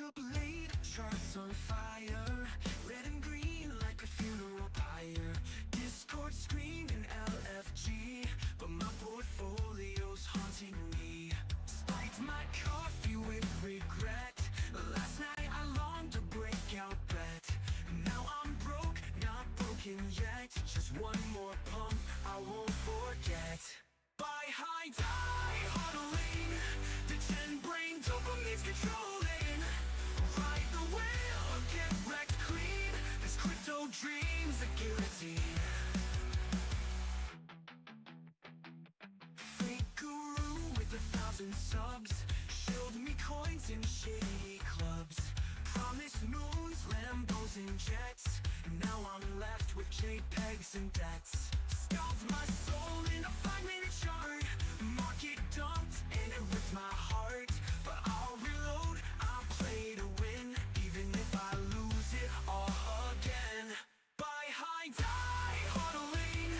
Woke up late, charts on fire, red and green like a funeral pyre. Discord screaming LFG, but my portfolio's haunting me. Spiked my coffee with regret. Last night I longed to break out bet. Now I'm broke, not broken yet. Just one more pump, I won't forget. Buy high, die huddling. The 10 brain dopamine's controlling. Ride the whale or get wrecked clean. This crypto dream's a guillotine. Fake guru with 1,000 subs showed me coins in shitty clubs. Promised moons, Lambos and jets. Now I'm left with JPEGs and debts. Scalped my soul in a 5-minute chart. Market dumped and it ripped my heart. But I'll reload, I'll play to win, even if I lose it all again. Buy high, die huddling.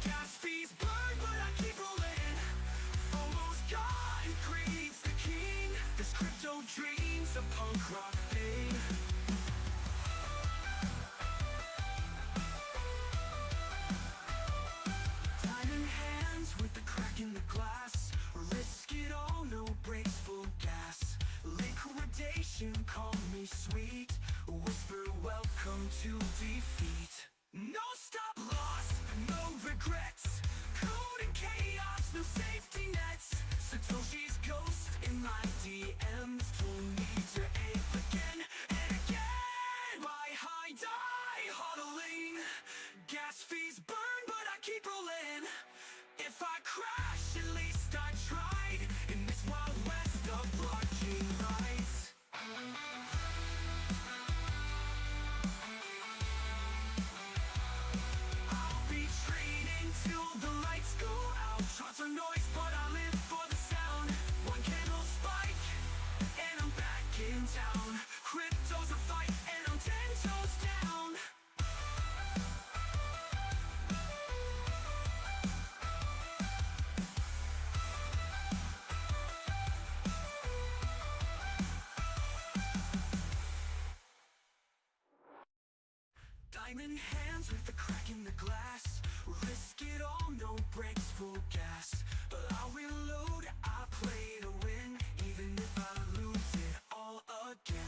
Gas fees burn, but I keep rolling. FOMO's gone, greed's the king. This crypto dream's a punk rock thing. In the glass, risk it all, no brakes, full gas. Liquidation, call me sweet. Whisper welcome to defeat. No stop loss, no regrets. Code and chaos, no safety nets. Satoshi's ghost in my DMs told me to ape again and again. Buy high, die huddling. Gas fees burn, but I keep rolling. If I crash, at least I tried. In this wild west of blockchain rights. I'll be trading till the lights go out. Charts are noise, but I live for the sound. One candle spike, and I'm back in town. Crypto's a fight, and I'm 10 toes down. Diamond hands with the crack in the glass. Risk it all, no brakes, full gas. But I'll reload, I play to win, even if I lose it all again.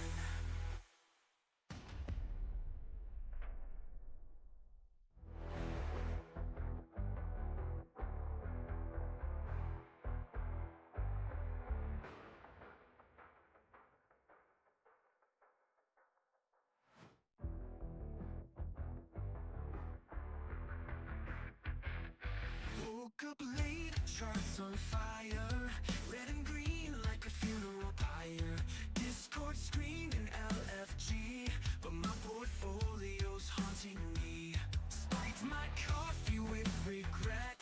Woke up late, charts on fire, red and green like a funeral pyre. Discord screaming LFG, but my portfolio's haunting me. Spiked my coffee with regret.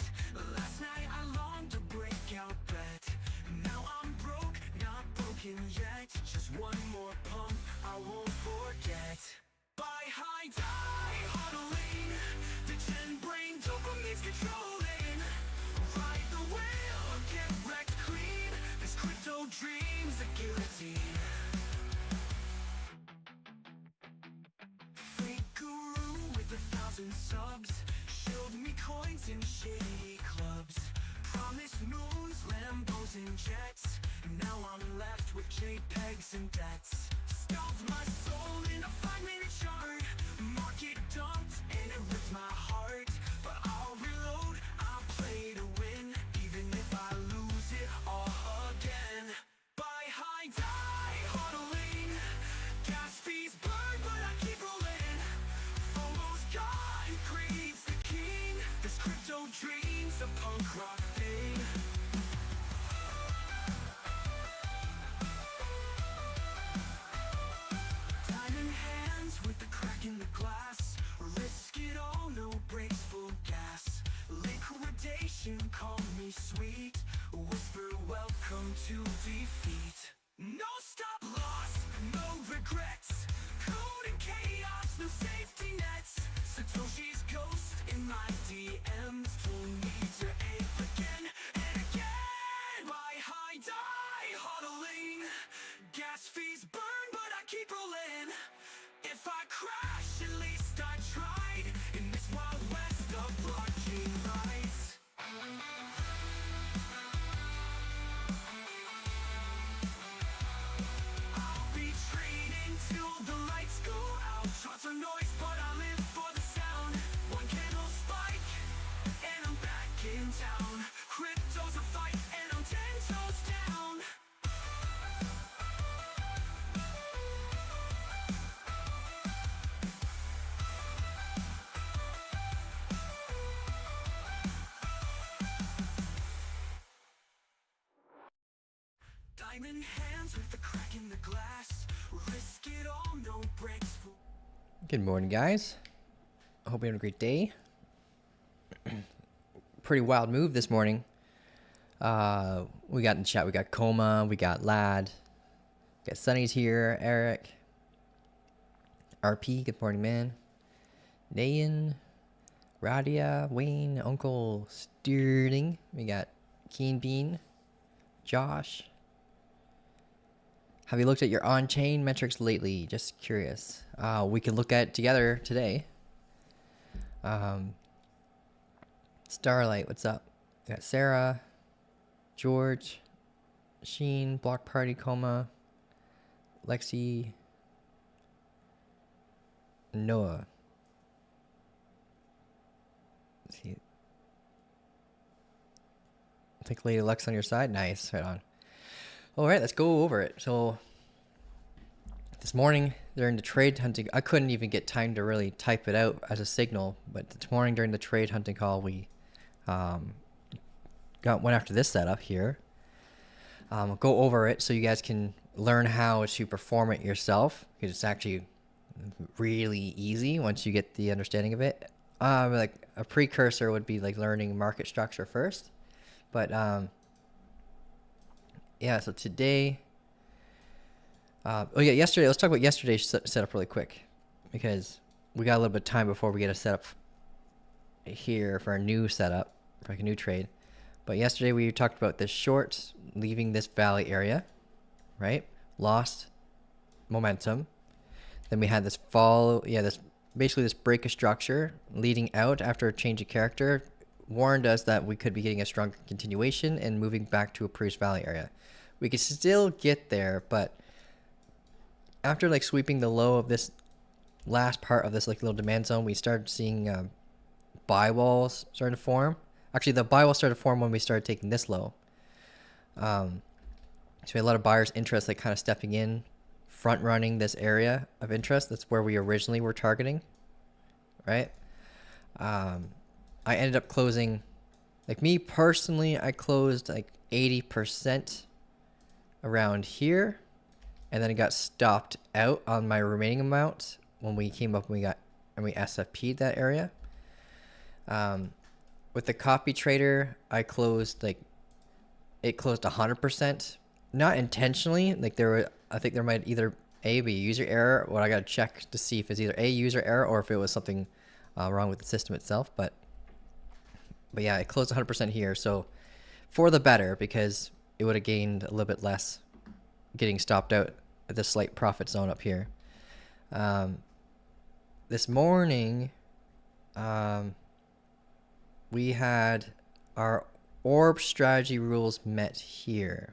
Last night I longed to break out bet. Now I'm broke, not broken yet. Just one more pump, I won't forget. Buy high, die huddling. The 10 brain dopamine's controlling. Ride the whale or get wrecked clean. This crypto dream's a guillotine. Fake guru with 1,000 subs showed me coins in shitty clubs. Promised moons, Lambos and jets. Now I'm left with JPEGs and debts. Scalped my soul in a 5-minute chart. Market dumped and it ripped my heart. But I'll reload, I'll play to win, even if I lose it all again. Buy high, die huddling. Gas fees burn, but I keep rolling. FOMO's gone, greed's the king. This crypto dream's a punk rock thing. In the glass, risk it all, no brakes, full gas. Liquidation, call me sweet. Whisper welcome to defeat. No stop loss, no regrets. Code and chaos, no safety nets. Satoshi's ghost in my DMs told me to ape again. I'll be trading till the lights go out. Shots are noise, but I live for the sound. One candle spike, and I'm back in town. Crypto's a fight, and I'm 10 toes down. Diamond hands with the crack in the glass. Risk it all, no breaks. Good morning, guys. I hope you're having a great day. Pretty wild move this morning. We got in chat. We got Coma. We got Lad. We got Sunny's here. Eric. RP. Good morning, man. Nayan. Radia. Wayne. Uncle Steerding. We got Keen Bean. Josh. Have you looked at your on-chain metrics lately? Just curious. We can look at it together today. Starlight, what's up? We got Sarah, George, Sheen, Block Party, Coma, Lexi, Noah. Let's see. I think Lady Lux on your side. Nice, right on. All right, let's go over it. So this morning during the trade hunting, I couldn't even get time to really type it out as a signal. But this morning during the trade hunting call, we went after this setup here. Go over it so you guys can learn how to perform it yourself, because it's actually really easy once you get the understanding of it. Like a precursor would be like learning market structure first, but yeah, so today, yesterday, let's talk about yesterday's setup really quick, because we got a little bit of time before we get a setup here for a new setup, for like a new trade. But yesterday we talked about this short, leaving this valley area, right? Lost momentum. Then we had this fall, basically this break of structure leading out after a change of character, warned us that we could be getting a strong continuation and moving back to a previous valley area. We could still get there, but after like sweeping the low of this last part of this like little demand zone, we started seeing buy walls starting to form. Actually, the buy wall started to form when we started taking this low. So we had a lot of buyers' interest, like kind of stepping in, front running this area of interest. That's where we originally were targeting, right? I ended up closing, like me personally, I closed like 80% around here, and then it got stopped out on my remaining amount when we came up and we SFP'd that area. With the copy trader, I closed it closed 100%, not intentionally. Like I think there might either be a user error, or I got to check to see if it's either a user error or if it was something wrong with the system itself. But yeah, it closed 100% here, so for the better, because it would have gained a little bit less getting stopped out at this slight profit zone up here. This morning, we had our orb strategy rules met here.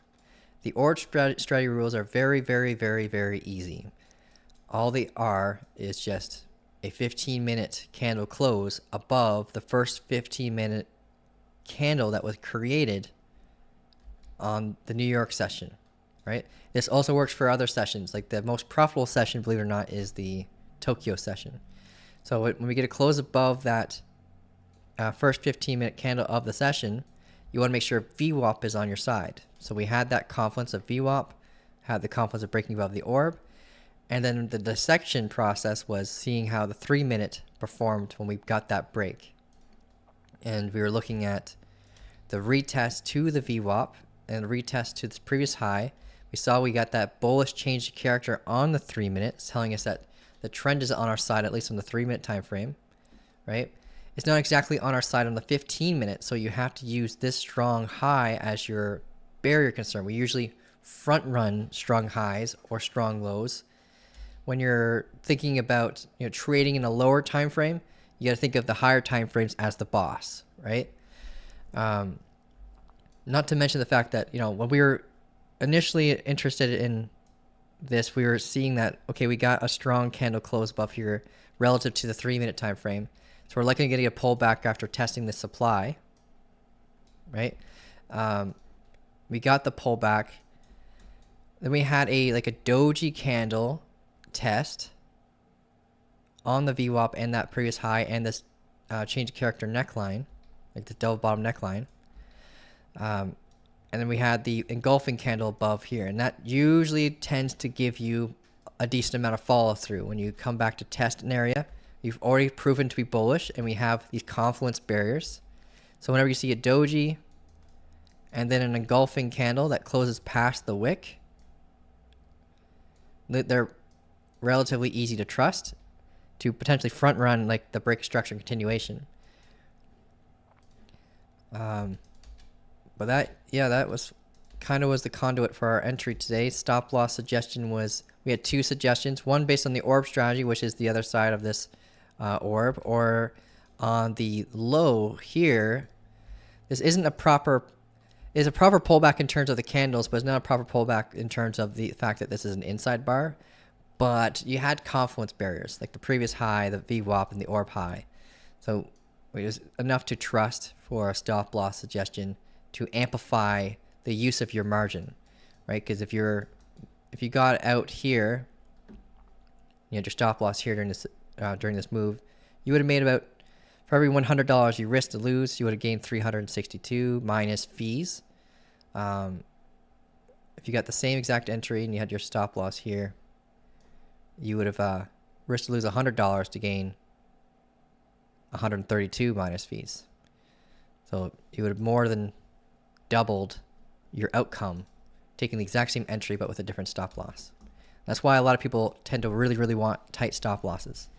The orb strategy rules are very, very, very, very easy. All they are is just a 15-minute candle close above the first 15-minute candle that was created on the New York session, right? This also works for other sessions. Like the most profitable session, believe it or not, is the Tokyo session. So when we get a close above that first 15-minute candle of the session, you want to make sure VWAP is on your side. So we had that confluence of VWAP, had the confluence of breaking above the orb, and then the dissection process was seeing how the 3-minute performed when we got that break. And we were looking at the retest to the VWAP and retest to the previous high. We saw we got that bullish change of character on the 3-minute, telling us that the trend is on our side, at least on the 3-minute time frame, right? It's not exactly on our side on the 15-minute, so you have to use this strong high as your barrier concern. We usually front run strong highs or strong lows. When you're thinking about trading in a lower time frame, you got to think of the higher time frames as the boss, right? Not to mention the fact that, you know, when we were initially interested in this, we were seeing that, okay, we got a strong candle close above here relative to the 3-minute time frame. So we're likely getting a pullback after testing the supply, right? We got the pullback. Then we had a doji candle test on the VWAP and that previous high and this change of character neckline, like the double bottom neckline. And then we had the engulfing candle above here, and that usually tends to give you a decent amount of follow through. When you come back to test an area, you've already proven to be bullish, and we have these confluence barriers. So whenever you see a doji and then an engulfing candle that closes past the wick, they're relatively easy to trust to potentially front run like the break structure continuation. But that was kind of was the conduit for our entry today. Stop loss suggestion was, we had two suggestions, one based on the orb strategy, which is the other side of this orb, or on the low here. This isn't a proper, it's a proper pullback in terms of the candles, but it's not a proper pullback in terms of the fact that this is an inside bar. But you had confluence barriers, like the previous high, the VWAP, and the orb high. So it was enough to trust for a stop loss suggestion to amplify the use of your margin, right? Because if you got out here, you had your stop loss here during this move, you would have made about, for every $100 you risked to lose, you would have gained 362 minus fees. If you got the same exact entry and you had your stop loss here, you would have risked to lose $100 to gain 132 minus fees. So you would have more than doubled your outcome taking the exact same entry but with a different stop loss. That's why a lot of people tend to really, really want tight stop losses.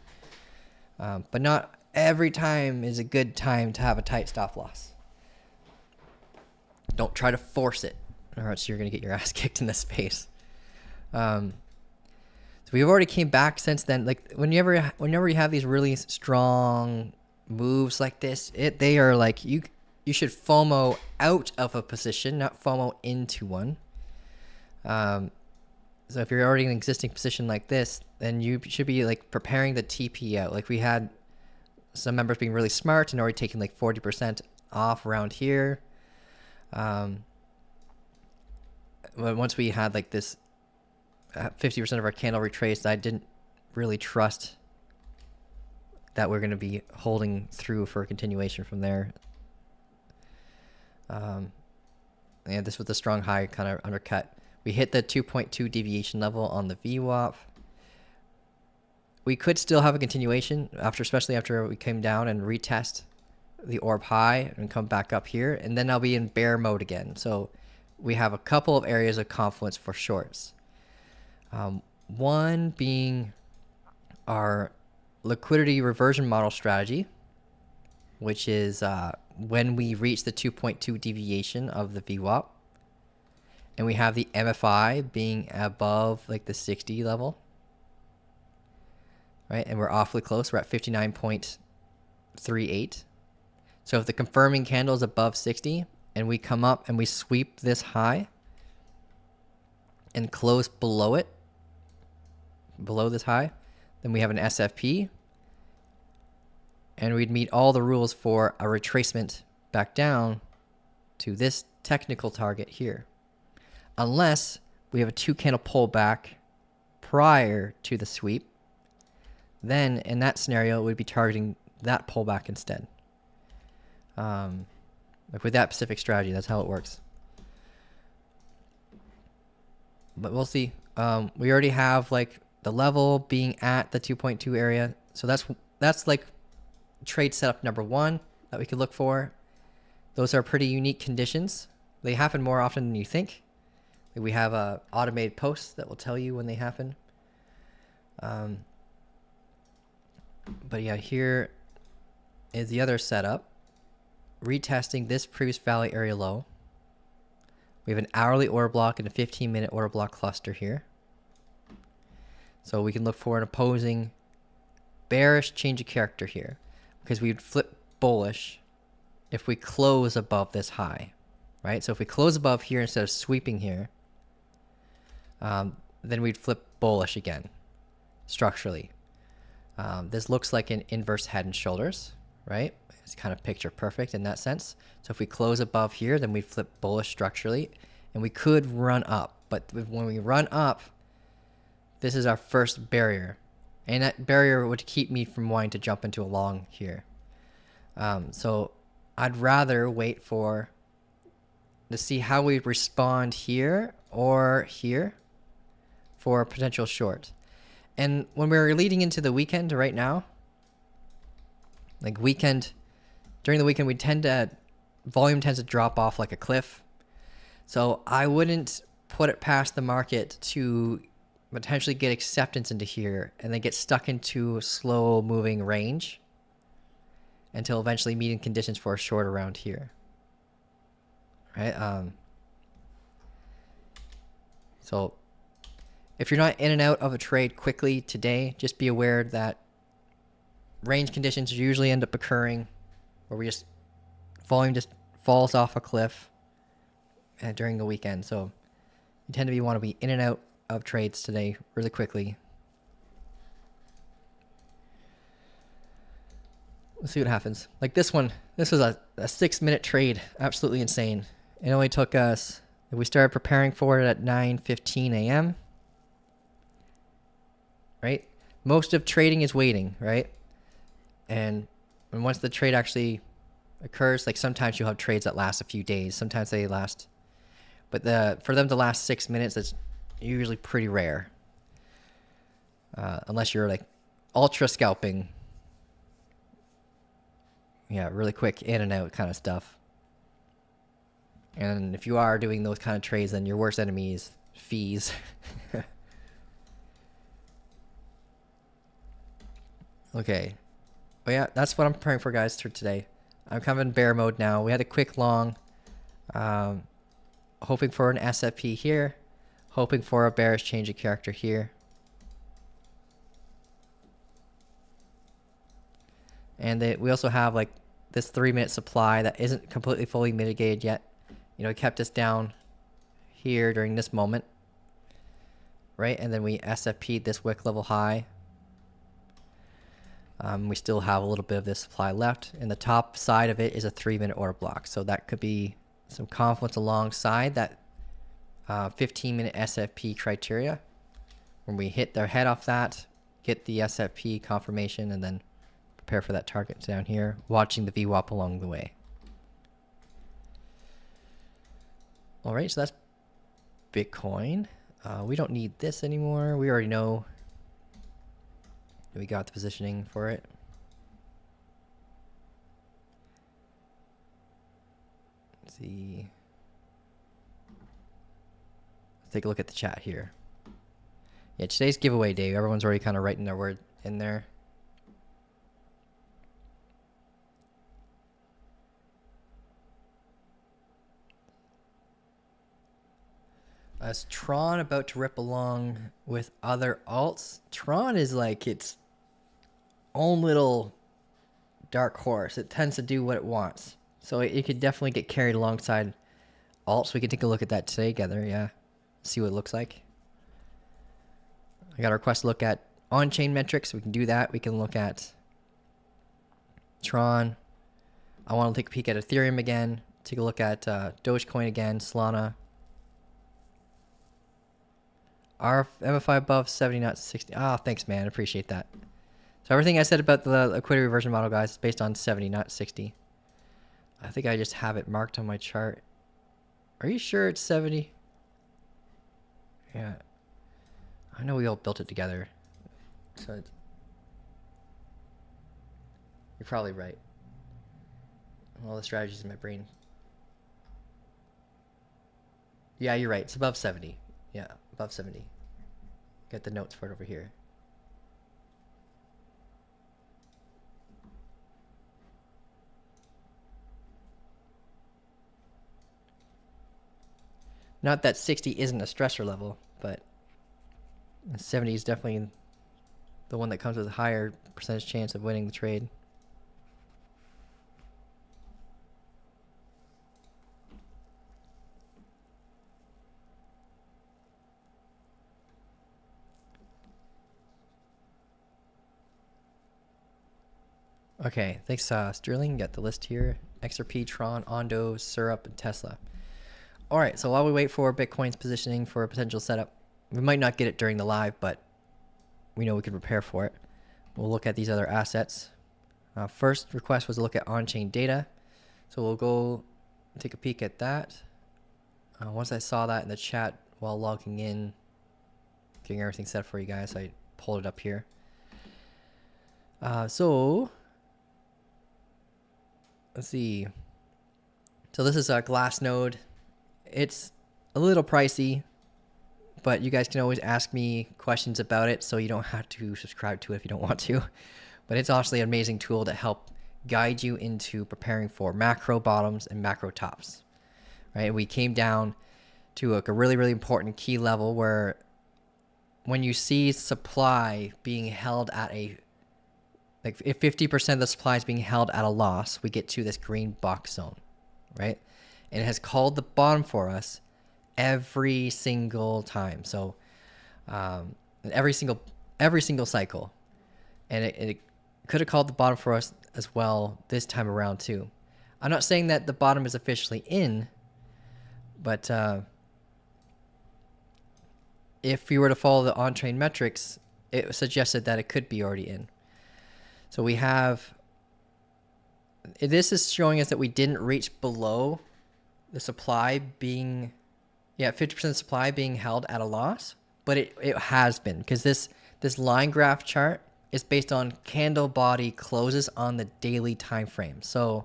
But not every time is a good time to have a tight stop loss. Don't try to force it, or else you're going to get your ass kicked in this space. So we've already came back since then. Like whenever you have these really strong moves like this, they are like you should FOMO out of a position, not FOMO into one. So if you're already in an existing position like this, then you should be like preparing the TP out. Like we had some members being really smart and already taking like 40% off around here. But once we had like this 50% of our candle retraced, I didn't really trust that we're going to be holding through for a continuation from there. And this was the strong high kind of undercut. We hit the 2.2 deviation level on the VWAP. We could still have a continuation especially after we came down and retest the orb high and come back up here, and then I'll be in bear mode again. So we have a couple of areas of confluence for shorts. One being our liquidity reversion model strategy, which is when we reach the 2.2 deviation of the VWAP, and we have the MFI being above like the 60 level, right? And we're awfully close. We're at 59.38. So if the confirming candle is above 60 and we come up and we sweep this high and close below it, below this high, then we have an SFP, and we'd meet all the rules for a retracement back down to this technical target here, unless we have a 2-candle pullback prior to the sweep. Then in that scenario, we'd be targeting that pullback instead. Like with that specific strategy, that's how it works. But we'll see. We already have like the level being at the 2.2 area, so that's like trade setup number 1 that we could look for. Those are pretty unique conditions. They happen more often than you think. We have automated posts that will tell you when they happen. But yeah, here is the other setup. Retesting this previous valley area low. We have an hourly order block and a 15-minute order block cluster here. So we can look for an opposing bearish change of character here, because we would flip bullish if we close above this high, right? So if we close above here instead of sweeping here, then we'd flip bullish again, structurally. This looks like an inverse head and shoulders, right? It's kind of picture perfect in that sense. So if we close above here, then we'd flip bullish structurally, and we could run up. But when we run up, this is our first barrier. And that barrier would keep me from wanting to jump into a long here. So I'd rather wait to see how we respond here or here for a potential short. And when we're leading into the weekend right now, like during the weekend, volume tends to drop off like a cliff. So I wouldn't put it past the market to potentially get acceptance into here and then get stuck into a slow moving range until eventually meeting conditions for a short around here. Right? So if you're not in and out of a trade quickly today, just be aware that range conditions usually end up occurring where volume just falls off a cliff during the weekend. So you tend to want to be in and out of trades today really quickly. Let's see what happens. Like this one, this was a 6-minute trade. Absolutely insane. It only took us, we started preparing for it at 9:15 a.m. Right? Most of trading is waiting, right? And once the trade actually occurs, like sometimes you'll have trades that last a few days. Sometimes they last, but for them to last 6 minutes, that's usually pretty rare. Unless you're like ultra scalping. Yeah, really quick in and out kind of stuff. And if you are doing those kind of trades, then your worst enemy is fees. Okay. But yeah, that's what I'm preparing for, guys, for today. I'm kind of in bear mode now. We had a quick long. Hoping for an SFP here. Hoping for a bearish change of character here. And we also have like this 3-minute supply that isn't completely fully mitigated yet. You know, it kept us down here during this moment. Right? And then we SFP'd this wick level high. We still have a little bit of this supply left. And the top side of it is a 3-minute order block. So that could be some confluence alongside that 15-minute SFP criteria. When we hit their head off that, get the SFP confirmation, and then prepare for that target down here, watching the VWAP along the way. All right, so that's Bitcoin. We don't need this anymore. We already know we got the positioning for it. Let's see. Let's take a look at the chat here. Yeah, today's giveaway day. Everyone's already kind of writing their word in there. Is Tron about to rip along with other alts? Tron is like its own little dark horse. It tends to do what it wants. So it could definitely get carried alongside alts. We could take a look at that today together, yeah. See what it looks like. I got a request to look at on-chain metrics. We can do that. We can look at Tron. I want to take a peek at Ethereum again. Take a look at Dogecoin again, Solana. Our MFI above 70, not 60. Ah, thanks, man. Appreciate that. So everything I said about the liquidity reversion model, guys, is based on 70, not 60. I think I just have it marked on my chart. Are you sure it's 70? Yeah. I know we all built it together. So you're probably right. All the strategies in my brain. Yeah, you're right. It's above 70. Yeah, above 70. Get the notes for it over here. Not that 60 isn't a stressor level, but 70 is definitely the one that comes with a higher percentage chance of winning the trade. Okay, thanks, Sterling. Got the list here. XRP, Tron, Ondo, Syrup, and Tesla. All right, so while we wait for Bitcoin's positioning for a potential setup, we might not get it during the live, but we know we can prepare for it. We'll look at these other assets. First request was to look at on-chain data. So we'll go take a peek at that. Once I saw that in the chat while logging in, getting everything set for you guys, I pulled it up here. So let's see. So this is a Glassnode. It's a little pricey, but you guys can always ask me questions about it, so you don't have to subscribe to it if you don't want to. But it's honestly an amazing tool to help guide you into preparing for macro bottoms and macro tops, right? We came down to like a really, really important key level where when you see supply being held at a, like if 50% of the supply is being held at a loss, we get to this green box zone, right? And it has called the bottom for us every single time. So every single cycle, and it could have called the bottom for us as well this time around too. I'm not saying that the bottom is officially in, but if you were to follow the on-chain metrics, it suggested that it could be already in. So we have, this is showing us that we didn't reach below the supply being, 50% of the supply being held at a loss, but it has been, because this line graph chart is based on candle body closes on the daily time frame. So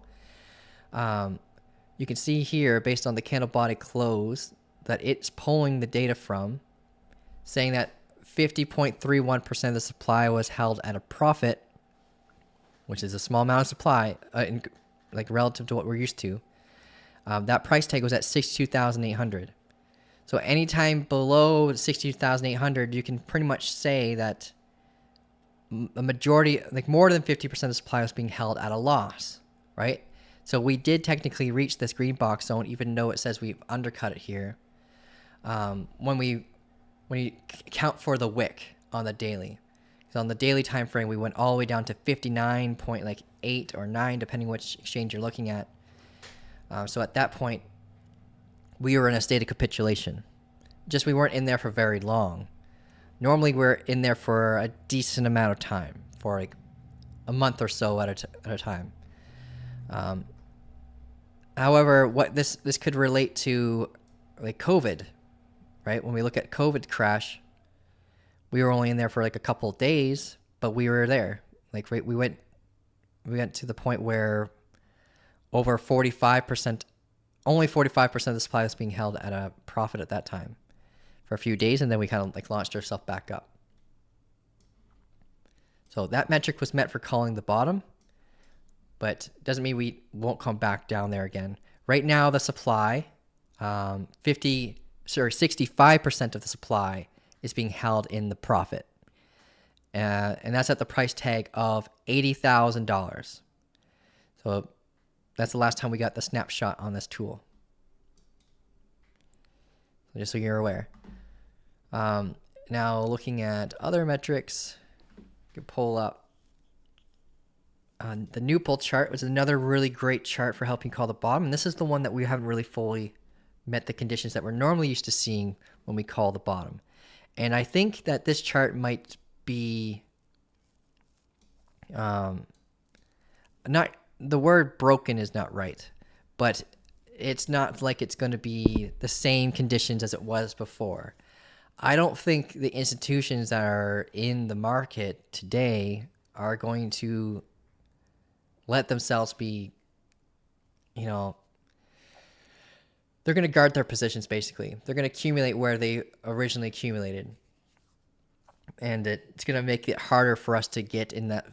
you can see here, based on the candle body close, that it's pulling the data from, saying that 50.31% of the supply was held at a profit, which is a small amount of supply, like relative to what we're used to. That price tag was at 62,800. So anytime below 62,800, you can pretty much say that a majority, like more than 50% of the supply was being held at a loss, right? So we did technically reach this green box zone, even though it says we've undercut it here. When you count for the wick on the daily. So on the daily time frame, we went all the way down to 59.8 or 9, depending which exchange you're looking at. So at that point, we were in a state of capitulation. Just we weren't in there for very long. Normally, we're in there for a decent amount of time, for like a month or so at a time. However, what this could relate to, like COVID, right? When we look at COVID crash, we were only in there for like a couple of days, but we were there. Like we went to the point where over 45%, only 45% of the supply was being held at a profit at that time for a few days, and then we kind of like launched ourselves back up. So that metric was met for calling the bottom, but doesn't mean we won't come back down there again. Right now, the supply, 65% of the supply is being held in the profit. And that's at the price tag of $80,000. So that's the last time we got the snapshot on this tool. So just so you're aware. Now looking at other metrics, you can pull up the Newpol chart, which is another really great chart for helping call the bottom. And this is the one that we haven't really fully met the conditions that we're normally used to seeing when we call the bottom. And I think that this chart might be not, the word broken is not right, but it's not like it's going to be the same conditions as it was before. I don't think the institutions that are in the market today are going to let themselves be, they're going to guard their positions, basically. They're going to accumulate where they originally accumulated. And it's going to make it harder for us to get in that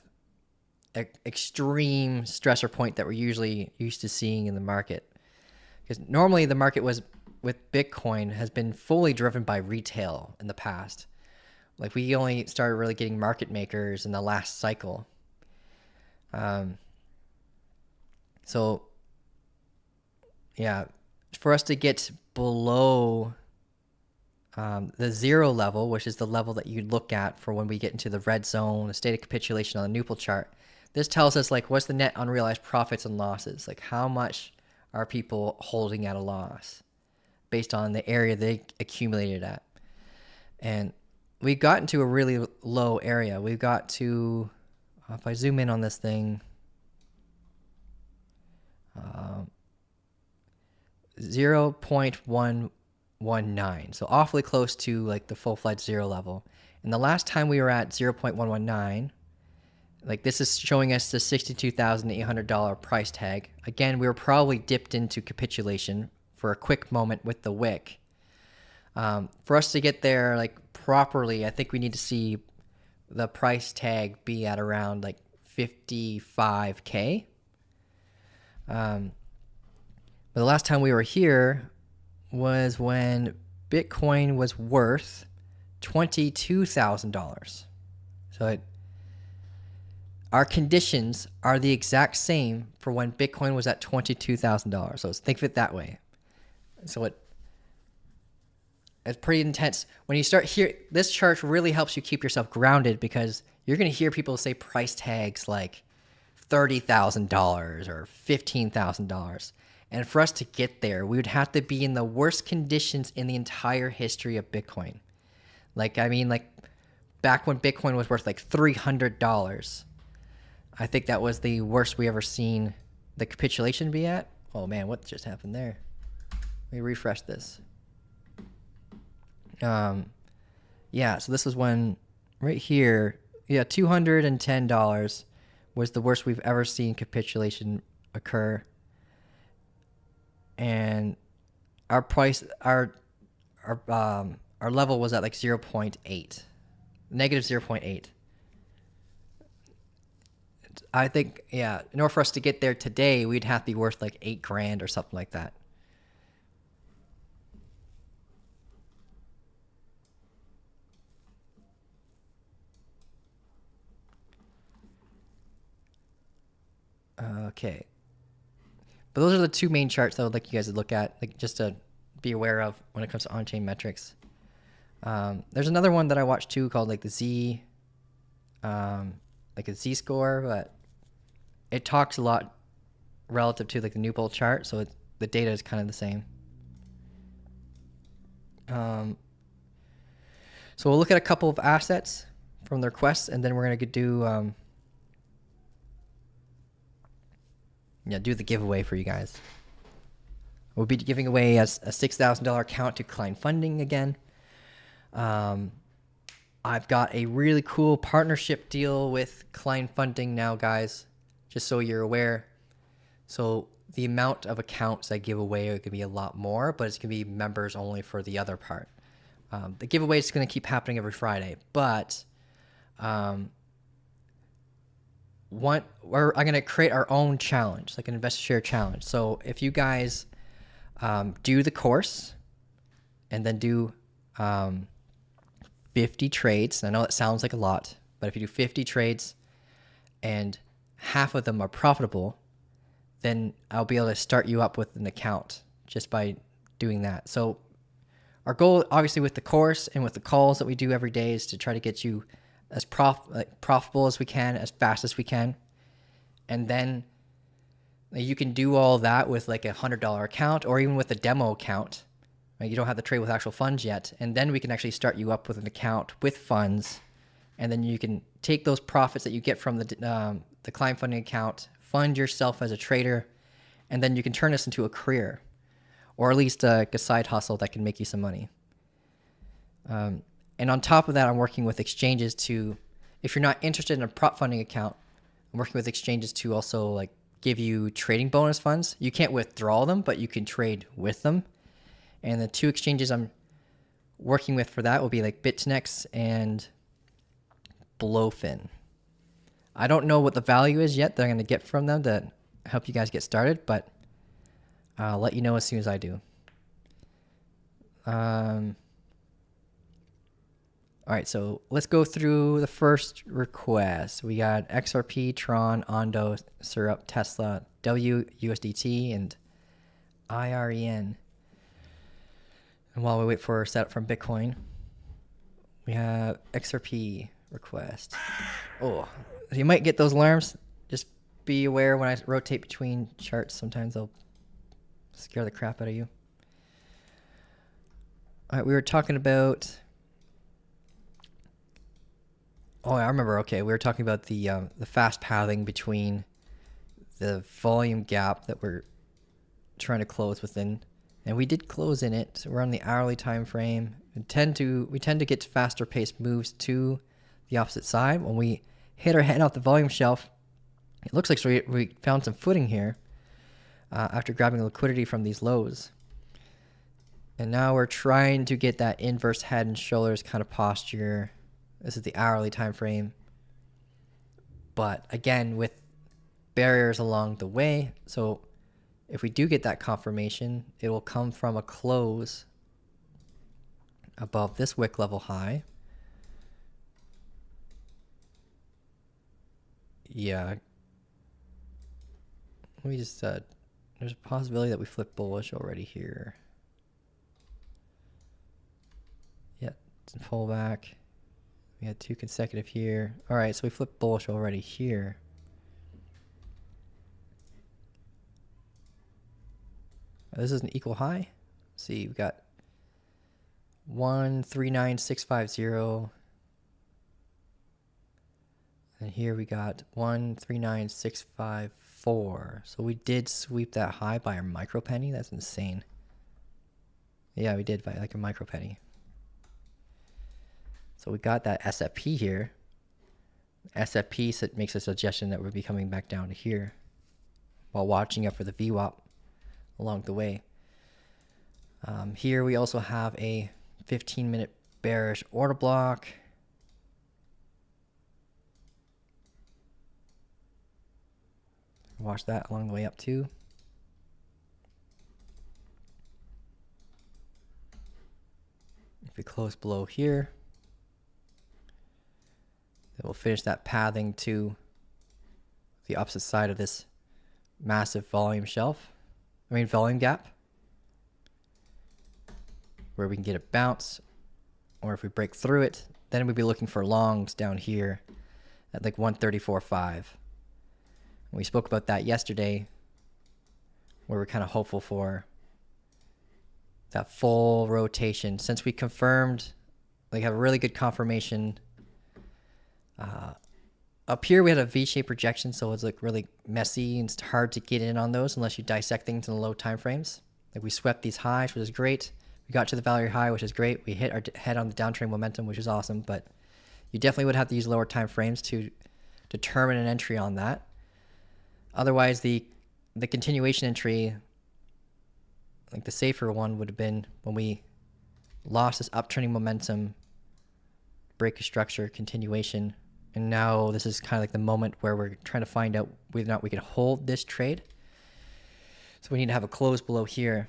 extreme stressor point that we're usually used to seeing in the market. Because normally the market with Bitcoin has been fully driven by retail in the past. Like we only started really getting market makers in the last cycle. So yeah, for us to get below the zero level, which is the level that you look at for when we get into the red zone, the state of capitulation on the Newpol chart, This tells us like what's the net unrealized profits and losses. Like how much are people holding at a loss based on the area they accumulated at. And we've gotten to a really low area. We've got to, if I zoom in on this thing, 0.119. So awfully close to like the full-fledged zero level. And the last time we were at 0.119, like this is showing us the $62,800 price tag. Again, we were probably dipped into capitulation for a quick moment with the wick. For us to get there like properly, I think we need to see the price tag be at around like 55K. But the last time we were here was when Bitcoin was worth $22,000. So our conditions are the exact same for when Bitcoin was at $22,000. So let's think of it that way. So it's pretty intense. When you start here, this chart really helps you keep yourself grounded because you're going to hear people say price tags like $30,000 or $15,000. And for us to get there, we would have to be in the worst conditions in the entire history of Bitcoin. Like, I mean, like back when Bitcoin was worth like $300, I think that was the worst we ever seen the capitulation be at. Oh man, what just happened there? Let me refresh this. Yeah, so this was when right here, yeah, $210 was the worst we've ever seen capitulation occur. And our price, our level was at like 0.8, negative 0.8. I think, yeah, in order for us to get there today, we'd have to be worth like $8,000 or something like that. Okay. But those are the two main charts that I would like you guys to look at, like just to be aware of when it comes to on-chain metrics. There's another one that I watched too called like the Z, like a Z score, but it talks a lot relative to like the Newbold chart, so the data is kind of the same. So we'll look at a couple of assets from the requests, and then we're gonna do do the giveaway for you guys. We'll be giving away a $6,000 account to Klein Funding again. I've got a really cool partnership deal with Klein Funding now, guys, just so you're aware. So the amount of accounts I give away are going to be a lot more, but it's going to be members only for the other part. The giveaway is going to keep happening every Friday, but I'm going to create our own challenge, like an investor share challenge. So if you guys do the course and then do 50 trades, and I know it sounds like a lot, but if you do 50 trades and half of them are profitable, then I'll be able to start you up with an account just by doing that. So our goal, obviously, with the course and with the calls that we do every day is to try to get you as profitable as we can, as fast as we can. And then you can do all that with like $100 account or even with a demo account. Right? You don't have to trade with actual funds yet. And then we can actually start you up with an account with funds. And then you can take those profits that you get from the Klein Funding account, fund yourself as a trader, and then you can turn this into a career, or at least a side hustle that can make you some money. And on top of that, I'm working with exchanges to, if you're not interested in a prop funding account, I'm working with exchanges to also like give you trading bonus funds. You can't withdraw them, but you can trade with them. And the two exchanges I'm working with for that will be like BitNex and Blowfin. I don't know what the value is yet that I'm going to get from them to help you guys get started, but I'll let you know as soon as I do. All right, so let's go through the first request. We got XRP, Tron, Ondo, Syrup, Tesla, WUSDT, and IREN. And while we wait for a setup from Bitcoin, we have XRP request. Oh, you might get those alarms. be aware when I rotate between charts. Sometimes they'll scare the crap out of you. All right, we were talking about. Oh, I remember. Okay, we were talking about the fast pathing between the volume gap that we're trying to close within, and we did close in it. So we're on the hourly time frame. We tend to get faster paced moves to the opposite side. When we hit our head off the volume shelf, it looks like we found some footing here after grabbing liquidity from these lows. And now we're trying to get that inverse head and shoulders kind of posture. This is the hourly time frame. But again, with barriers along the way. So if we do get that confirmation, it will come from a close above this wick level high. Yeah. Let me just, there's a possibility that we flip bullish already here. Yeah, it's a pullback. We had 2 consecutive here. All right, so we flipped bullish already here. This is an equal high. Let's see, we got 139650. And here we got 139654. So we did sweep that high by a micro penny. That's insane. Yeah, we did by like a micro penny. So we got that SFP here. SFP makes a suggestion that we'll be coming back down to here while watching out for the VWAP along the way. Here we also have a 15-minute bearish order block. Watch that along the way up too. If we close below here, then we'll finish that pathing to the opposite side of this massive volume gap, where we can get a bounce, or if we break through it, then we'd be looking for longs down here at like 134.5. We spoke about that yesterday, where we're kind of hopeful for that full rotation. Since we confirmed, like have a really good confirmation. Up here we had a V-shaped projection, so it's like really messy and it's hard to get in on those unless you dissect things in the low time frames. Like we swept these highs, which is great. We got to the value high, which is great. We hit our head on the downtrend momentum, which is awesome, but you definitely would have to use lower time frames to determine an entry on that. Otherwise, the continuation entry, like the safer one, would have been when we lost this uptrending momentum, break of structure, continuation, and now this is kind of like the moment where we're trying to find out whether or not we can hold this trade. So we need to have a close below here.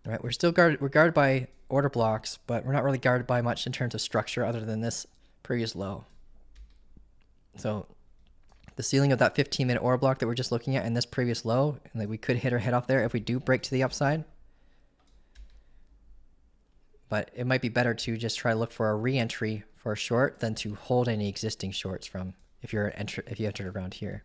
All right, we're still guarded. We're guarded by order blocks, but we're not really guarded by much in terms of structure other than this previous low. So the ceiling of that 15-minute order block that we're just looking at and this previous low, and like we could hit our head off there if we do break to the upside. But it might be better to just try to look for a re-entry for a short than to hold any existing shorts from if you entered around here.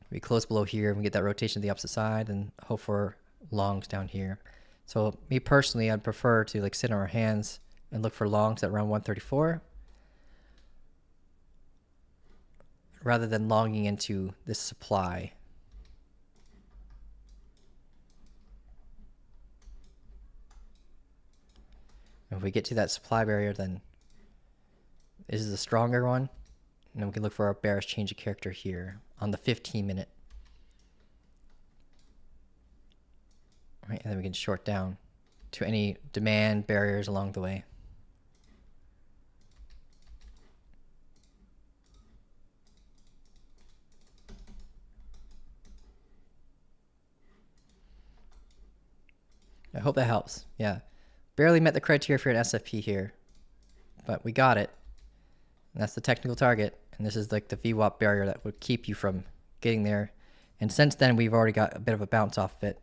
We close below here and we get that rotation to the opposite side and hope for longs down here. So me personally, I'd prefer to like sit on our hands and look for longs at around 134 rather than longing into this supply. If we get to that supply barrier, then this is a stronger one. And then we can look for our bearish change of character here on the 15-minute. Right, and then we can short down to any demand barriers along the way. I hope that helps. Yeah. Barely met the criteria for an SFP here, but we got it. And that's the technical target. And this is like the VWAP barrier that would keep you from getting there. And since then, we've already got a bit of a bounce off of it.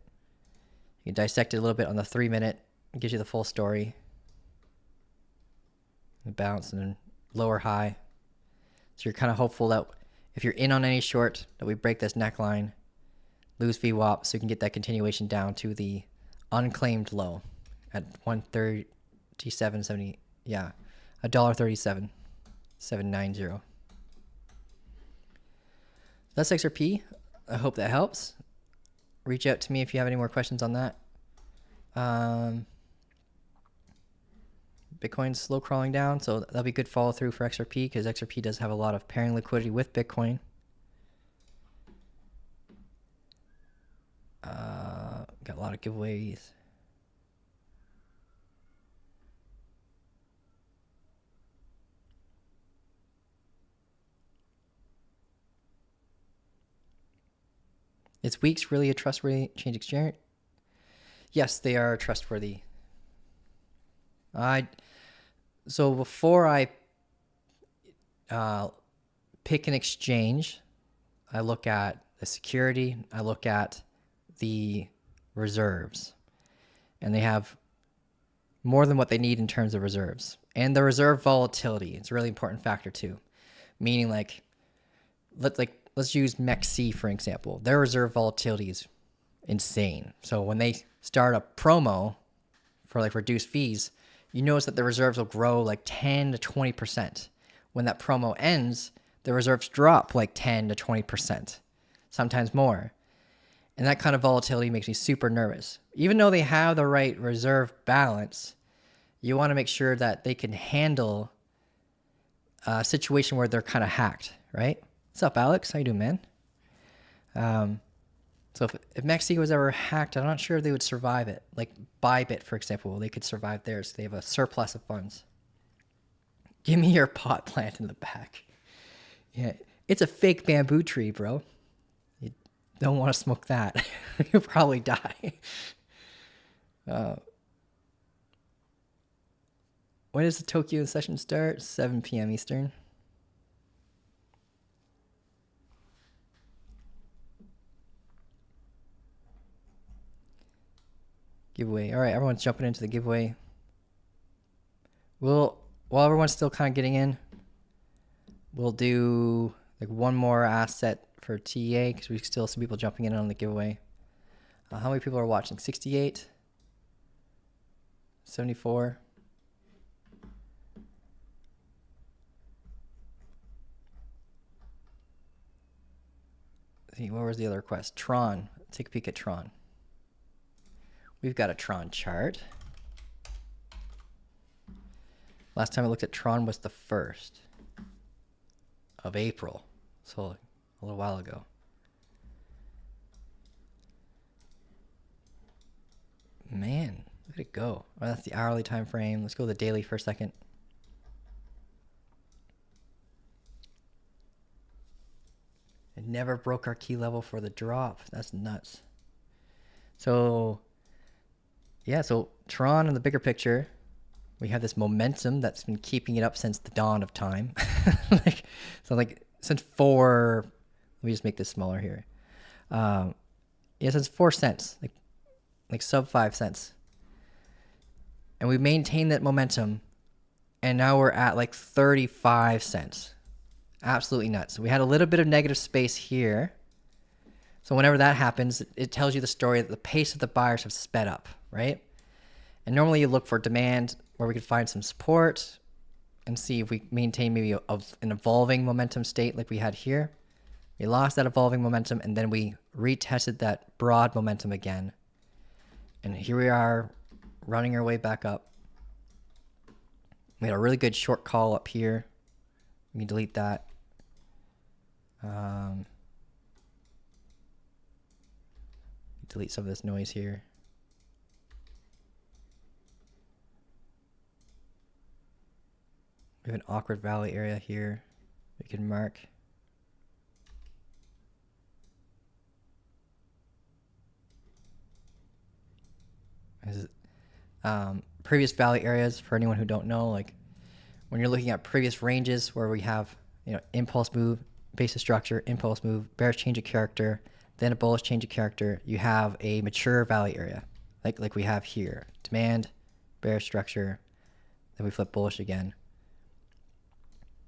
You can dissect it a little bit on the 3-minute. It gives you the full story. The bounce and then lower high. So you're kind of hopeful that if you're in on any short, that we break this neckline, lose VWAP, so you can get that continuation down to the unclaimed low at 137.70. Yeah, $1.37.790. That's XRP. I hope that helps. Reach out to me if you have any more questions on that. Bitcoin's slow crawling down, so that'll be good follow through for XRP because XRP does have a lot of pairing liquidity with Bitcoin. Got a lot of giveaways. Is Weeks really a trustworthy change exchange? Yes, they are trustworthy. So before I pick an exchange, I look at the security, I look at the reserves, and they have more than what they need in terms of reserves. And the reserve volatility is a really important factor too. Meaning let's use MEXC for example. Their reserve volatility is insane. So when they start a promo for like reduced fees, you notice that the reserves will grow like 10 to 20%. When that promo ends, the reserves drop like 10 to 20%, sometimes more. And that kind of volatility makes me super nervous. Even though they have the right reserve balance, you want to make sure that they can handle a situation where they're kind of hacked, right? What's up, Alex? How you doing, man? So if MEXC was ever hacked, I'm not sure if they would survive it. Like Bybit, for example, they could survive theirs. They have a surplus of funds. Give me your pot plant in the back. Yeah, it's a fake bamboo tree, bro. You don't want to smoke that. You'll probably die. When does the Tokyo session start? 7 p.m. Eastern. Giveaway. All right, everyone's jumping into the giveaway. While everyone's still kind of getting in, we'll do like one more asset for TEA because we still see people jumping in on the giveaway. How many people are watching? 68? 74? What was the other request? Tron. Take a peek at Tron. We've got a Tron chart. Last time I looked at Tron was the 1st of April, so a little while ago. Man, look at it go. Oh, that's the hourly time frame. Let's go to the daily for a second. It never broke our key level for the drop. That's nuts. So yeah, so Tron in the bigger picture, we have this momentum that's been keeping it up since the dawn of time. Since let me just make this smaller here. Since 4 cents, like sub 5 cents. And we maintained that momentum, and now we're at like 35 cents. Absolutely nuts. We had a little bit of negative space here. So whenever that happens, it tells you the story that the pace of the buyers have sped up, right? And normally you look for demand where we could find some support and see if we maintain maybe an evolving momentum state like we had here. We lost that evolving momentum, and then we retested that broad momentum again. And here we are running our way back up. We had a really good short call up here. We can delete that. Delete some of this noise here. We have an awkward valley area here we can mark. Previous valley areas, for anyone who don't know, like when you're looking at previous ranges where we have, impulse move, basic structure, impulse move, bearish change of character, then a bullish change of character, you have a mature valley area, like we have here. Demand, bearish structure, then we flip bullish again.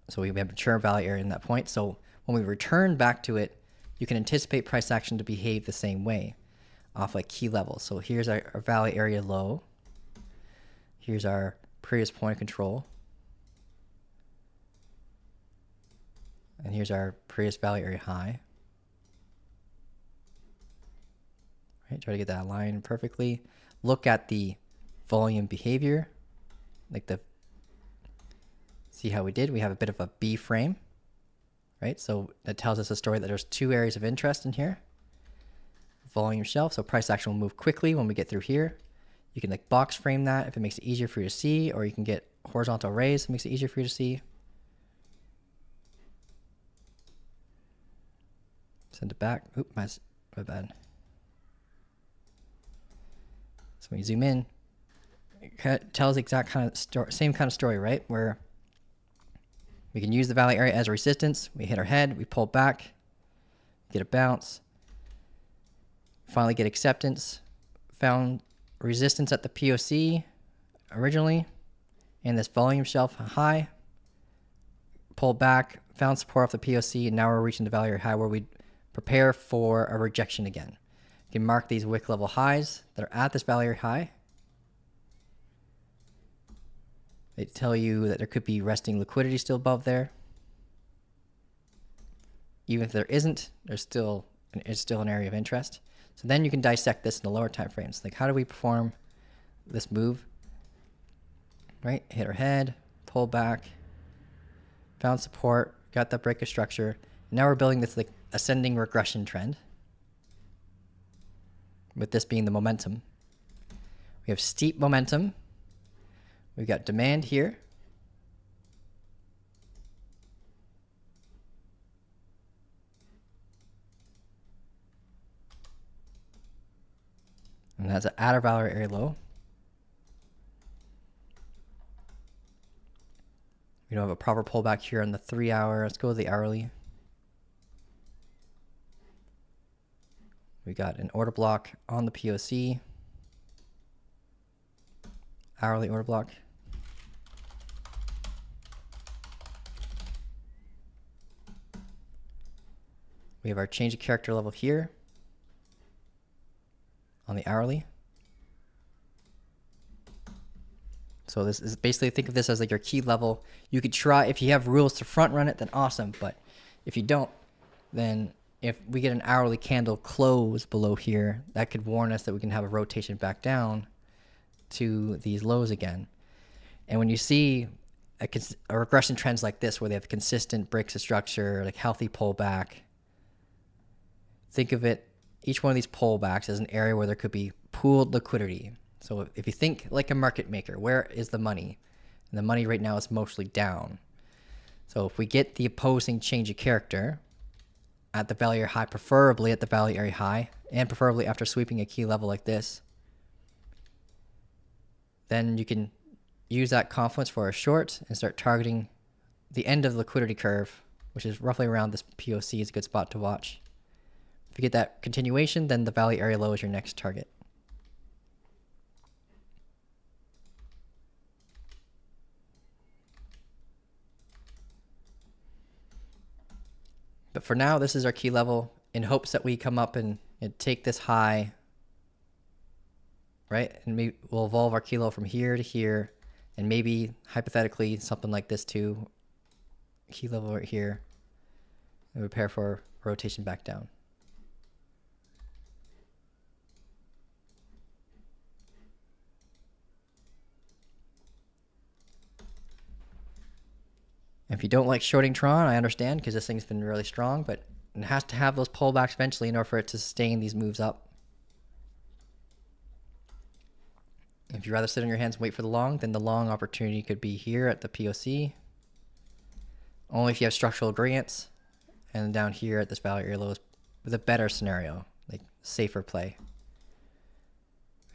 So we have a mature value area in that point. So when we return back to it, you can anticipate price action to behave the same way off like key levels. So here's our value area low. Here's our previous point of control. And here's our previous value area high. Right, try to get that aligned perfectly. Look at the volume behavior, see how we did. We have a bit of a B frame, right? So that tells us a story that there's two areas of interest in here. Volume shelf, so price action will move quickly when we get through here. You can like box frame that if it makes it easier for you to see, or you can get horizontal rays if it makes it easier for you to see. Send it back. Oop, my bad. So when you zoom in, it tells the exact kind of same kind of story, right? Where we can use the value area as a resistance. We hit our head, we pull back, get a bounce, finally get acceptance, found resistance at the POC originally, and this volume shelf high, pull back, found support off the POC, and now we're reaching the value area high where we prepare for a rejection again. You can mark these wick level highs that are at this value area high. They tell you that there could be resting liquidity still above there. Even if there isn't, it's still an area of interest. So then you can dissect this in the lower time frames. Like, how do we perform this move? Right, hit our head, pull back, found support, got that break of structure. Now we're building this like ascending regression trend, with this being the momentum. We have steep momentum. We've got demand here. And that's at our value area low. We don't have a proper pullback here on the 3 hour. Let's go with the hourly. We got an order block on the POC. Hourly order block. We have our change of character level here on the hourly. So this is basically, think of this as like your key level. You could try, if you have rules to front run it, then awesome. But if you don't, then if we get an hourly candle close below here, that could warn us that we can have a rotation back down to these lows again. And when you see a regression trends like this, where they have consistent breaks of structure, like healthy pullback, think of it, each one of these pullbacks as an area where there could be pooled liquidity. So if you think like a market maker, where is the money? And the money right now is mostly down. So if we get the opposing change of character at the value area high, preferably at the value area high, and preferably after sweeping a key level like this, then you can use that confluence for a short and start targeting the end of the liquidity curve, which is roughly around this POC is a good spot to watch. If you get that continuation, then the value area low is your next target. But for now, this is our key level in hopes that we come up and take this high, right? And we'll evolve our key level from here to here, and maybe hypothetically something like this too, key level right here, and prepare for rotation back down. If you don't like shorting Tron, I understand, because this thing's been really strong, but it has to have those pullbacks eventually in order for it to sustain these moves up. If you'd rather sit on your hands and wait for the long, then the long opportunity could be here at the POC. Only if you have structural gradients, and down here at this value area low with a better scenario, like safer play.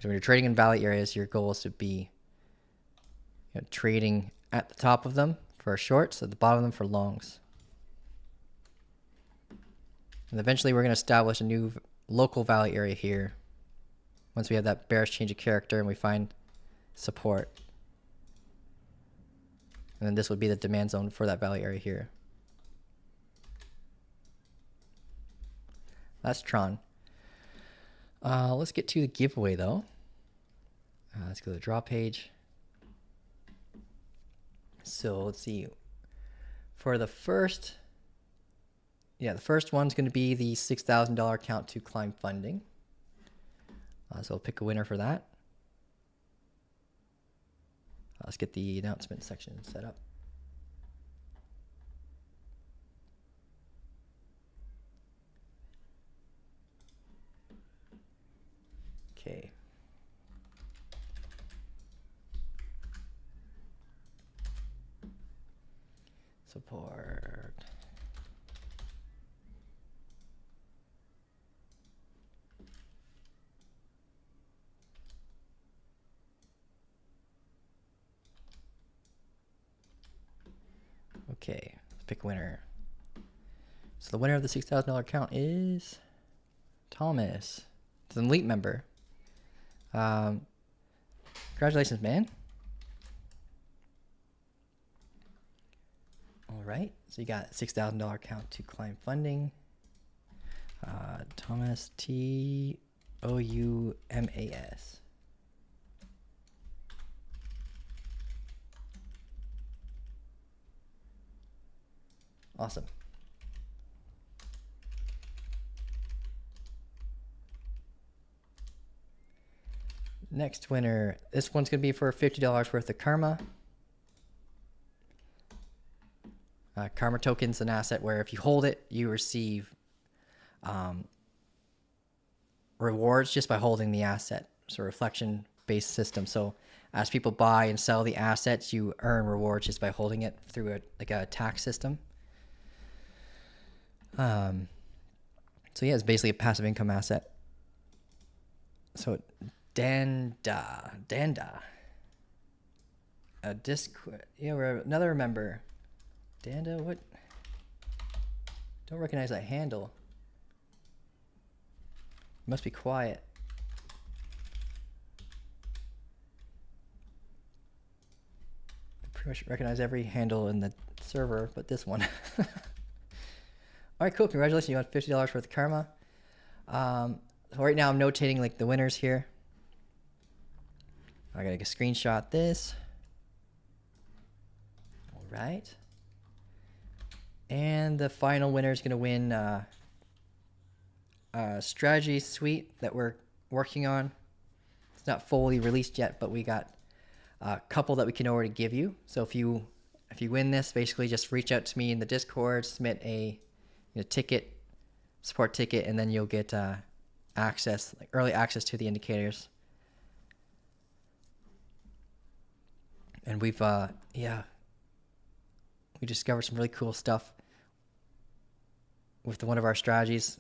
So when you're trading in value areas, your goal is to be trading at the top of them for shorts, at the bottom of them for longs. And eventually we're going to establish a new local value area here once we have that bearish change of character and we find support. And then this would be the demand zone for that value area here. That's Tron. Let's get to the giveaway though. Let's go to the draw page. So let's see. For the first, the first one's going to be the $6,000 account to Klein funding. So I'll pick a winner for that. Let's get the announcement section set up. Okay. Support. Okay, let's pick a winner. So the winner of the $6,000 account is Thomas. It's an elite member. Congratulations, man. All right, so you got $6,000 account to Klein funding. Thomas, Toumas. Awesome. Next winner. This one's going to be for $50 worth of Karma. Karma token's an asset where if you hold it, you receive rewards just by holding the asset. It's a reflection-based system. So as people buy and sell the assets, you earn rewards just by holding it through a tax system. So yeah, it's basically a passive income asset. So Danda, a Discord, we're another member. Danda, what? Don't recognize that handle. Must be quiet. I pretty much recognize every handle in the server, but this one. All right, cool. Congratulations. You got $50 worth of Karma. So right now I'm notating like the winners here. I gotta screenshot this. All right. And the final winner is gonna win a strategy suite that we're working on. It's not fully released yet, but we got a couple that we can already give you. So if you win this, basically just reach out to me in the Discord, submit a ticket, support ticket, and then you'll get access, like early access to the indicators. And we discovered some really cool stuff with one of our strategies.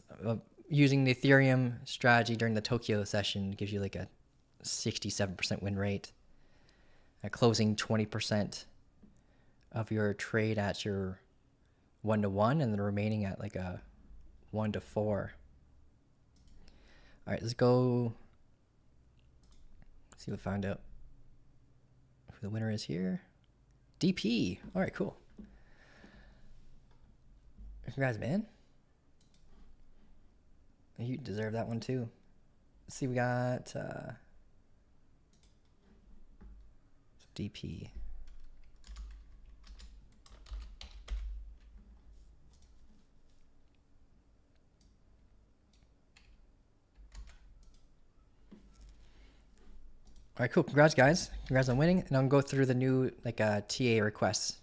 Using the Ethereum strategy during the Tokyo session gives you like a 67% win rate. Closing 20% of your trade at your 1-to-1, and the remaining at like a 1-to-4. All right, let's go see what we found out. Who the winner is here. DP. All right, cool. Congrats, man. You deserve that one too. Let's see, we got DP. All right, cool. Congrats, guys. Congrats on winning. And I'm going to go through the new TA requests.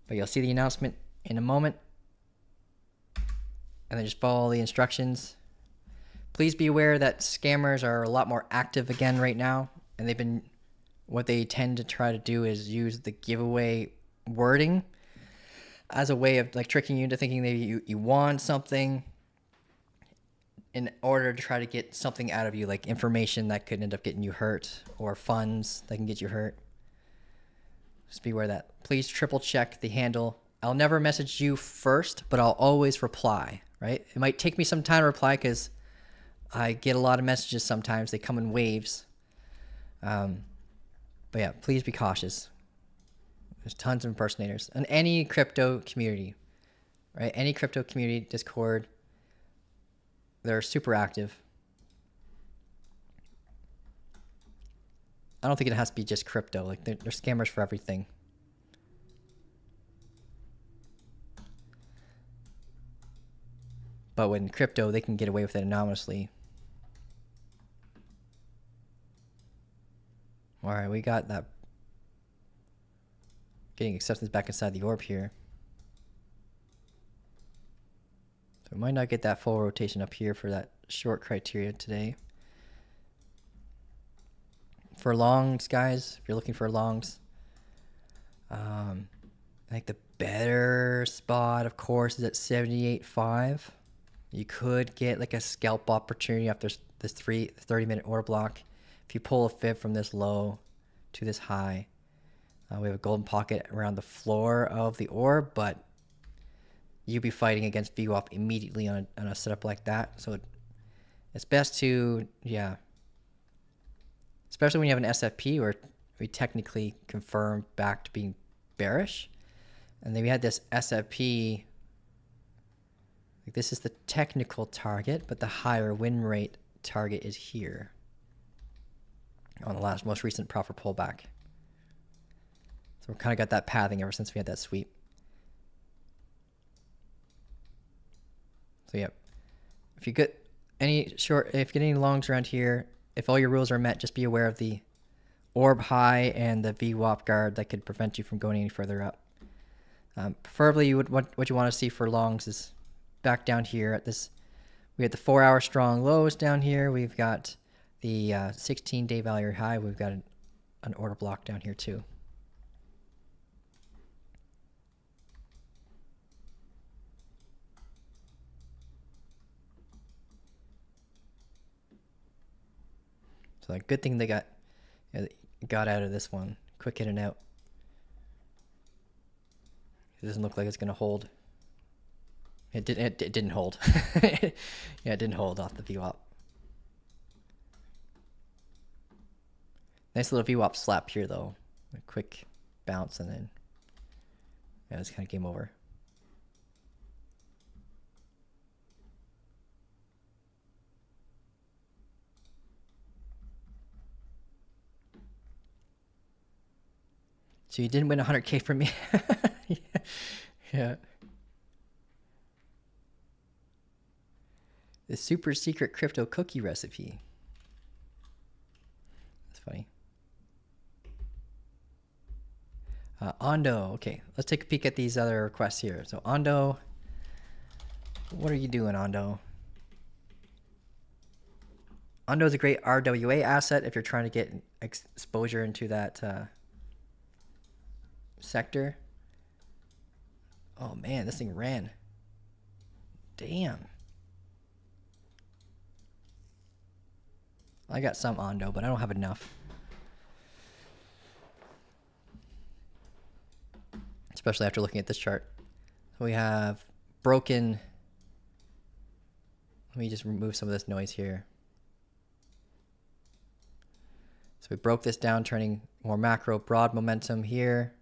But you'll see the announcement in a moment. And then just follow the instructions. Please be aware that scammers are a lot more active again right now. And what they tend to try to do is use the giveaway wording as a way of tricking you into thinking that you won something, in order to try to get something out of you, like information that could end up getting you hurt, or funds that can get you hurt. Just be aware of that. Please triple check the handle. I'll never message you first, but I'll always reply, right? It might take me some time to reply because I get a lot of messages sometimes. They come in waves. But yeah, please be cautious. There's tons of impersonators in any crypto community, right? Any crypto community, Discord, they're super active. I don't think it has to be just crypto. Like they're scammers for everything. But when crypto, they can get away with it anonymously. All right, we got that. Getting acceptance back inside the orb here. So we might not get that full rotation up here for that short criteria today. For longs, guys, if you're looking for longs, I think the better spot, of course, is at 78.5. You could get like a scalp opportunity after this 30-minute order block. If you pull a fib from this low to this high, we have a golden pocket around the floor of the orb, but you'd be fighting against VWAP immediately on a setup like that. So it's best to, yeah, especially when you have an SFP where we technically confirmed back to being bearish. And then we had this SFP, like this is the technical target, but the higher win rate target is here on the most recent profit pullback. So we kind of got that pathing ever since we had that sweep. So yeah, if you get any longs around here, if all your rules are met, just be aware of the orb high and the VWAP guard that could prevent you from going any further up. Preferably, what you want to see for longs is back down here at this. We had the 4-hour strong lows down here. We've got the 16-day value high. We've got an order block down here too. So a good thing they got out of this one. Quick in and out. It doesn't look like it's going to hold. It didn't hold. Yeah, it didn't hold off the VWAP. Nice little VWAP slap here though. A quick bounce and then yeah, it's kind of game over. So you didn't win 100K from me. Yeah. The super secret crypto cookie recipe. That's funny. Ondo. Okay, let's take a peek at these other requests here. So Ondo, what are you doing, Ondo? Ondo is a great RWA asset if you're trying to get exposure into that sector. Oh man, this thing ran. Damn. I got some Ondo, but I don't have enough. Especially after looking at this chart. So we have broken. Let me just remove some of this noise here. So we broke this down, turning more macro broad momentum here.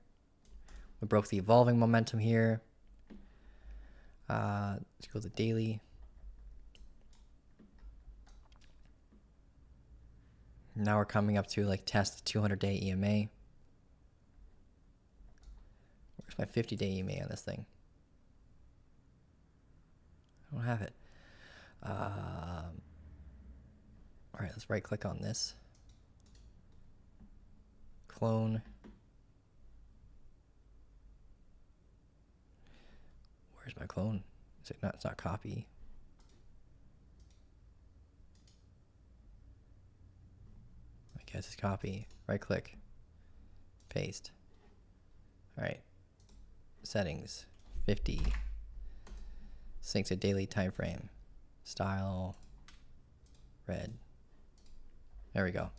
We broke the evolving momentum here. Let's go to the daily. Now we're coming up to like test the 200-day EMA. Where's my 50-day EMA on this thing? I don't have it. All right, let's right click on this. Clone. Where's my clone? Is it not? It's not copy. I guess it's copy. Right click. Paste. All right. Settings. 50. Sync to daily time frame. Style. Red. There we go.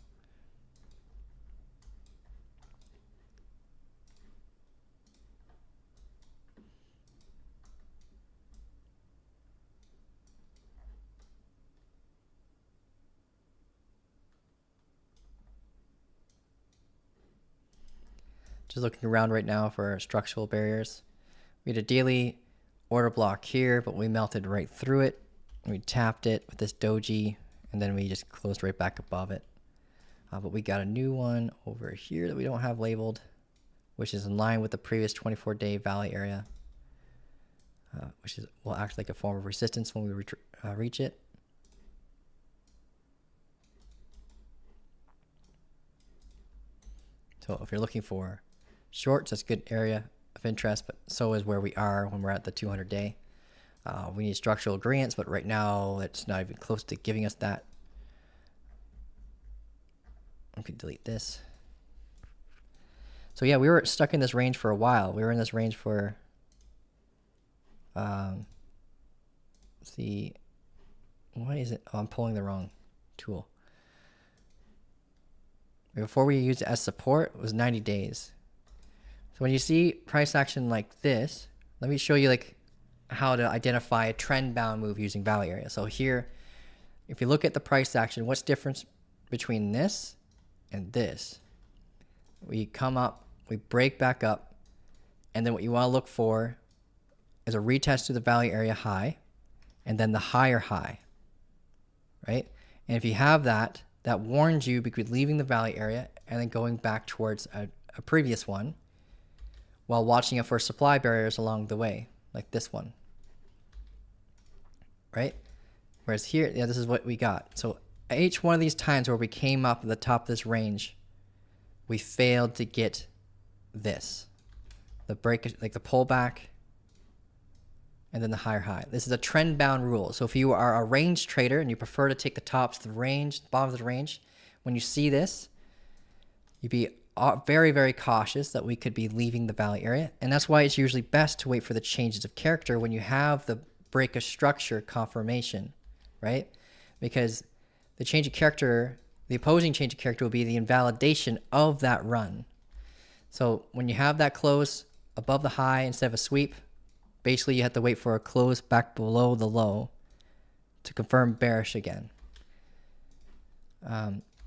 Just looking around right now for structural barriers. We had a daily order block here, but we melted right through it. We tapped it with this doji, and then we just closed right back above it. But we got a new one over here that we don't have labeled, which is in line with the previous 24-day valley area, which will act like a form of resistance when we reach it. So if you're looking for shorts, that's a good area of interest, but so is where we are when we're at the 200-day. We need structural agreements, but right now it's not even close to giving us that. I can delete this. So yeah, we were stuck in this range for a while. We were in this range for, let's see, why is it? Oh, I'm pulling the wrong tool. Before we used it as support, it was 90 days. So when you see price action like this, let me show you like how to identify a trend bound move using valley area. So here, if you look at the price action, what's the difference between this and this? We come up, we break back up, and then what you want to look for is a retest to the valley area high, and then the higher high, right? And if you have that, that warns you between leaving the valley area and then going back towards a previous one while watching it for supply barriers along the way, like this one, right? Whereas here, yeah, this is what we got. So each one of these times where we came up at the top of this range, we failed to get this, the break, like the pullback, and then the higher high. This is a trend bound rule. So if you are a range trader and you prefer to take the tops of the range, bottom of the range, when you see this, you'd be very, very cautious that we could be leaving the valley area. And that's why it's usually best to wait for the changes of character when you have the break of structure confirmation, right? Because the change of character, the opposing change of character will be the invalidation of that run. So when you have that close above the high instead of a sweep, basically you have to wait for a close back below the low to confirm bearish again.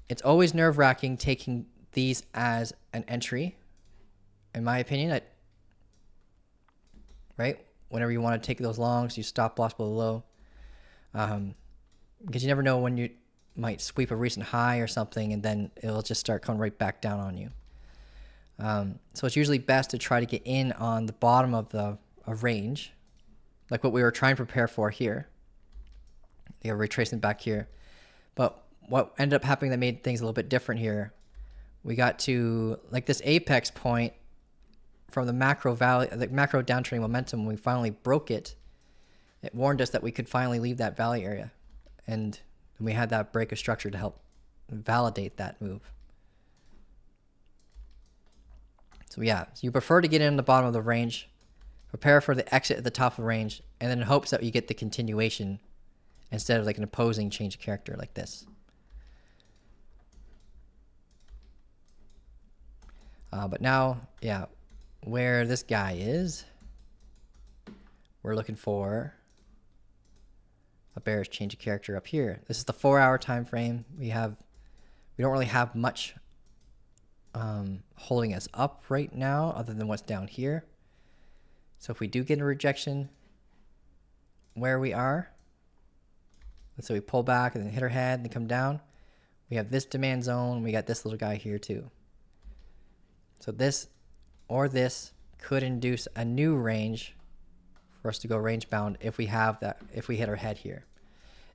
It's always nerve-wracking taking these as an entry, in my opinion. Right? Whenever you want to take those longs, you stop loss below low. Because you never know when you might sweep a recent high or something, and then it'll just start coming right back down on you. So it's usually best to try to get in on the bottom of a range, like what we were trying to prepare for here. They are retracing back here. But what ended up happening that made things a little bit different here, we got to like this apex point from the macro valley, the macro downtrending momentum. When we finally broke it, it warned us that we could finally leave that valley area. And we had that break of structure to help validate that move. So yeah, so you prefer to get in the bottom of the range, prepare for the exit at the top of the range, and then in hopes that you get the continuation instead of like an opposing change of character like this. But now, yeah, where this guy is, we're looking for a bearish change of character up here. This is the 4-hour time frame. We don't really have much holding us up right now other than what's down here. So if we do get a rejection where we are, let's say we pull back and then hit our head and then come down, we have this demand zone. We got this little guy here too. So this or this could induce a new range for us to go range bound if we have that, if we hit our head here.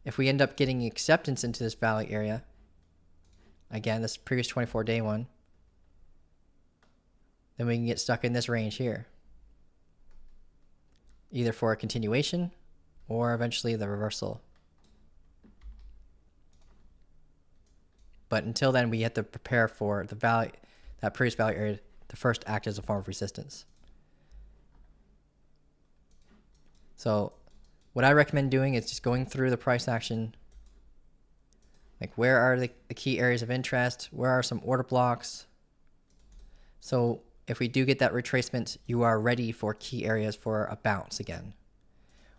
If we end up getting acceptance into this valley area, again, this previous 24-day one, then we can get stuck in this range here, either for a continuation or eventually the reversal. But until then, we have to prepare for the valley, that previous valley area to first act as a form of resistance. So what I recommend doing is just going through the price action. Like, where are the key areas of interest? Where are some order blocks? So if we do get that retracement, you are ready for key areas for a bounce again.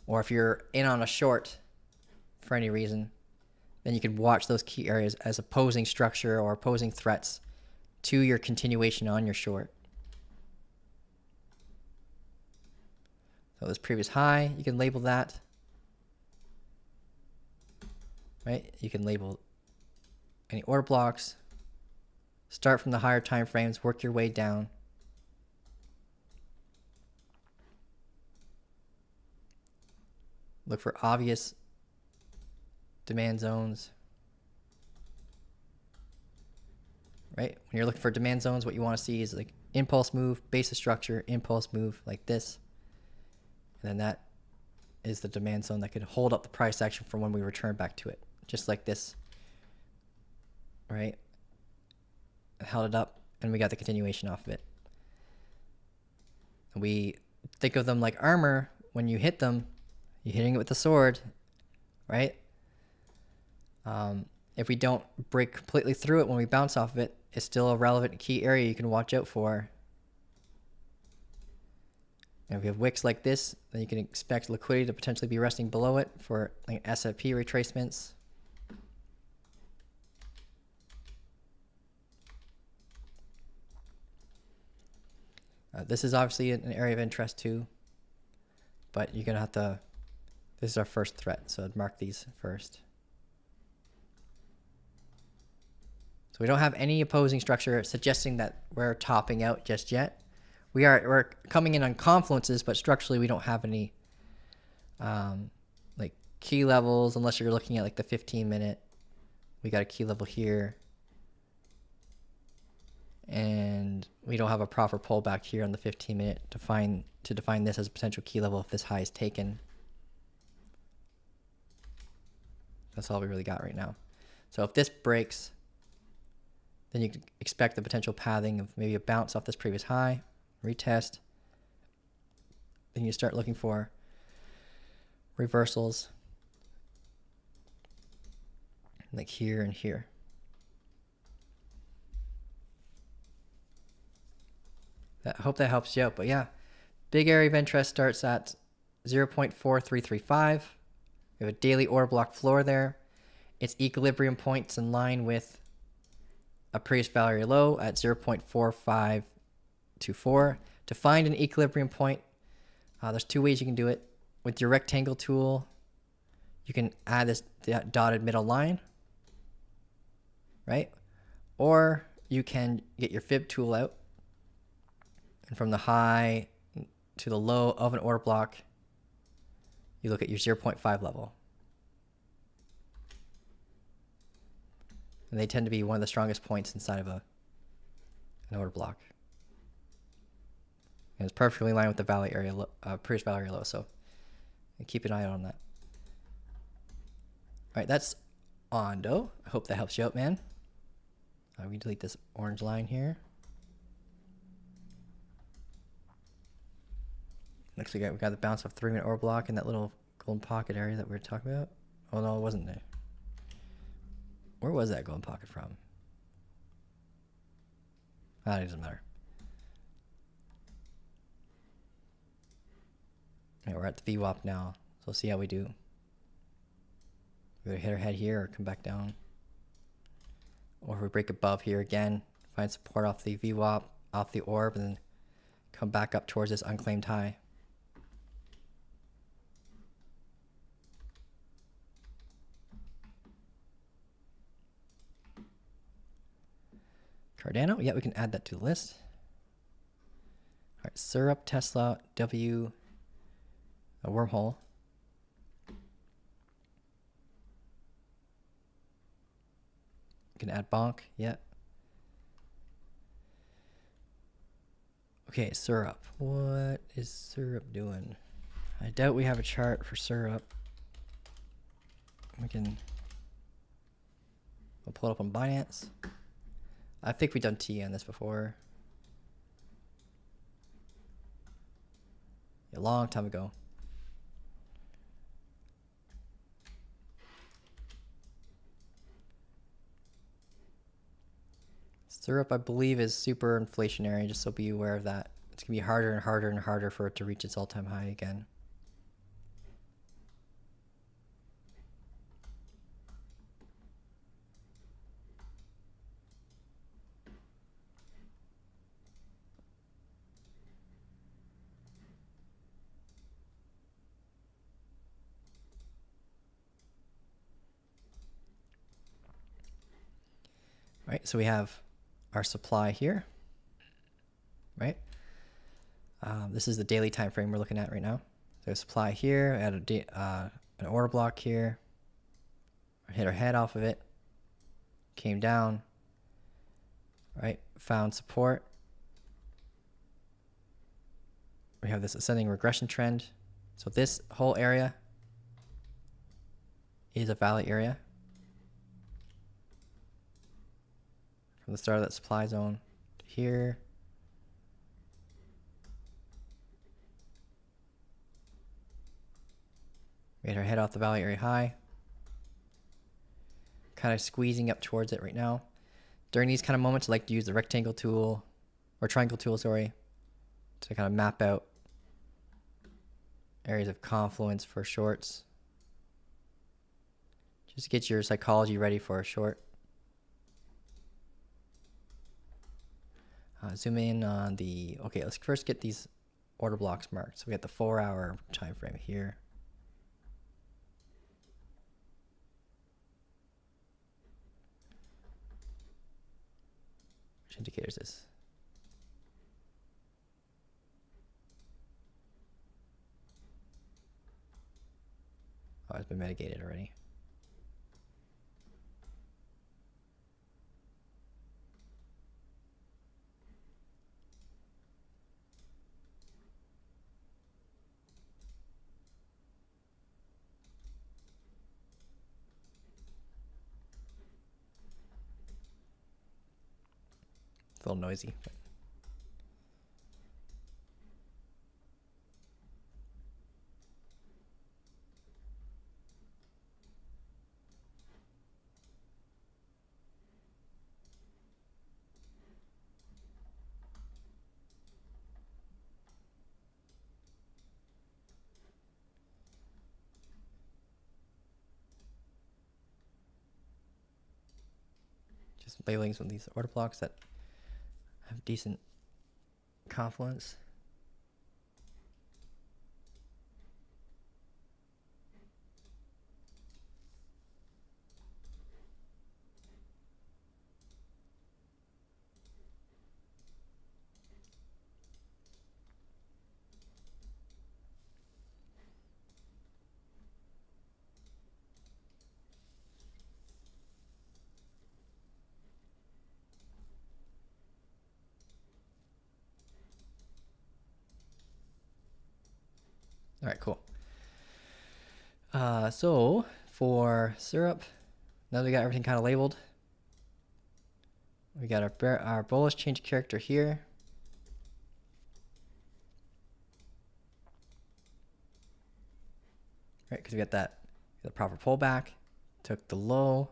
Or if you're in on a short for any reason, then you can watch those key areas as opposing structure or opposing threats to your continuation on your short. So this previous high, you can label that. Right? You can label any order blocks. Start from the higher time frames, work your way down. Look for obvious demand zones. Right? When you're looking for demand zones, what you want to see is like impulse move, base of structure, impulse move like this. And then that is the demand zone that could hold up the price action from when we return back to it. Just like this. Right? Held it up and we got the continuation off of it. And we think of them like armor. When you hit them, you're hitting it with the sword, right? If we don't break completely through it when we bounce off of it, it's still a relevant key area you can watch out for. And if we have wicks like this, then you can expect liquidity to potentially be resting below it for like SFP retracements. This is obviously an area of interest too, but you're going to have to, this is our first threat, so I'd mark these first. So we don't have any opposing structure suggesting that we're topping out just yet. We're coming in on confluences, but structurally we don't have any like key levels unless you're looking at like the 15-minute. We got a key level here. And we don't have a proper pullback here on the 15-minute to define this as a potential key level if this high is taken. That's all we really got right now. So if this breaks, then you can expect the potential pathing of maybe a bounce off this previous high, retest. Then you start looking for reversals like here and here. I hope that helps you out. But yeah, big area of interest starts at 0.4335. We have a daily order block floor there. Its equilibrium point's in line with a previous value low at 0.4524. To find an equilibrium point, there's two ways you can do it. With your rectangle tool, you can add this dotted middle line, right? Or you can get your fib tool out. And from the high to the low of an order block, you look at your 0.5 level. And they tend to be one of the strongest points inside of an order block. And it's perfectly in line with the value area, previous value area low. So keep an eye out on that. All right, that's Ondo. I hope that helps you out, man. We delete this orange line here. Next we got the bounce of 3-minute order block in that little golden pocket area that we were talking about. Oh no, it wasn't there. Where was that golden pocket from? Ah, it doesn't matter. Okay, we're at the VWAP now, so we'll see how we do. We either hit our head here or come back down. Or if we break above here again, find support off the VWAP, off the orb, and then come back up towards this unclaimed high. Cardano, yeah, we can add that to the list. All right, Syrup, Tesla, W, a Wormhole. You can add Bonk, yeah. Okay, Syrup. What is Syrup doing? I doubt we have a chart for Syrup. We'll pull it up on Binance. I think we've done T on this before. A long time ago. Syrup, I believe, is super inflationary, just so be aware of that. It's going to be harder and harder and harder for it to reach its all-time high again. right? So we have our supply here, right? This is the daily time frame we're looking at right now. So supply here, add an order block here, hit our head off of it, came down, right? Found support. We have this ascending regression trend. So this whole area is a valley area from the start of that supply zone to here. Made our head off the valley area high. Kind of squeezing up towards it right now. During these kind of moments, I like to use the rectangle tool, or triangle tool, sorry, to kind of map out areas of confluence for shorts. Just to get your psychology ready for a short. Zoom in on the, okay, let's first get these order blocks marked. So we got the 4-hour time frame here. Which indicator is this? Oh, it's been mitigated already. It's a little noisy. But just labeling some of these order blocks that have decent confluence. All right, cool. So for syrup, now that we got everything kind of labeled, we got our bullish change of character here. Right, because we got the proper pullback, took the low,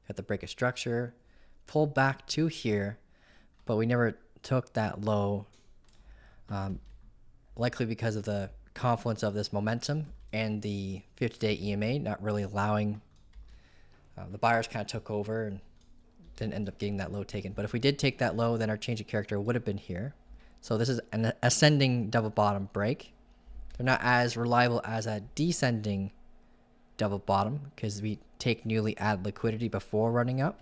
got the break of structure, pulled back to here, but we never took that low, likely because of the confluence of this momentum and the 50-day EMA not really allowing, the buyers kind of took over and didn't end up getting that low taken. But if we did take that low, then our change of character would have been here. So this is an ascending double bottom break. They're not as reliable as a descending double bottom because we take newly added liquidity before running up.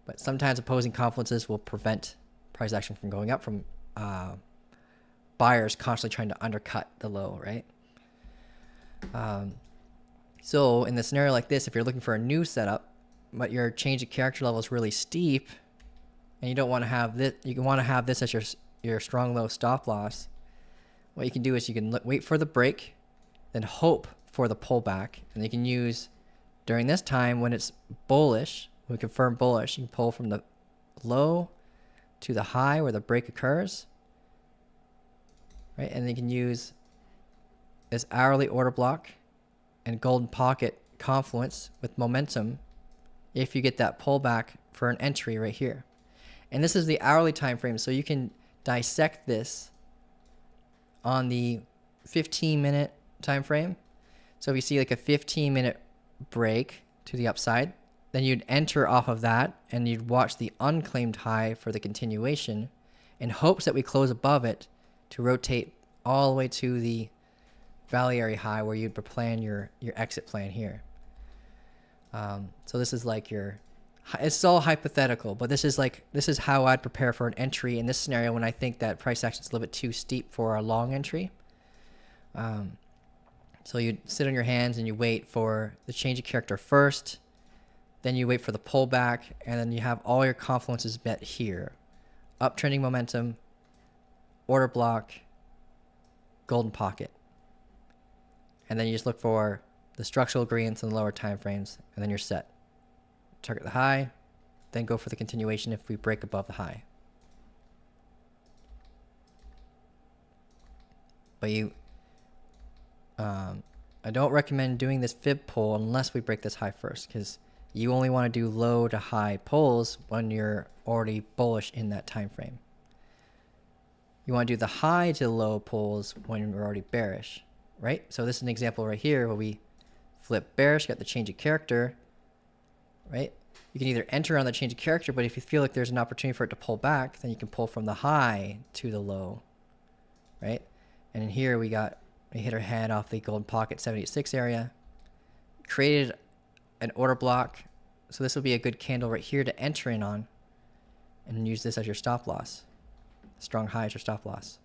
But sometimes opposing confluences will prevent price action from going up from buyers constantly trying to undercut the low, right? So in the scenario like this, if you're looking for a new setup, but your change of character level is really steep, and you don't want to have this, you want to have this as your strong low stop loss. What you can do is you can wait for the break, then hope for the pullback, and you can use during this time when it's bullish, we confirm bullish, you can pull from the low to the high where the break occurs, right? And you can use this hourly order block and golden pocket confluence with momentum if you get that pullback for an entry right here. And this is the hourly time frame, so you can dissect this on the 15-minute time frame. So if you see like a 15-minute break to the upside, then you'd enter off of that and you'd watch the unclaimed high for the continuation in hopes that we close above it to rotate all the way to the valley area high where you'd plan your exit plan here. So this is like your It's all hypothetical, but this is how I'd prepare for an entry in this scenario when I think that price action is a little bit too steep for a long entry. So you sit on your hands and you wait for the change of character first, then you wait for the pullback, and then you have all your confluences bet here. Uptrending momentum, order block, golden pocket. And then you just look for the structural agreements in the lower time frames, and then you're set. Target the high, then go for the continuation if we break above the high. But I don't recommend doing this fib pull unless we break this high first, because you only want to do low to high pulls when you're already bullish in that time frame. You want to do the high to low pulls when we're already bearish, right? So this is an example right here where we flip bearish, got the change of character, right? You can either enter on the change of character, but if you feel like there's an opportunity for it to pull back, then you can pull from the high to the low, right? And in here we hit our head off the golden pocket 786 area, created an order block. So this will be a good candle right here to enter in on and use this as your stop loss. Strong high as your stop loss.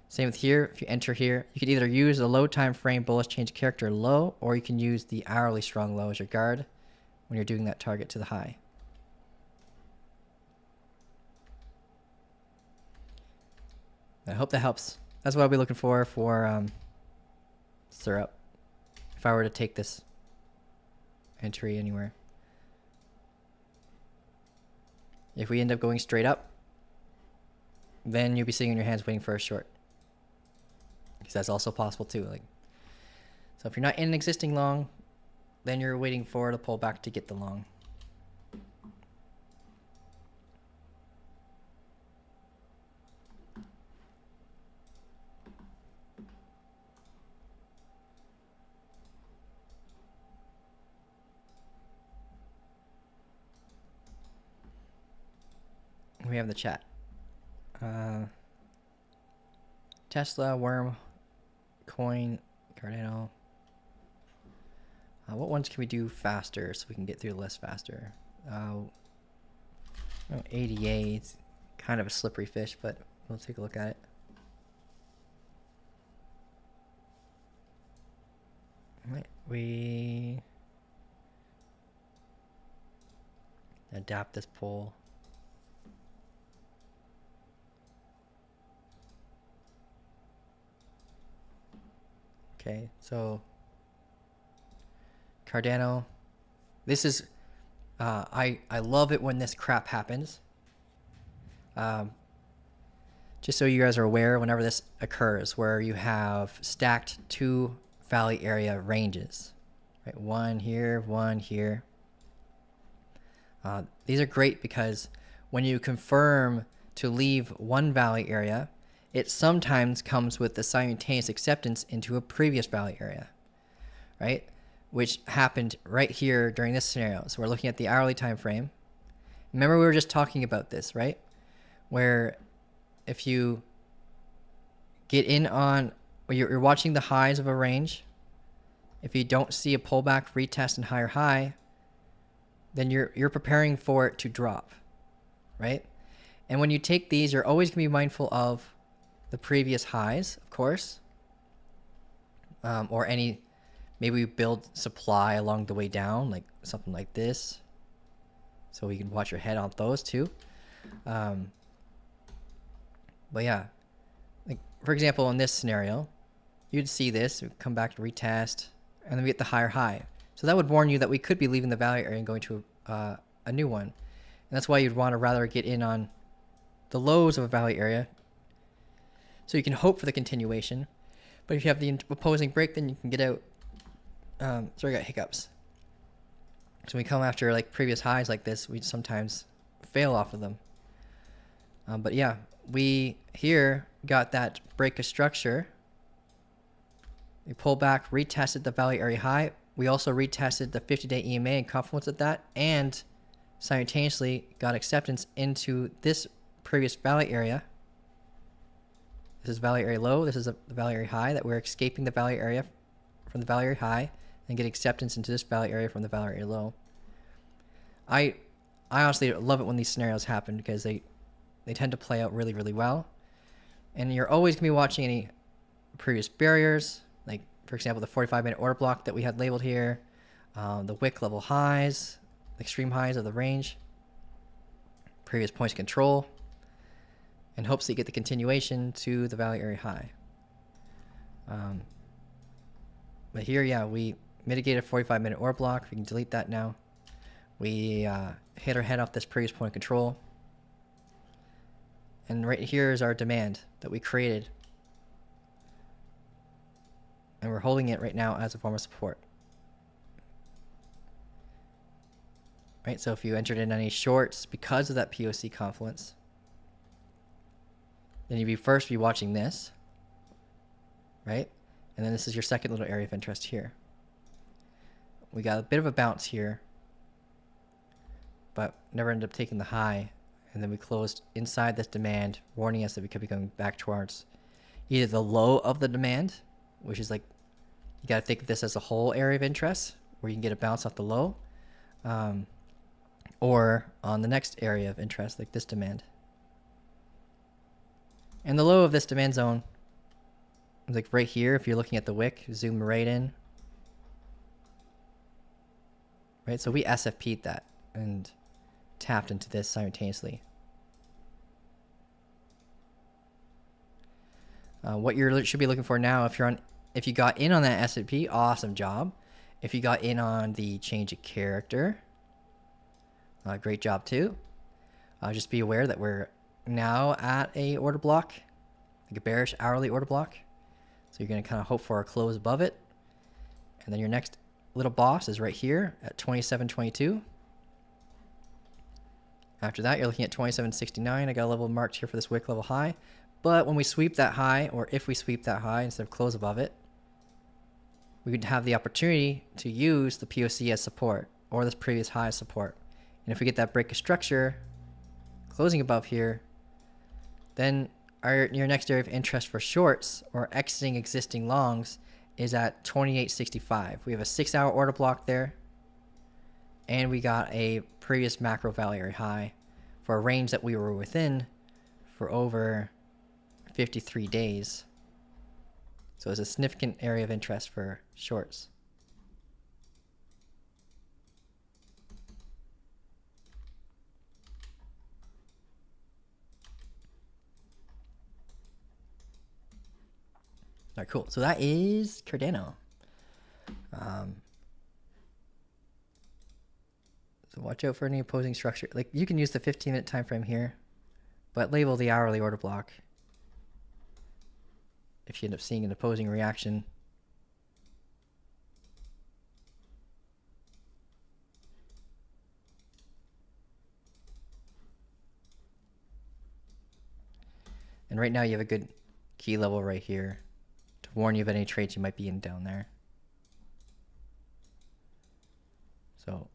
Same with here. If you enter here, you could either use a low time frame bullish change of character low, or you can use the hourly strong low as your guard when you're doing that target to the high. I hope that helps. That's what I'll be looking for syrup if I were to take this entry anywhere. If we end up going straight up, then you'll be sitting on your hands waiting for a short, because that's also possible too. So if you're not in an existing long, then you're waiting for the pullback to get the long. We have the chat. Tesla, Worm, Coin, Cardano. What ones can we do faster so we can get through the list faster? ADA, it's kind of a slippery fish, but we'll take a look at it. Right, we adapt this poll. Okay, so Cardano, this is, I love it when this crap happens. Just so you guys are aware, whenever this occurs, where you have stacked two valley area ranges, right? One here, one here. These are great because when you confirm to leave one valley area, it sometimes comes with the simultaneous acceptance into a previous valley area, right? Which happened right here during this scenario. So we're looking at the hourly time frame. Remember, we were just talking about this, right? Where if you get in on, or you're watching the highs of a range, if you don't see a pullback, retest, and higher high, then you're preparing for it to drop, right? And when you take these, you're always going to be mindful of the previous highs, of course, or any, maybe we build supply along the way down, like something like this, so we can watch your head on those too. But yeah, like for example, in this scenario, you'd see this, we'd come back to retest, and then we get the higher high. So that would warn you that we could be leaving the value area and going to a new one. And that's why you'd want to rather get in on the lows of a value area, so you can hope for the continuation. But if you have the opposing break, then you can get out. Sorry, I got hiccups. So when we come after like previous highs like this, we sometimes fail off of them. But yeah, we here got that break of structure. We pull back, retested the value area high. We also retested the 50-day EMA and confluence at that, and simultaneously got acceptance into this previous value area. This is value area low. This is the value area high, that we're escaping the value area from the value area high and get acceptance into this value area from the value area low. I I honestly love it when these scenarios happen because they tend to play out really, really well. And you're always going to be watching any previous barriers, like, for example, the 45-minute order block that we had labeled here, the wick level highs, extreme highs of the range, previous points of control, and hopes that you get the continuation to the value area high. But here, yeah, we mitigated a 45-minute order block. We can delete that now. We hit our head off this previous point of control. And right here is our demand that we created. And we're holding it right now as a form of support. Right, so if you entered in any shorts because of that POC confluence, then you'd first be watching this, right? And then this is your second little area of interest here. We got a bit of a bounce here, but never ended up taking the high. And then we closed inside this demand, warning us that we could be going back towards either the low of the demand, which is like, you got to think of this as a whole area of interest where you can get a bounce off the low, or on the next area of interest, like this demand. And the low of this demand zone is like right here. If you're looking at the wick, zoom right in. Right, so we SFP'd that and tapped into this simultaneously. What you should be looking for now, if you got in on that S&P, awesome job. If you got in on the change of character, great job too. Just be aware that we're now at a order block, like a bearish hourly order block. So you're going to kind of hope for a close above it. And then your next little boss is right here at 27.22. After that, you're looking at 27.69. I got a level marked here for this wick level high. But when we sweep that high, or if we sweep that high instead of close above it, we would have the opportunity to use the POC as support, or this previous high as support. And if we get that break of structure, closing above here, then your next area of interest for shorts or exiting existing longs is at 28.65. We have a 6-hour order block there, and we got a previous macro value area high for a range that we were within for over 53 days. So it's a significant area of interest for shorts. All right, cool. So that is Cardano. So watch out for any opposing structure. Like, you can use the 15-minute time frame here, but label the hourly order block if you end up seeing an opposing reaction. And right now you have a good key level right here to warn you of any trades you might be in down there. So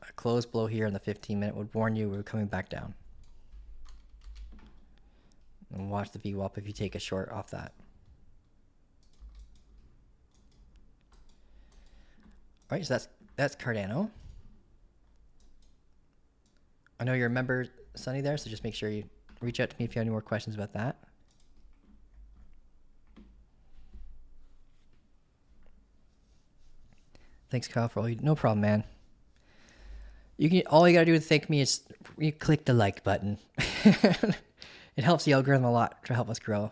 a close blow here in the 15-minute would warn you we're coming back down. And watch the VWAP if you take a short off that. All right, so that's Cardano. I know you're a member, Sonny, there, so just make sure you reach out to me if you have any more questions about that. Thanks, Kyle, for all you. No problem, man. All you gotta do to thank me is you click the like button. It helps the algorithm a lot to help us grow.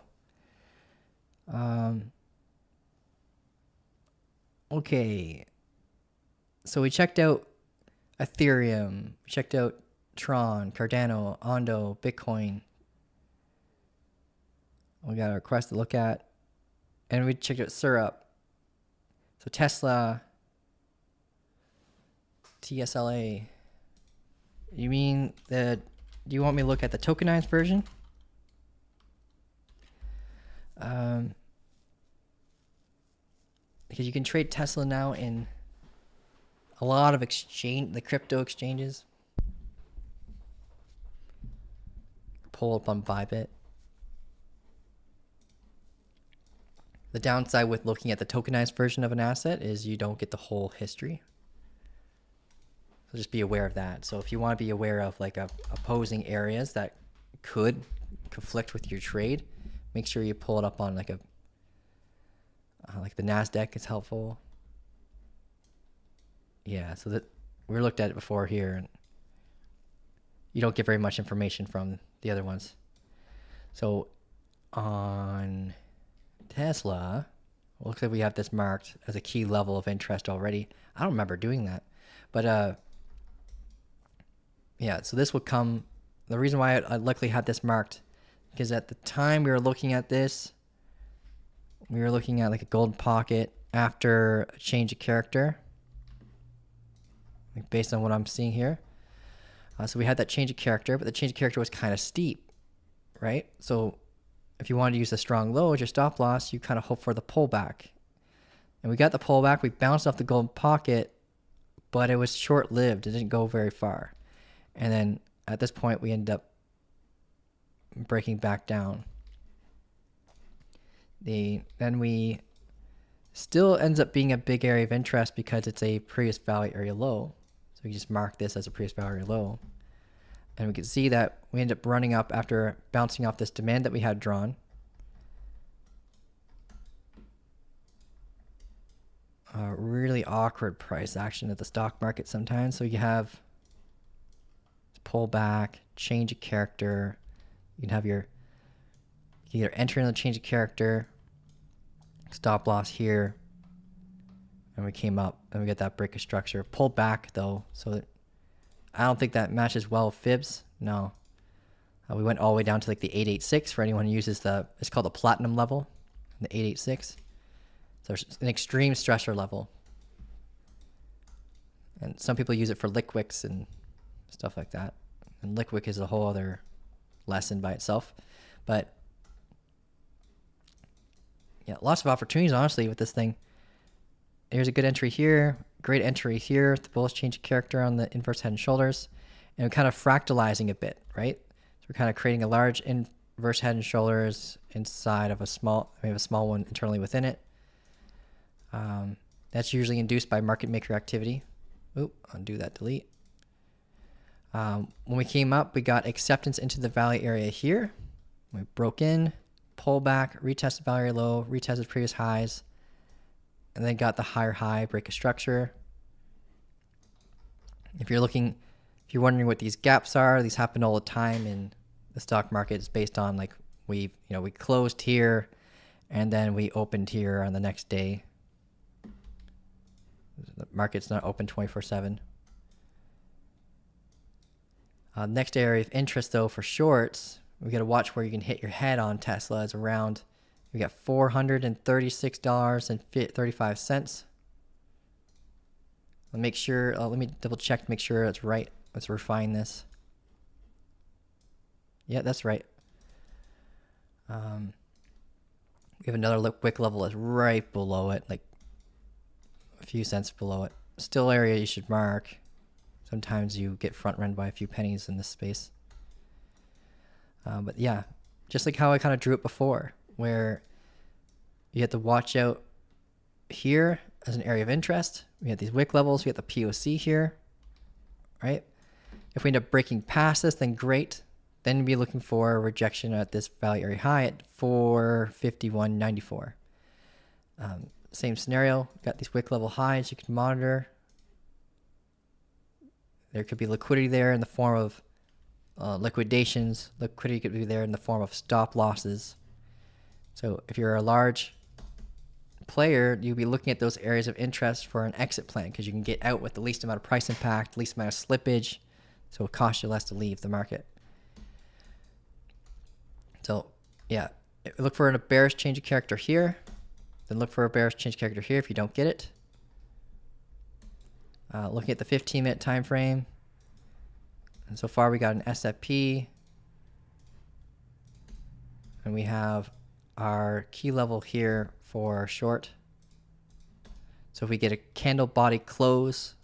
Okay. So we checked out Ethereum, we checked out Tron, Cardano, Ondo, Bitcoin. We got a request to look at. And we checked out Syrup. So Tesla, TSLA. You mean do you want me to look at the tokenized version? Because you can trade Tesla now in a lot of the crypto exchanges. Pull up on Bybit. The downside with looking at the tokenized version of an asset is you don't get the whole history. So just be aware of that. So if you want to be aware of like opposing areas that could conflict with your trade, make sure you pull it up on like a like the NASDAQ is helpful. Yeah, so that we looked at it before here, and you don't get very much information from the other ones. So on Tesla, it looks like we have this marked as a key level of interest already. I don't remember doing that, but yeah, so this would come, the reason why I likely had this marked, because at the time we were looking at this, we were looking at like a golden pocket after a change of character, like based on what I'm seeing here. So we had that change of character, but the change of character was kind of steep, right? So if you wanted to use a strong low as your stop loss, you kind of hope for the pullback. And we got the pullback, we bounced off the golden pocket, but it was short-lived. It didn't go very far. And then at this point, we ended up breaking back down. Then we still ends up being a big area of interest because it's a previous value area low. So we just mark this as a previous value area low. And we can see that we end up running up after bouncing off this demand that we had drawn. Really awkward price action at the stock market sometimes. So you have pullback, change of character. You can have you can either enter in the change of character, stop loss here, and we came up and we get that break of structure. Pull back though, so that I don't think that matches well with fibs. No. We went all the way down to like the 886 for anyone who uses it's called the platinum level, the 886. So it's an extreme stressor level. And some people use it for lick wicks and stuff like that. And lick wick is a whole other lesson by itself. But yeah, lots of opportunities, honestly, with this thing. Here's a good entry here, great entry here, the bullish change of character on the inverse head and shoulders. And we're kind of fractalizing a bit, right? So we're kind of creating a large inverse head and shoulders inside of we have a small one internally within it. That's usually induced by market maker activity. Oop, undo that, delete. When we came up, we got acceptance into the value area here. We broke in, pull back, retested value area low, retested previous highs, and then got the higher high, break of structure. If you're wondering what these gaps are, these happen all the time in the stock market. It's based on like we closed here and then we opened here on the next day. The market's not open 24/7. Next area of interest though for shorts, we got to watch where you can hit your head on Tesla. Is around, we got $436.35. Make sure, let me double check to make sure it's right. Let's refine this. Yeah, that's right. We have another wick level that's right below it, like a few cents below it. Still area you should mark. Sometimes you get front run by a few pennies in this space. But yeah, just like how I kind of drew it before, where you have to watch out here as an area of interest. We have these wick levels, we have the POC here, right? If we end up breaking past this, then great. Then we'd be looking for a rejection at this value area high at 451.94. Same scenario, got these wick level highs you can monitor. There could be liquidity there in the form of liquidations. Liquidity could be there in the form of stop losses. So if you're a large player, you'll be looking at those areas of interest for an exit plan because you can get out with the least amount of price impact, least amount of slippage, so it costs you less to leave the market. So yeah, look for a bearish change of character here, then look for a bearish change of character here if you don't get it. Looking at the 15-minute time frame, and so far we got an SFP, and we have our key level here for short. So if we get a candle body close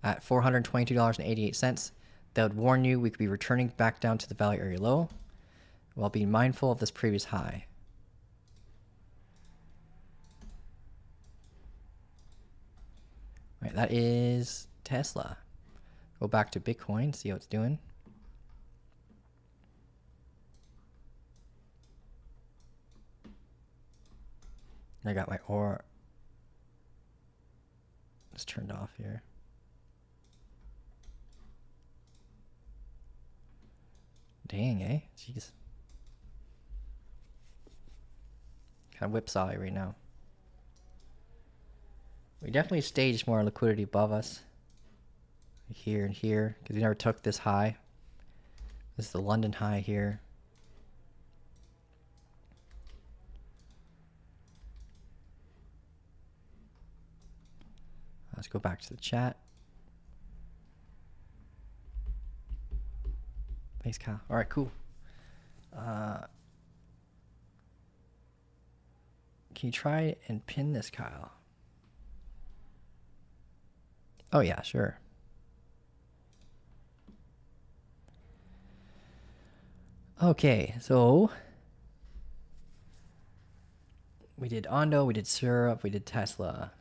at $422.88, that would warn you we could be returning back down to the value area low while being mindful of this previous high. All right, that is Tesla. Go back to Bitcoin, see how it's doing. I got my OR just turned off here. Dang, eh? Jeez. Kind of whipsaw right now. We definitely staged more liquidity above us. Here and here, because we never took this high. This is the London high here. Let's go back to the chat. Thanks, Kyle. All right, cool. Can you try and pin this, Kyle? Oh, yeah, sure. Okay, so we did Ondo, we did Syrup, we did Tesla.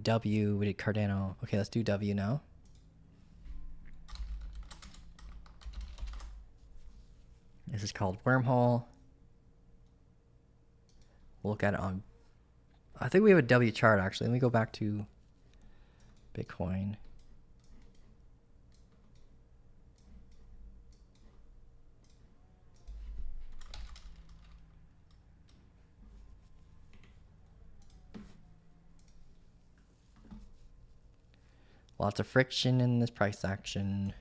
W, we did Cardano. Okay, let's do W now. This is called Wormhole. We'll look at it on... I think we have a W chart, actually. Let me go back to Bitcoin. Lots of friction in this price action.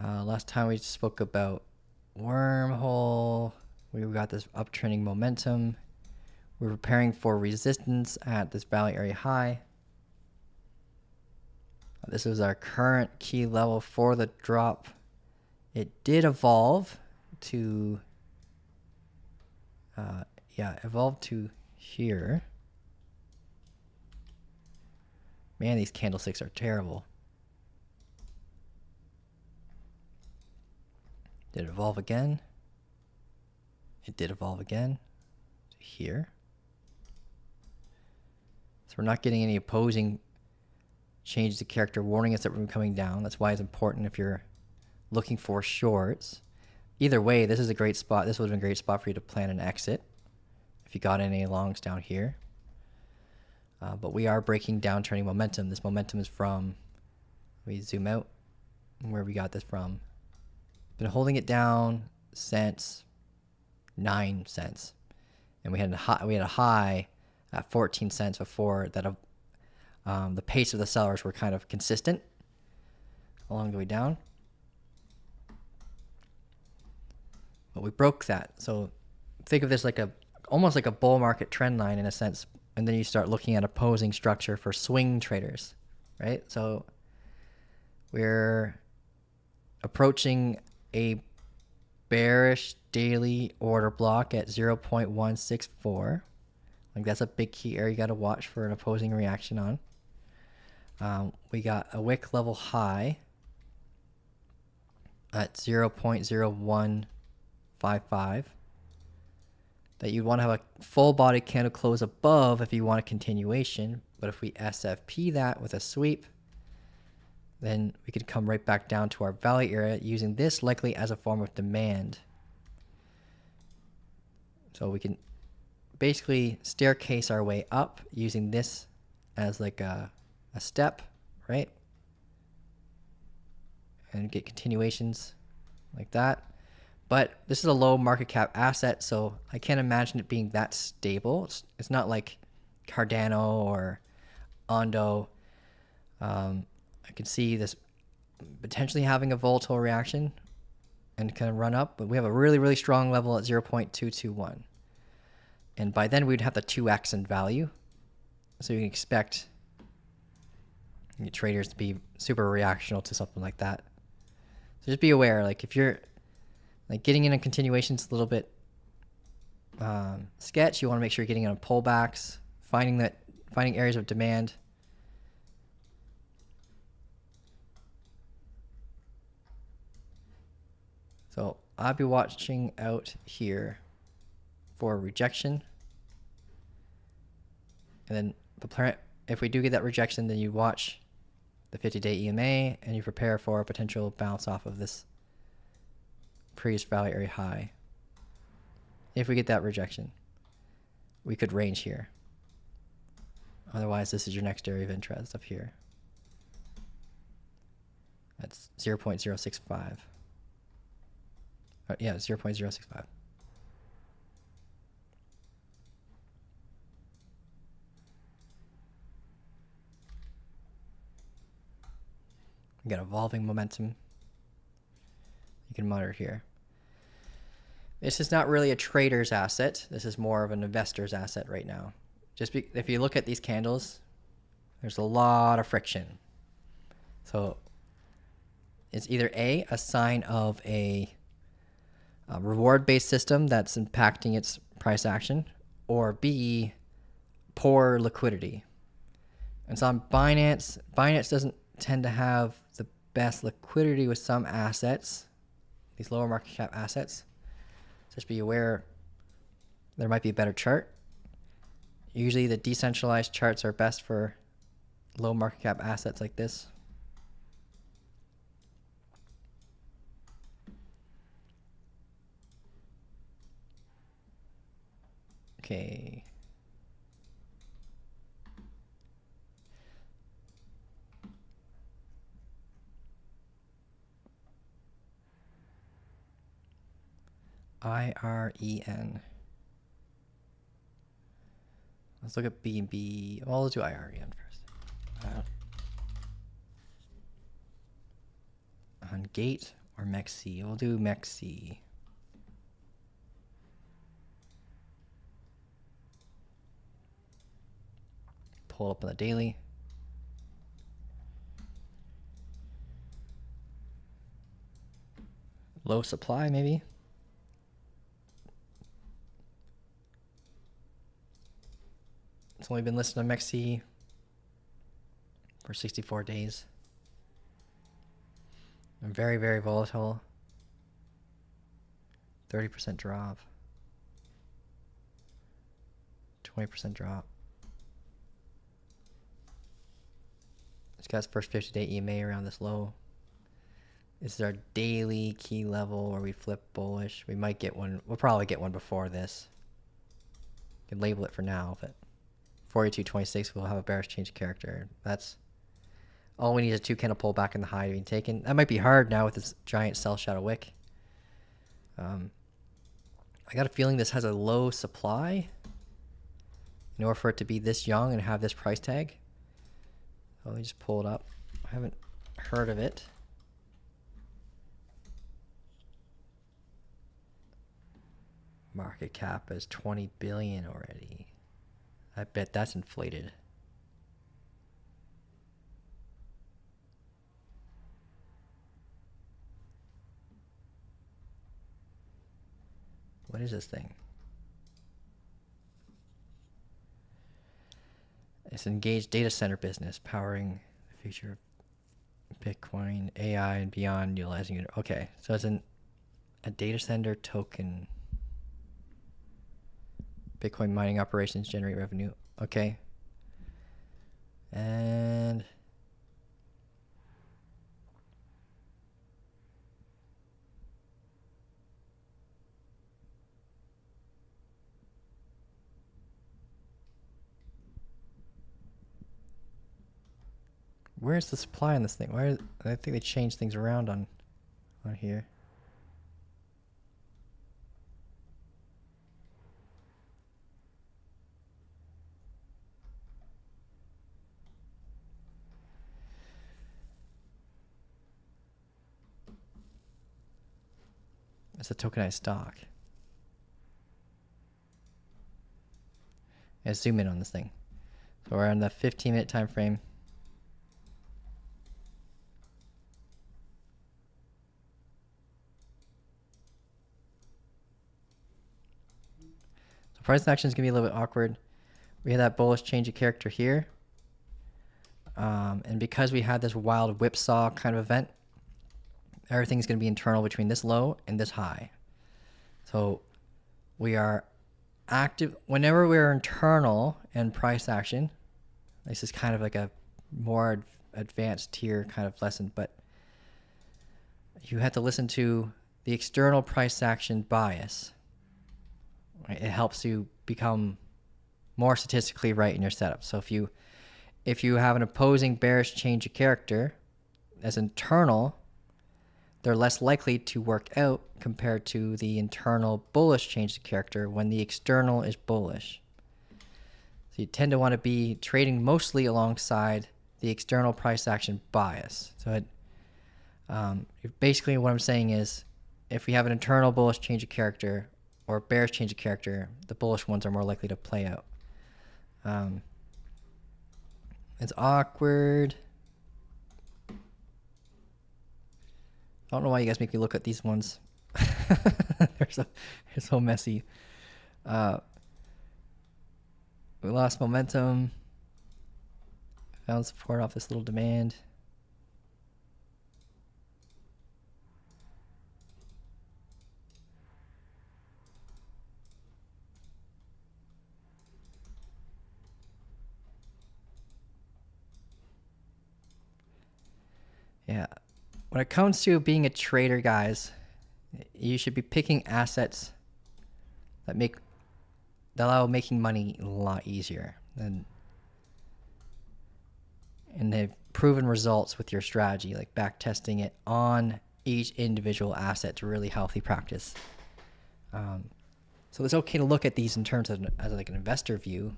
Last time we spoke about Wormhole. We got this uptrending momentum. We're preparing for resistance at this value area high. This was our current key level for the drop. It did evolve to, evolve to here. Man, these candlesticks are terrible. Did it evolve again? It did evolve again to here. So we're not getting any opposing change to character warning us that we're coming down. That's why it's important if you're looking for shorts. Either way, this is a great spot. This would have been a great spot for you to plan an exit if you got any longs down here. But we are breaking downtrending momentum. This momentum is from, we zoom out, where we got this from. Been holding it down since 9 cents, and we had a high at 14 cents before that. The pace of the sellers were kind of consistent along the way down, but we broke that. So think of this like almost like a bull market trend line in a sense. And then you start looking at opposing structure for swing traders, right? So we're approaching a bearish daily order block at 0.164. Like that's a big key area you got to watch for an opposing reaction on. We got a wick level high at 0.0155. That you'd want to have a full body candle close above if you want a continuation. But if we SFP that with a sweep, then we could come right back down to our value area using this likely as a form of demand. So we can basically staircase our way up using this as like a step, right? And get continuations like that. But this is a low market cap asset, so I can't imagine it being that stable. It's not like Cardano or Ondo. I can see this potentially having a volatile reaction and kind of run up, but we have a really, really strong level at 0.221. And by then we'd have the 2x in value. So you can expect traders to be super reactional to something like that. So just be aware, like if you're like getting in a continuation is a little bit sketch. You want to make sure you're getting on pullbacks, finding areas of demand. So I'll be watching out here for rejection, and then if we do get that rejection, then you watch the 50-day EMA, and you prepare for a potential bounce off of this previous value area high. If we get that rejection, we could range here. Otherwise, this is your next area of interest up here. That's 0.065. Yeah, 0.065. We got evolving momentum. You can monitor here. This is not really a trader's asset. This is more of an investor's asset right now. If you look at these candles, there's a lot of friction. So it's either A, a sign of a reward-based system that's impacting its price action, or B, poor liquidity. And so on Binance doesn't tend to have the best liquidity with some assets, these lower market cap assets. Just be aware there might be a better chart. Usually the decentralized charts are best for low market cap assets like this. Okay. IREN. Let's look at BNB. Well, let's do IREN first. On Gate or MEXC? We'll do MEXC. Pull up on the daily. Low supply, maybe. It's only been listed on MEXC for 64 days. And very, very volatile. 30% drop. 20% drop. It's got its first 50-day EMA around this low. This is our daily key level where we flip bullish. We might get one. We'll probably get one before this. You can label it for now, but 42.26 we'll have a bearish change of character. That's all we need is a 2 candle pull back in the high to be taken. That might be hard now with this giant sell shadow wick. I got a feeling this has a low supply in order for it to be this young and have this price tag. So let me just pull it up. I haven't heard of it. Market cap is 20 billion already. I bet that's inflated. What is this thing? It's engaged data center business powering the future of Bitcoin, AI, and beyond, utilizing it. Okay, so it's a data center token. Bitcoin mining operations generate revenue. Okay. And where's the supply on this thing? I think they changed things around on here. It's a tokenized stock. Let's zoom in on this thing. So we're on the 15-minute time frame. So price action is going to be a little bit awkward. We had that bullish change of character here. And because we had this wild whipsaw kind of event, everything's going to be internal between this low and this high. So we are active whenever we're internal and price action. This is kind of like a more advanced tier kind of lesson, but you have to listen to the external price action bias. Right? It helps you become more statistically right in your setup. So if you have an opposing bearish change of character as internal, they're less likely to work out compared to the internal bullish change of character when the external is bullish. So you tend to want to be trading mostly alongside the external price action bias. So basically what I'm saying is, if we have an internal bullish change of character or bearish change of character, the bullish ones are more likely to play out. It's awkward. I don't know why you guys make me look at these ones. they're so messy. We lost momentum. Found support off this little demand. Yeah. When it comes to being a trader, guys, you should be picking assets that allow making money a lot easier. And they've proven results with your strategy, like back testing it on each individual asset to really healthy practice. So it's okay to look at these in terms of as like an investor view.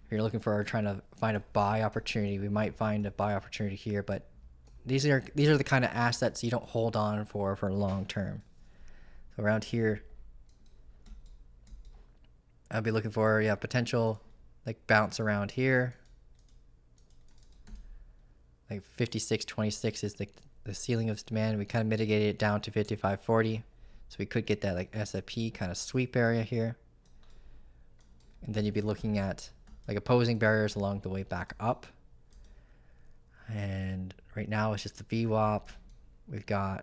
If you're looking for trying to find a buy opportunity, we might find a buy opportunity here, but these are the kind of assets you don't hold on for long term. So around here, I'll be looking for potential like bounce around here. Like 56.26 is the ceiling of demand. We kind of mitigated it down to 55.40, so we could get that like SIP kind of sweep area here. And then you'd be looking at like opposing barriers along the way back up. And right now it's just the VWAP. We can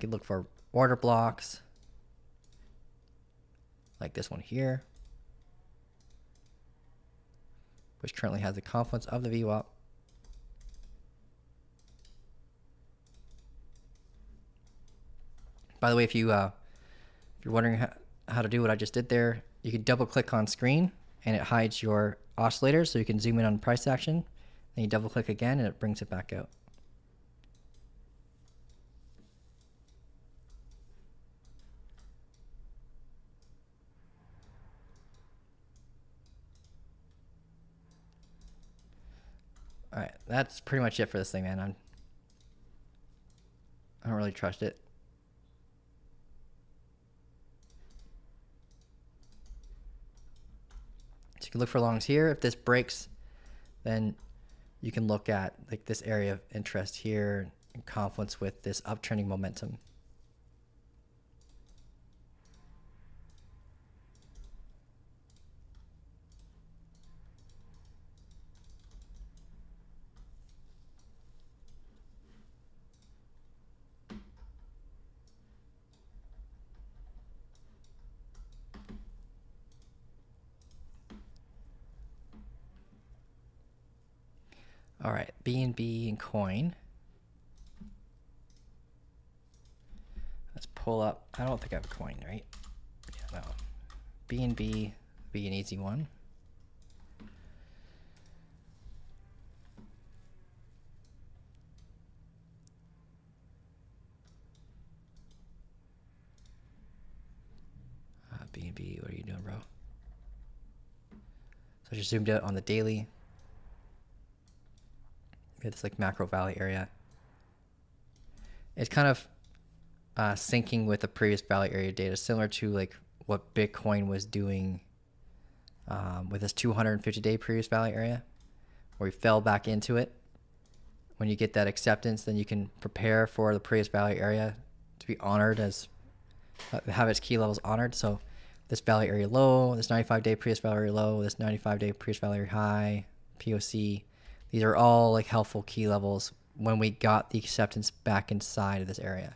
look for order blocks like this one here, which currently has the confluence of the VWAP. By the way, if you're wondering how to do what I just did there, you can double click on screen and it hides your oscillators, so you can zoom in on price action. Then you double click again and it brings it back out. All right, that's pretty much it for this thing, man. I don't really trust it. So you can look for longs here. If this breaks, then you can look at like this area of interest here in confluence with this uptrending momentum. All right, BNB and coin. Let's pull up. I don't think I have a coin, right? Yeah, no. BNB be an easy one. BNB, what are you doing, bro? So I just zoomed out on the daily. It's like macro valley area. It's kind of syncing with the previous valley area data, similar to like what Bitcoin was doing with this 250-day previous valley area, where we fell back into it. When you get that acceptance, then you can prepare for the previous valley area to be honored as have its key levels honored. So this valley area low, this 95-day previous valley area low, this 95-day previous valley area high, POC. These are all like helpful key levels when we got the acceptance back inside of this area.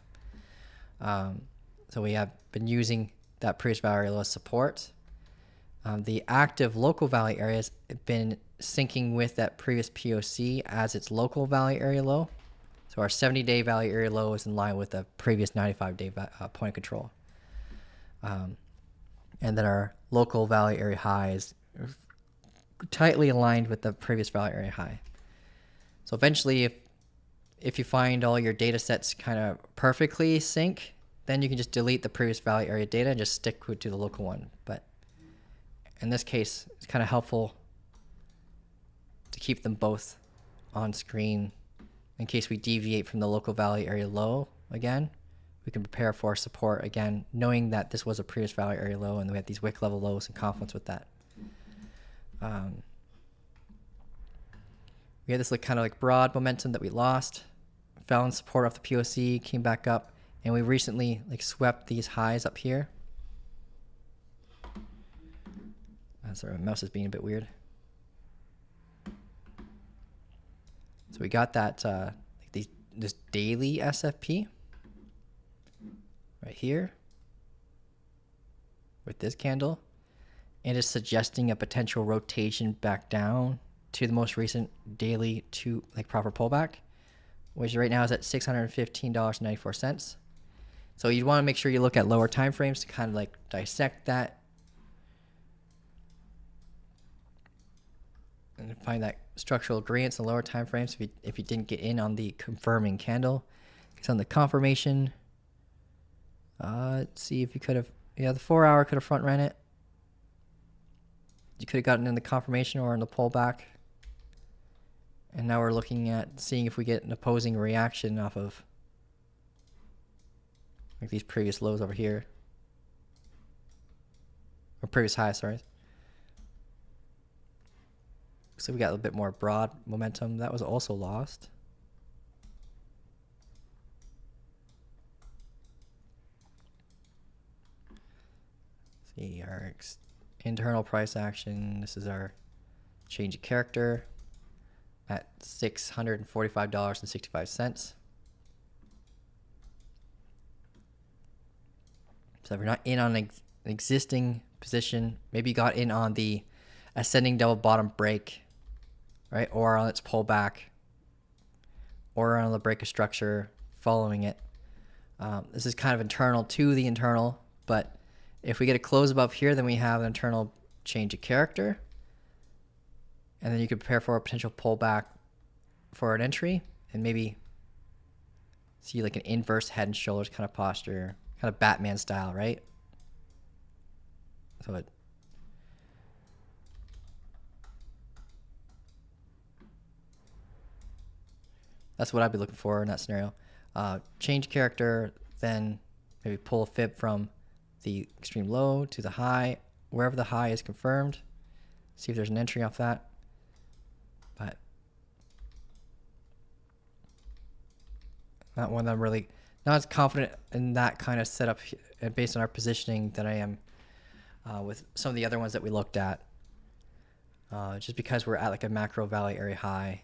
So we have been using that previous valley area low as support. The active local valley areas have been syncing with that previous POC as its local value area low. So our 70-day value area low is in line with the previous 95-day point of control. And then our local value area high is tightly aligned with the previous value area high. So eventually, if you find all your data sets kind of perfectly sync, then you can just delete the previous value area data and just stick to the local one. But in this case, it's kind of helpful to keep them both on screen in case we deviate from the local value area low again. We can prepare for support again, knowing that this was a previous value area low and we have these wick level lows in confluence with that. We had this kind of like broad momentum that we lost, found support off the POC, came back up, and we recently swept these highs up here. Sorry, my mouse is being a bit weird. So we got that this daily SFP right here with this candle, and it's suggesting a potential rotation back down to the most recent daily proper pullback, which right now is at $615.94. So you want to make sure you look at lower time frames to kind of dissect that and find that structural gradients in lower time frames if you didn't get in on the confirming candle. It's on the confirmation. Let's see if you could have, the 4 hour could have front ran it. You could have gotten in the confirmation or in the pullback. And now we're looking at seeing if we get an opposing reaction off of these previous lows over here. Or previous highs, sorry. So we got a bit more broad momentum. That was also lost. See our internal price action. This is our change of character at $645.65. So if you're not in on an existing position, maybe you got in on the ascending double bottom break, right? Or on its pullback, or on the break of structure following it. This is kind of internal to the internal, but if we get a close above here, then we have an internal change of character. And then you could prepare for a potential pullback for an entry and maybe see an inverse head and shoulders kind of posture, kind of Batman style, right? So that's what I'd be looking for in that scenario. Change character, then maybe pull a fib from the extreme low to the high, wherever the high is confirmed. See if there's an entry off that. But not one that I'm really not as confident in that kind of setup based on our positioning that I am with some of the other ones that we looked at. Just because we're at a macro value area high.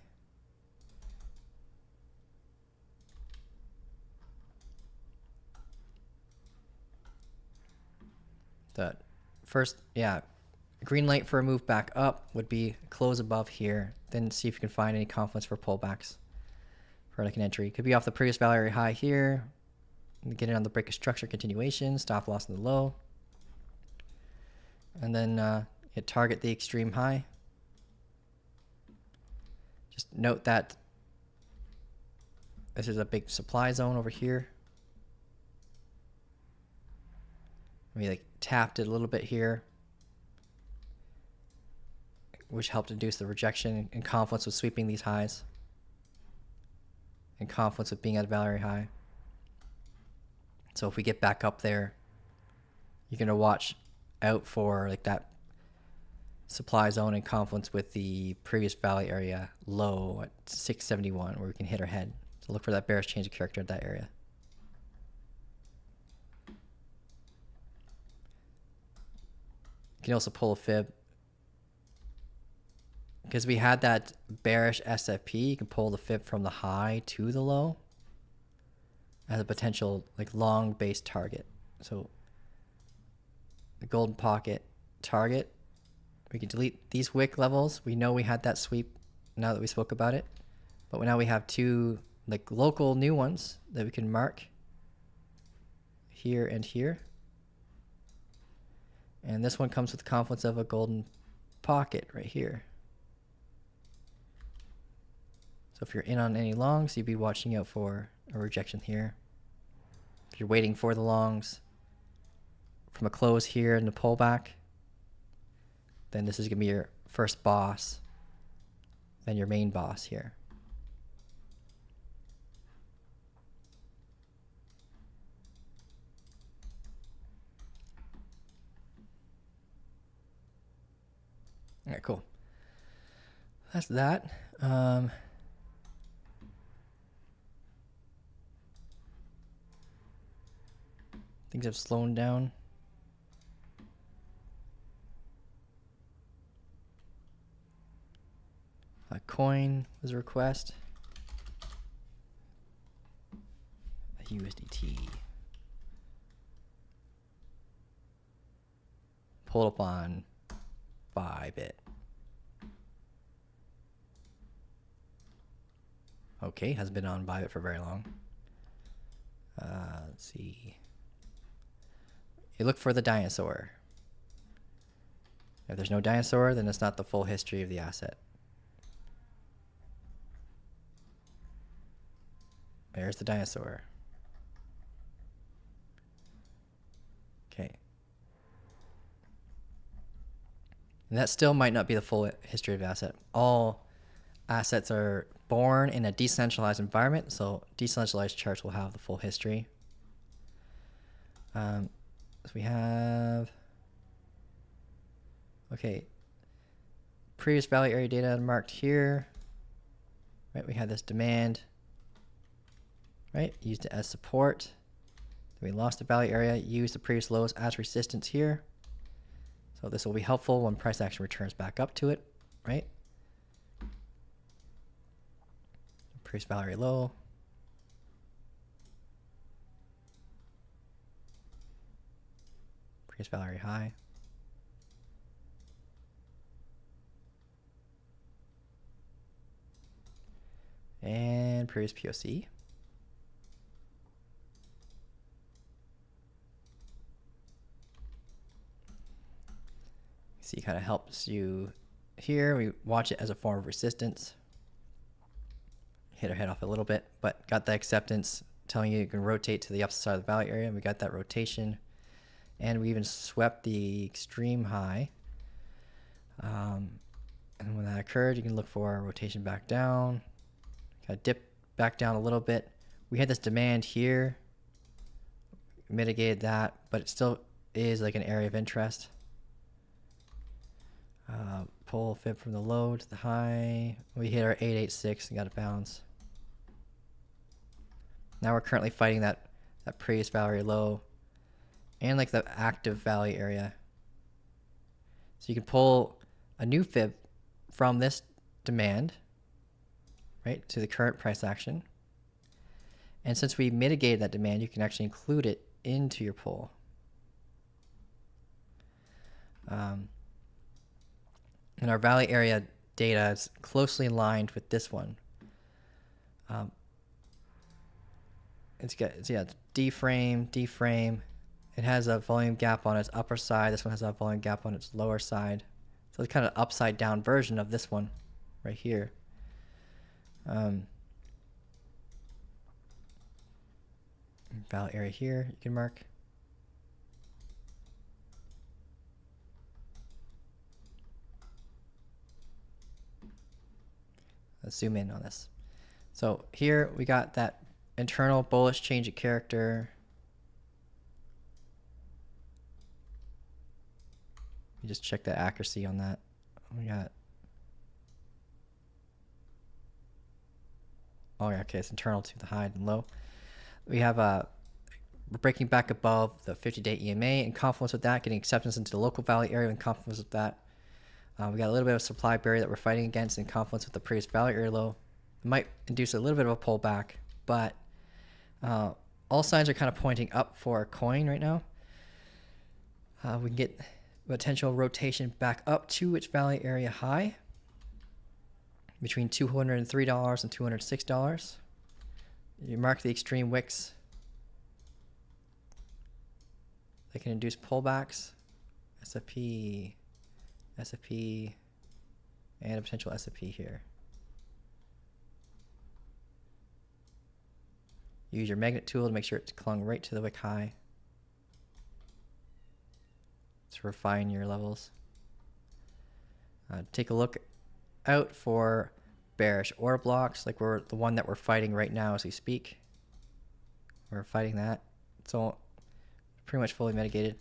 The first, green light for a move back up would be close above here, then see if you can find any confluence for pullbacks for an entry. Could be off the previous value area high here, get it on the break of structure continuation, stop loss in the low, and then target the extreme high. Just note that this is a big supply zone over here. We tapped it a little bit here, which helped induce the rejection and confluence with sweeping these highs, and confluence with being at a value area high. So if we get back up there, you're going to watch out for that supply zone and confluence with the previous value area low at 671, where we can hit our head. So look for that bearish change of character at that area. You can also pull a fib. Because we had that bearish SFP, you can pull the fib from the high to the low as a potential long base target. So the golden pocket target, We can delete these wick levels. We know we had that sweep now that we spoke about it. But now we have two like local new ones that we can mark here and here. And this one comes with the confluence of a golden pocket right here. So if you're in on any longs, you'd be watching out for a rejection here. If you're waiting for the longs from a close here and a pullback, then this is going to be your first boss, then your main boss here. All right, cool. That's that. Things have slowed down. A coin was a request. A USDT. Pull up on Bybit. Okay, hasn't been on Bybit for very long. Let's see. You look for the dinosaur. If there's no dinosaur, then it's not the full history of the asset. There's the dinosaur. Okay. And that still might not be the full history of the asset. All assets are born in a decentralized environment, so decentralized charts will have the full history. So we have, okay, previous value area data marked here. Right, we had this demand, right, used it as support. Then we lost the value area, used the previous lows as resistance here. So this will be helpful when price action returns back up to it, right? Previous value area low. Previous value area high. And previous POC. See, kind of helps you here. We watch it as a form of resistance. Hit our head off a little bit, but got the acceptance telling you can rotate to the upside side of the value area. And we got that rotation. And we even swept the extreme high. And when that occurred, you can look for a rotation back down. Kind of dip back down a little bit. We had this demand here. Mitigated that, but it still is like an area of interest. Pull fib from the low to the high. We hit our 886 and got a bounce. Now we're currently fighting that previous value low and like the active value area. So you can pull a new fib from this demand, right, to the current price action. And since we mitigated that demand, you can actually include it into your pull. And our value area data is closely aligned with this one. It's D frame, D frame. It has a volume gap on its upper side. This one has a volume gap on its lower side. So it's kind of upside down version of this one right here. Value area here, you can mark. Let's zoom in on this. So here we got that internal bullish change of character. You just check the accuracy on that. We got, oh yeah, okay, it's internal to the high and low. We have we're breaking back above the 50-day EMA in confluence with that, getting acceptance into the local value area in confluence with that. We got a little bit of supply barrier that we're fighting against in confluence with the previous value area low. It might induce a little bit of a pullback, but all signs are kind of pointing up for a coin right now. We can get Potential rotation back up to its value area high between $203 and $206. You mark the extreme wicks. They can induce pullbacks. SFP, SFP, and a potential SFP here. Use your magnet tool to make sure it's clung right to the wick high to refine your levels. Take a look out for bearish order blocks, like the one that we're fighting right now as we speak. We're fighting that. So pretty much fully mitigated.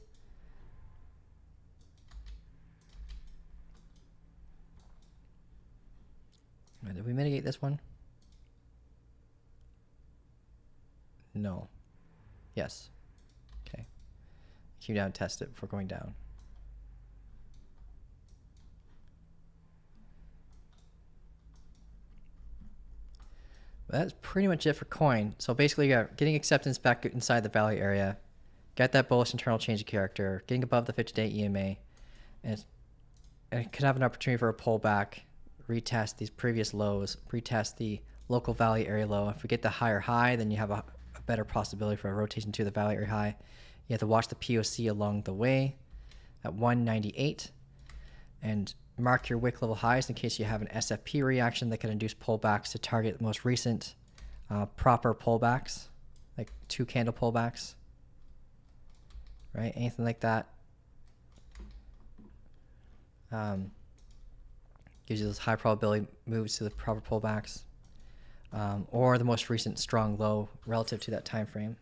Did we mitigate this one? No. Yes. Okay. Cue down, test it before going down. But that's pretty much it for coin. So basically, you're getting acceptance back inside the value area, got that bullish internal change of character, getting above the 50-day EMA, and it could have an opportunity for a pullback, retest these previous lows, retest the local value area low. If we get the higher high, then you have a better possibility for a rotation to the value area high. You have to watch the POC along the way at 198 and mark your wick level highs in case you have an SFP reaction that can induce pullbacks to target the most recent proper pullbacks, like 2 candle pullbacks, right? Anything like that. Gives you those high probability moves to the proper pullbacks, or the most recent strong low relative to that time frame.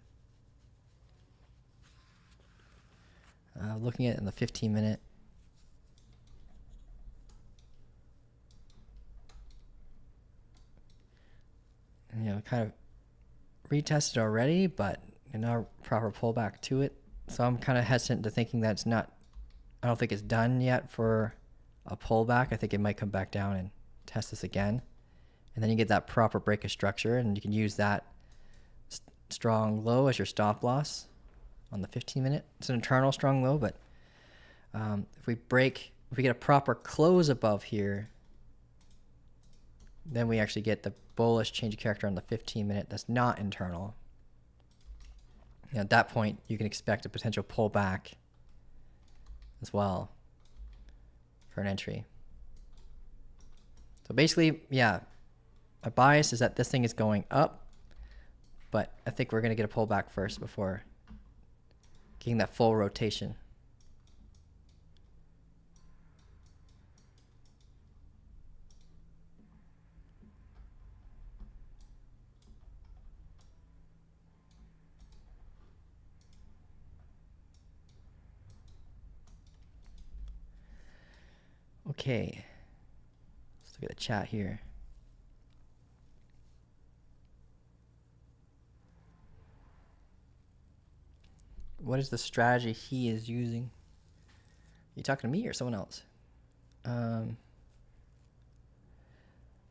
Looking at it in the 15-minute. You know, kind of retested already, but no proper pullback to it. So I'm kind of hesitant to thinking that it's not, I don't think it's done yet for a pullback. I think it might come back down and test this again. And then you get that proper break of structure, and you can use that strong low as your stop loss on the 15-minute. It's an internal strong low, but if we get a proper close above here, then we actually get the bullish change of character on the 15-minute that's not internal. And at that point, you can expect a potential pullback as well for an entry. So basically, yeah, my bias is that this thing is going up, but I think we're going to get a pullback first before getting that full rotation. Okay, let's look at the chat here. What is the strategy he is using? You talking to me or someone else?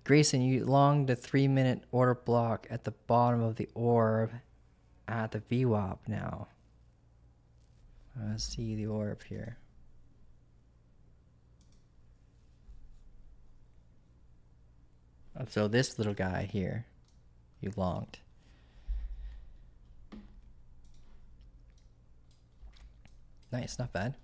Grayson, you longed the 3-minute order block at the bottom of the orb at the VWAP now. Let's see the orb here. So this little guy here, you longed. Nice, not bad.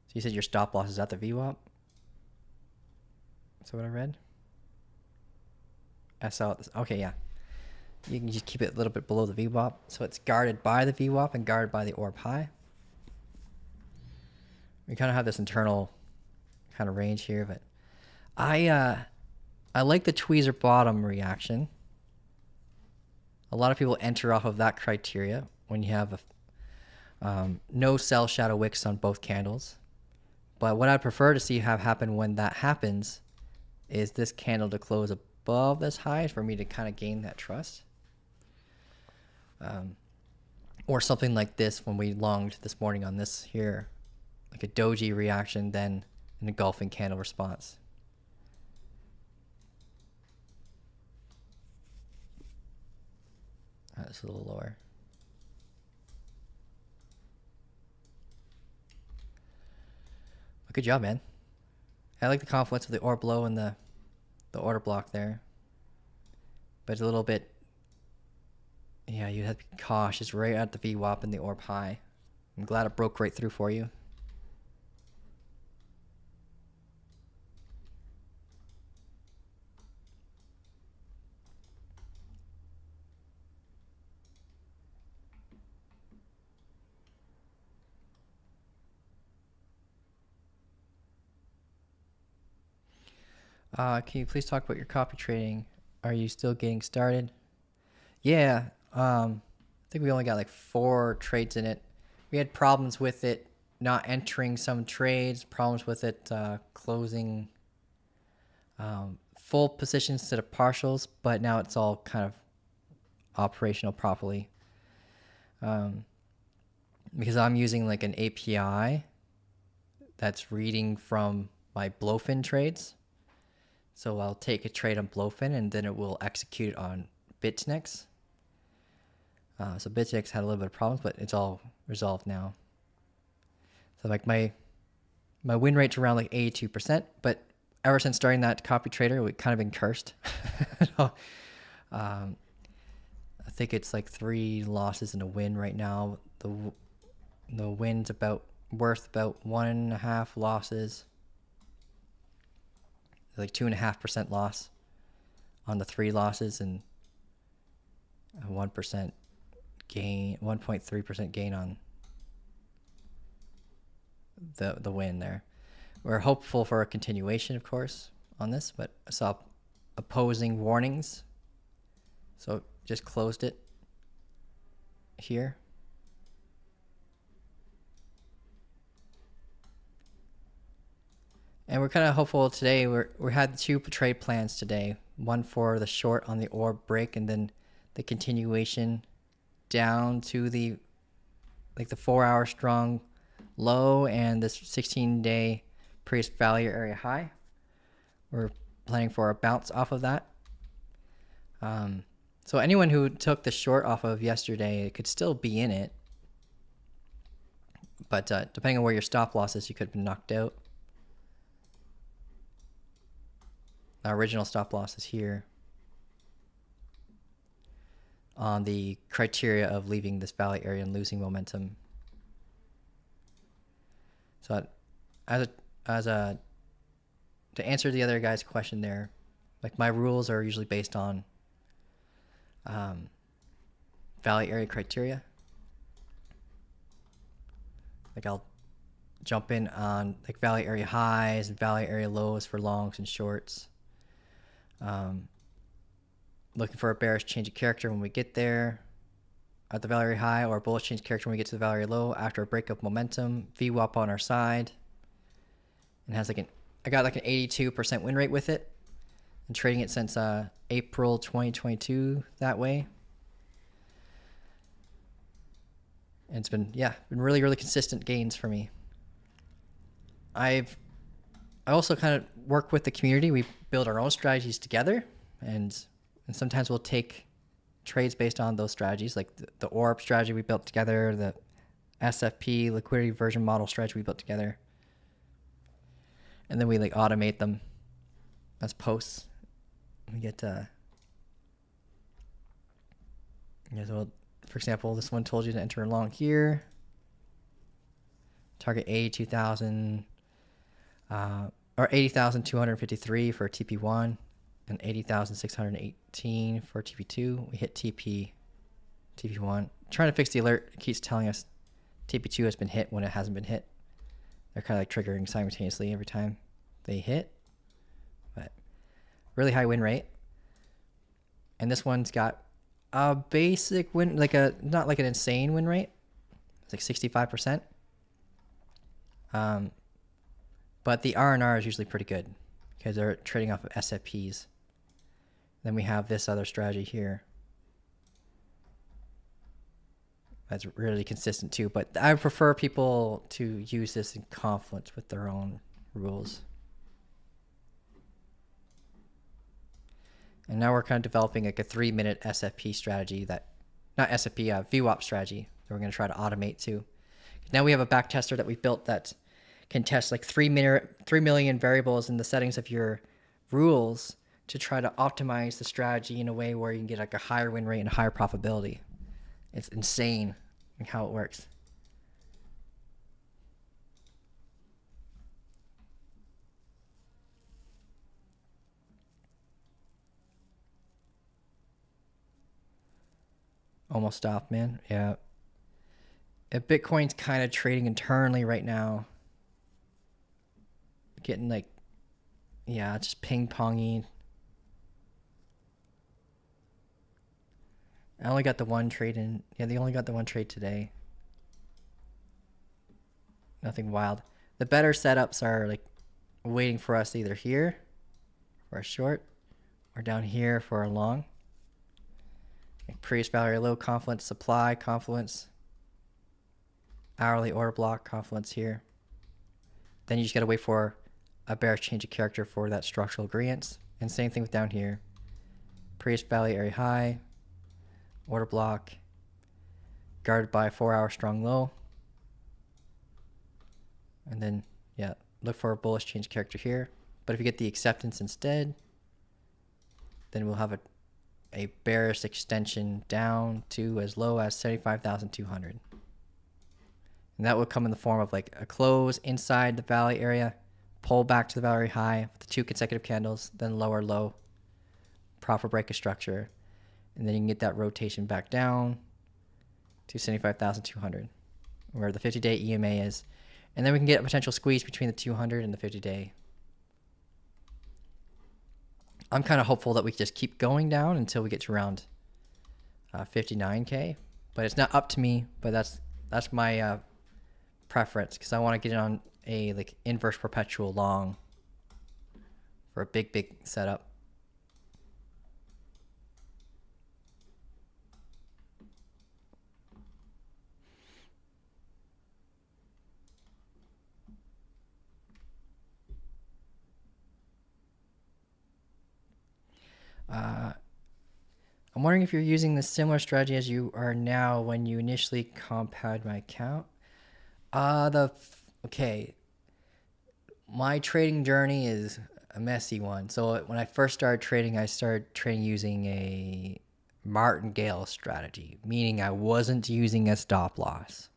So you said your stop loss is at the VWAP? Is that what I read? I saw it. Okay, yeah. You can just keep it a little bit below the VWAP. So it's guarded by the VWAP and guarded by the orb high. We kind of have this internal kind of range here, but I like the tweezer bottom reaction. A lot of people enter off of that criteria when you have no sell shadow wicks on both candles. But what I'd prefer to see have happen when that happens is this candle to close above this high for me to kind of gain that trust. Or something like this when we longed this morning on this here, like a doji reaction, then an engulfing candle response. That's a little lower. Good job, man. I like the confluence of the orb blow and the order block there. But it's a little bit, yeah, you have to be cautious right at the VWAP and the orb high. I'm glad it broke right through for you. Can you please talk about your copy trading? Are you still getting started? Yeah, I think we only got like 4 trades in it. We had problems with it not entering some trades, problems with it closing full positions instead of partials, but now it's all kind of operational properly. Because I'm using like an API that's reading from my Blowfin trades. So I'll take a trade on Blowfin and then it will execute it on BitNex. So BitNex had a little bit of problems, but it's all resolved now. So like my win rate's around like 82%, but ever since starting that copy trader, we've kind of been cursed. I think it's like 3 losses and a win right now. The win's worth about 1.5 losses. Like 2.5% loss on the 3 losses and a 1% gain, 1.3% gain on the win there. We're hopeful for a continuation, of course, on this, but I saw opposing warnings, so just closed it here. And we're kind of hopeful today. We had 2 trade plans today. One for the short on the orb break, and then the continuation down to the 4-hour strong low and this 16-day previous value area high. We're planning for a bounce off of that. So anyone who took the short off of yesterday could still be in it, but depending on where your stop loss is, you could have been knocked out. Our original stop loss is here on the criteria of leaving this valley area and losing momentum. So to answer the other guy's question there, like my rules are usually based on valley area criteria. Like I'll jump in on like valley area highs and valley area lows for longs and shorts. Looking for a bearish change of character when we get there at the valley area high, or a bullish change of character when we get to the valley area low after a break of momentum. VWAP on our side, and has like I got like an 82% win rate with it. I'm trading it since April 2022 that way, and it's been really consistent gains for me. I also kind of work with the community. We build our own strategies together, and sometimes we'll take trades based on those strategies, like the orb strategy we built together, the SFP liquidity version model strategy we built together, and then we like automate them as posts. We get so for example, this one told you to enter along here, target 82,000 or 80,253 for TP1 and 80,618 for TP2. We hit TP1. Trying to fix the alert. It keeps telling us TP2 has been hit when it hasn't been hit. They're kind of like triggering simultaneously every time they hit. But really high win rate. And this one's got a basic win, not like an insane win rate. It's like 65%. But the R&R is usually pretty good because they're trading off of SFPs. Then we have this other strategy here that's really consistent too. But I prefer people to use this in confluence with their own rules. And now we're kind of developing like a 3-minute SFP strategy VWAP strategy that we're going to try to automate too. Now we have a back tester that we built that can test like 3 million variables in the settings of your rules to try to optimize the strategy in a way where you can get like a higher win rate and a higher profitability. It's insane how it works. Almost stopped, man. Yeah. Bitcoin's kind of trading internally right now. Getting like, yeah, just ping-ponging. I only got the one trade in. Yeah, they only got the one trade today. Nothing wild. The better setups are like waiting for us either here for a short or down here for a long. Like previous value low, confluence, supply, confluence, hourly order block, confluence here. Then you just got to wait for a bearish change of character for that structural agreement. And same thing with down here. Previous value area high, order block, guarded by 4-hour strong low. And then, yeah, look for a bullish change of character here. But if you get the acceptance instead, then we'll have a bearish extension down to as low as 75,200. And that will come in the form of like a close inside the valley area, pull back to the valley high with the 2 consecutive candles, then lower low, proper break of structure. And then you can get that rotation back down to 75,200, where the 50-day EMA is. And then we can get a potential squeeze between the 200 and the 50-day. I'm kind of hopeful that we just keep going down until we get to around 59K. But it's not up to me, but that's my preference, because I want to get it on a like inverse perpetual long for a big setup. I'm wondering if you're using the similar strategy as you are now when you initially compounded my account. Okay. My trading journey is a messy one. So when I first started trading, I started trading using a martingale strategy, meaning I wasn't using a stop loss.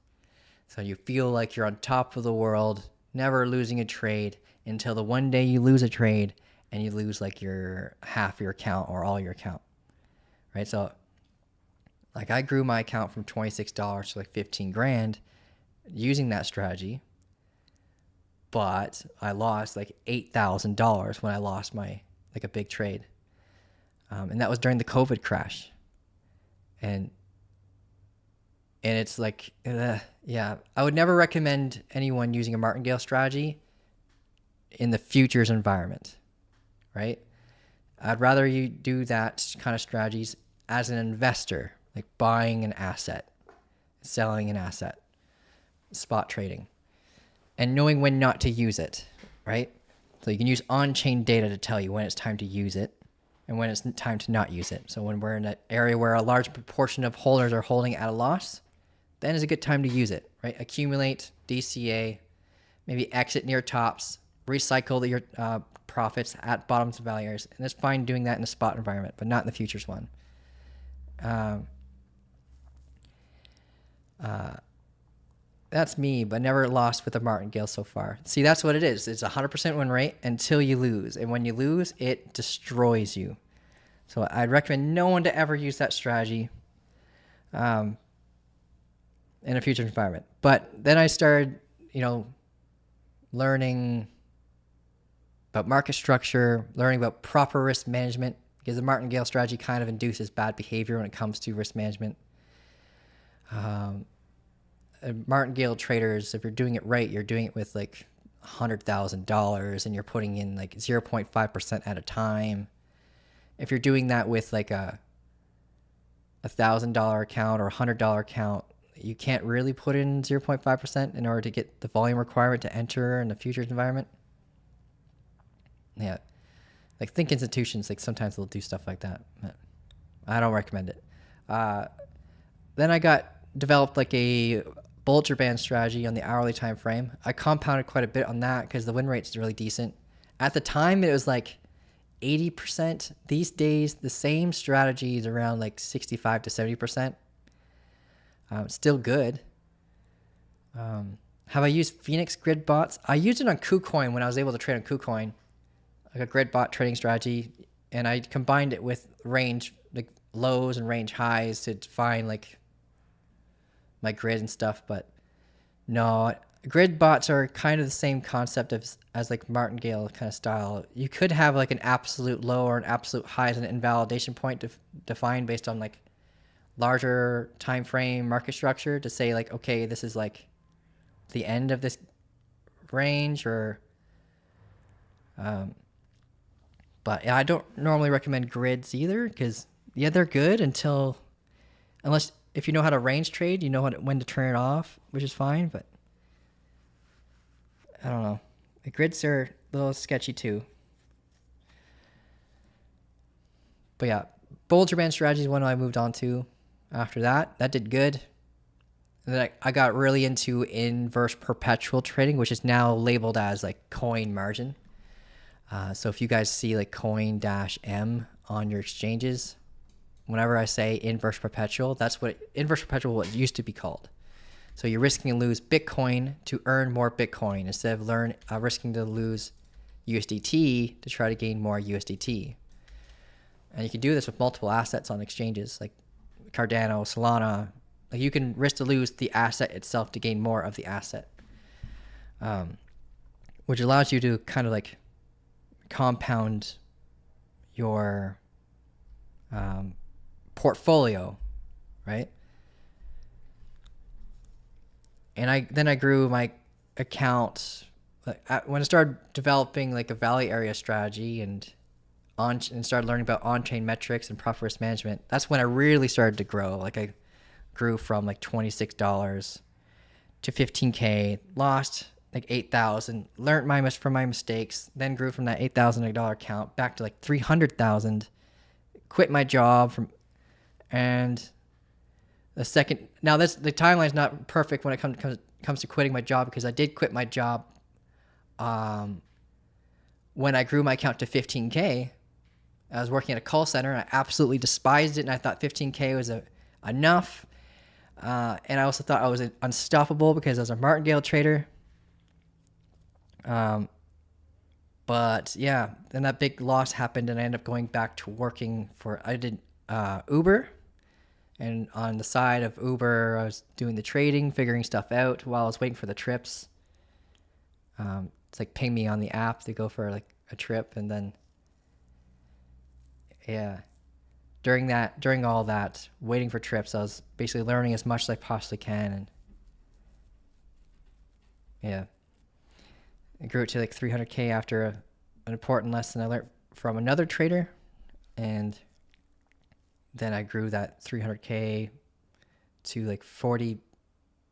So you feel like you're on top of the world, never losing a trade until the one day you lose a trade and you lose like your half your account or all your account. Right? So like I grew my account from $26 to like 15 grand using that strategy, but I lost like $8,000 when I lost my like a big trade. And that was during the COVID crash. And it's like, yeah, I would never recommend anyone using a martingale strategy in the futures environment, right? I'd rather you do that kind of strategies as an investor, like buying an asset, selling an asset, spot trading, and knowing when not to use it, right? So you can use on-chain data to tell you when it's time to use it and when it's time to not use it. So when we're in an area where a large proportion of holders are holding at a loss, then is a good time to use it, right? Accumulate, DCA, maybe exit near tops, recycle your profits at bottoms of value areas. And it's fine doing that in a spot environment, but not in the futures one. That's me, but never lost with a martingale so far. See, that's what it is. It's 100% win rate until you lose. And when you lose, it destroys you. So I'd recommend no one to ever use that strategy in a futures environment. But then I started, learning about market structure, learning about proper risk management, because the martingale strategy kind of induces bad behavior when it comes to risk management. Martingale traders, if you're doing it right, you're doing it with like $100,000 and you're putting in like 0.5% at a time. If you're doing that with like a $1,000 account or $100 account, you can't really put in 0.5% in order to get the volume requirement to enter in the futures environment. Yeah. Like think institutions, like sometimes they'll do stuff like that. But I don't recommend it. Then I developed like a Bollinger Band strategy on the hourly time frame. I compounded quite a bit on that because the win rate is really decent. At the time, it was like 80%. These days, the same strategy is around like 65 to 70%. Still good. Have I used Phoenix grid bots? I used it on KuCoin when I was able to trade on KuCoin, like a grid bot trading strategy, and I combined it with range, like lows and range highs to find like my grid and stuff. But no, grid bots are kind of the same concept as like martingale kind of style. You could have like an absolute low or an absolute high as an invalidation point defined based on like larger time frame market structure to say like, okay, this is like the end of this range, or but yeah, I don't normally recommend grids either because yeah, they're good unless if you know how to range trade, you know when to turn it off, which is fine. But I don't know, the grids are a little sketchy too. But yeah, Bollinger Band strategy is one I moved on to after that. That did good. And then I got really into inverse perpetual trading, which is now labeled as like coin margin. So if you guys see like coin-m on your exchanges, whenever I say inverse perpetual, that's what inverse perpetual what it used to be called. So you're risking to lose Bitcoin to earn more Bitcoin instead of risking to lose USDT to try to gain more USDT. And you can do this with multiple assets on exchanges like Cardano, Solana. Like you can risk to lose the asset itself to gain more of the asset, which allows you to kind of like compound your portfolio, right? And I grew my account when I started developing like a Valley area strategy and started learning about on-chain metrics and profit risk management. That's when I really started to grow. Like I grew from like $26 to 15K, lost like 8,000, learned from my mistakes, then grew from that $8,000 account back to like 300,000, quit my job and the timeline is not perfect when it comes to quitting my job because I did quit my job when I grew my account to 15K. I was working at a call center and I absolutely despised it, and I thought 15K was enough. And I also thought I was unstoppable because I was a martingale trader. But yeah, then that big loss happened and I ended up going back to working I did Uber. And on the side of Uber, I was doing the trading, figuring stuff out while I was waiting for the trips. It's like ping me on the app to go for like a trip, and then yeah. During all that waiting for trips, I was basically learning as much as I possibly can, and yeah, I grew it to like 300K after an important lesson I learned from another trader, and then I grew that 300K to like 40.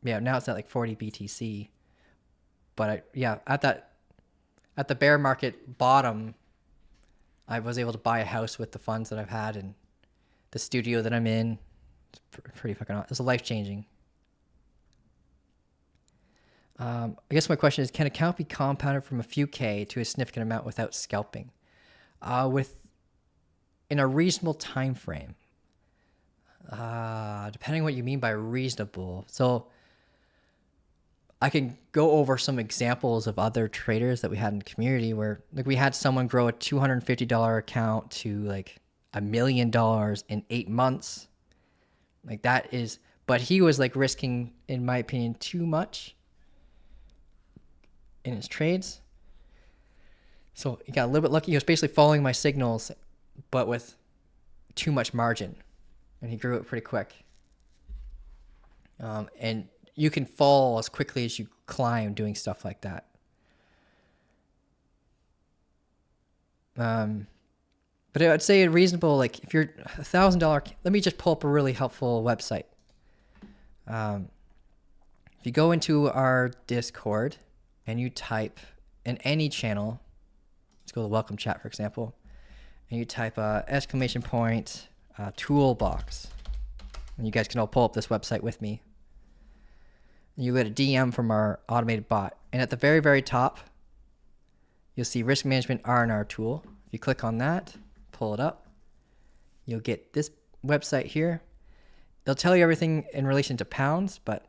Yeah, now it's at like 40 BTC. But at the bear market bottom, I was able to buy a house with the funds that I've had and the studio that I'm in. It's pretty fucking awesome. It's life-changing. I guess my question is, can account be compounded from a few K to a significant amount without scalping? In a reasonable time frame. Depending on what you mean by reasonable. So I can go over some examples of other traders that we had in the community where like we had someone grow a $250 account to like $1 million in 8 months. Like that is, but he was like risking, in my opinion, too much in his trades. So he got a little bit lucky. He was basically following my signals, but with too much margin, and he grew it pretty quick. And you can fall as quickly as you climb doing stuff like that. But I'd say a reasonable, like if you're $1,000, let me just pull up a really helpful website. If you go into our Discord and you type in any channel, let's go to the welcome chat, for example, and you type exclamation point toolbox, and you guys can all pull up this website with me. You get a DM from our automated bot. And at the very, very top, you'll see risk management R&R tool. If you click on that, pull it up, you'll get this website here. It'll tell you everything in relation to pounds, but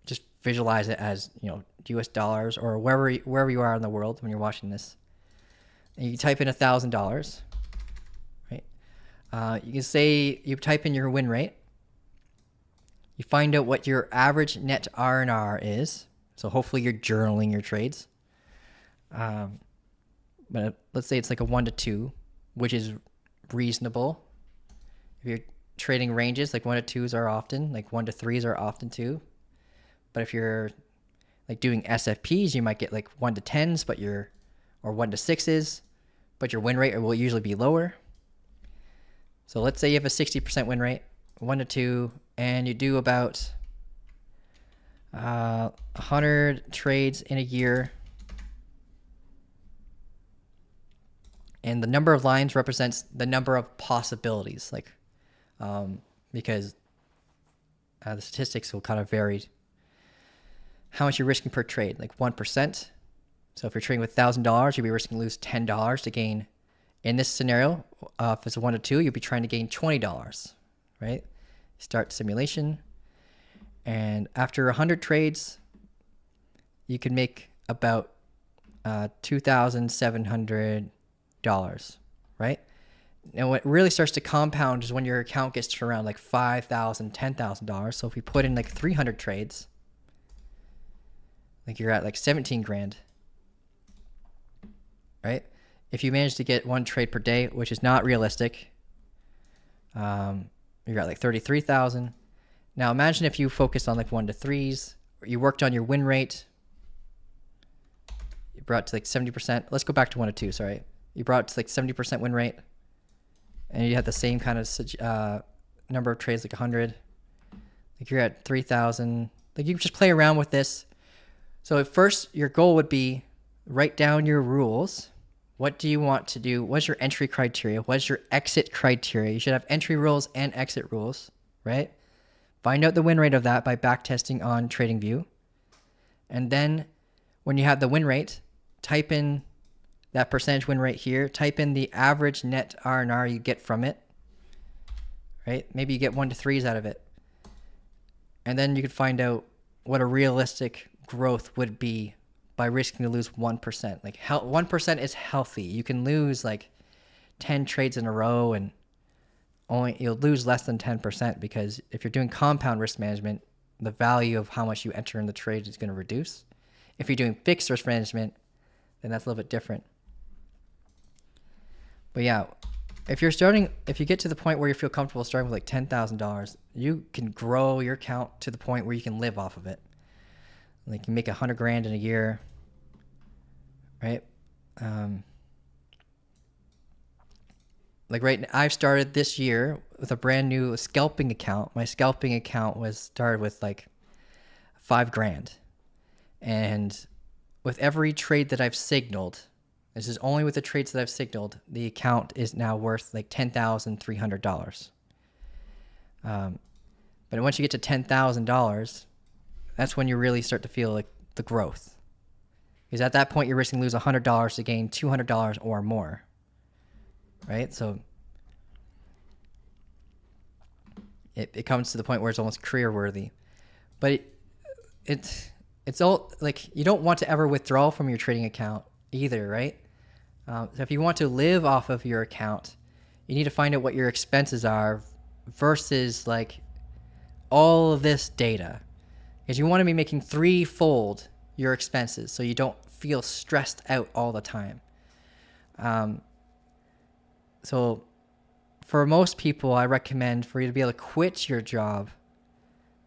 just visualize it as, you know, US dollars or wherever you are in the world when you're watching this. And you type in $1,000, right? You can say you type in your win rate. You find out what your average net R&R is. So hopefully you're journaling your trades. But let's say it's like a 1 to 2, which is reasonable. If you're trading ranges, like 1 to 2s are often, like 1 to 3s are often too. But if you're like doing SFPs, you might get like 1 to 10s, or 1 to 6s, but your win rate will usually be lower. So let's say you have a 60% win rate, 1 to 2, and you do about 100 trades in a year. And the number of lines represents the number of possibilities, like because the statistics will kind of vary. How much you're risking per trade, like 1%. So if you're trading with $1,000, you'll be risking to lose $10 to gain. In this scenario, if it's a 1 to 2, you'll be trying to gain $20, right? Start simulation. And after 100 trades, you can make about $2,700, right? And what really starts to compound is when your account gets to around like $5,000, $10,000. So if we put in like 300 trades, like you're at like 17 grand, right? If you manage to get 1 trade per day, which is not realistic, you're at like 33,000. Now imagine if you focused on like 1 to 3s, or you worked on your win rate, you brought it to like 70%. Let's go back to 1 to 2, sorry. You brought it to like 70% win rate, and you had the same kind of number of trades, like 100. Like you're at 3,000. Like you just play around with this. So at first, your goal would be write down your rules. What do you want to do? What's your entry criteria? What's your exit criteria? You should have entry rules and exit rules, right? Find out the win rate of that by backtesting on TradingView. And then when you have the win rate, type in that percentage win rate here. Type in the average net R&R you get from it, right? Maybe you get 1 to 3s out of it. And then you could find out what a realistic growth would be by risking to lose 1%. Like 1% is healthy. You can lose like 10 trades in a row and you'll lose less than 10%, because if you're doing compound risk management, the value of how much you enter in the trade is going to reduce. If you're doing fixed risk management, then that's a little bit different. But yeah, if you get to the point where you feel comfortable starting with like $10,000, you can grow your account to the point where you can live off of it. Like you make 100 grand in a year, right? Like I've started this year with a brand new scalping account. My scalping account was started with like 5 grand. And with every trade that I've signaled, this is only with the trades that I've signaled, the account is now worth like $10,300. But once you get to $10,000, that's when you really start to feel like the growth. Because at that point, you're risking to lose $100 to gain $200 or more, right? So it comes to the point where it's almost career worthy. But it's all like, you don't want to ever withdraw from your trading account either, right? So if you want to live off of your account, you need to find out what your expenses are versus like all of this data. Because you want to be making 3-fold your expenses so you don't feel stressed out all the time. So for most people, I recommend for you to be able to quit your job,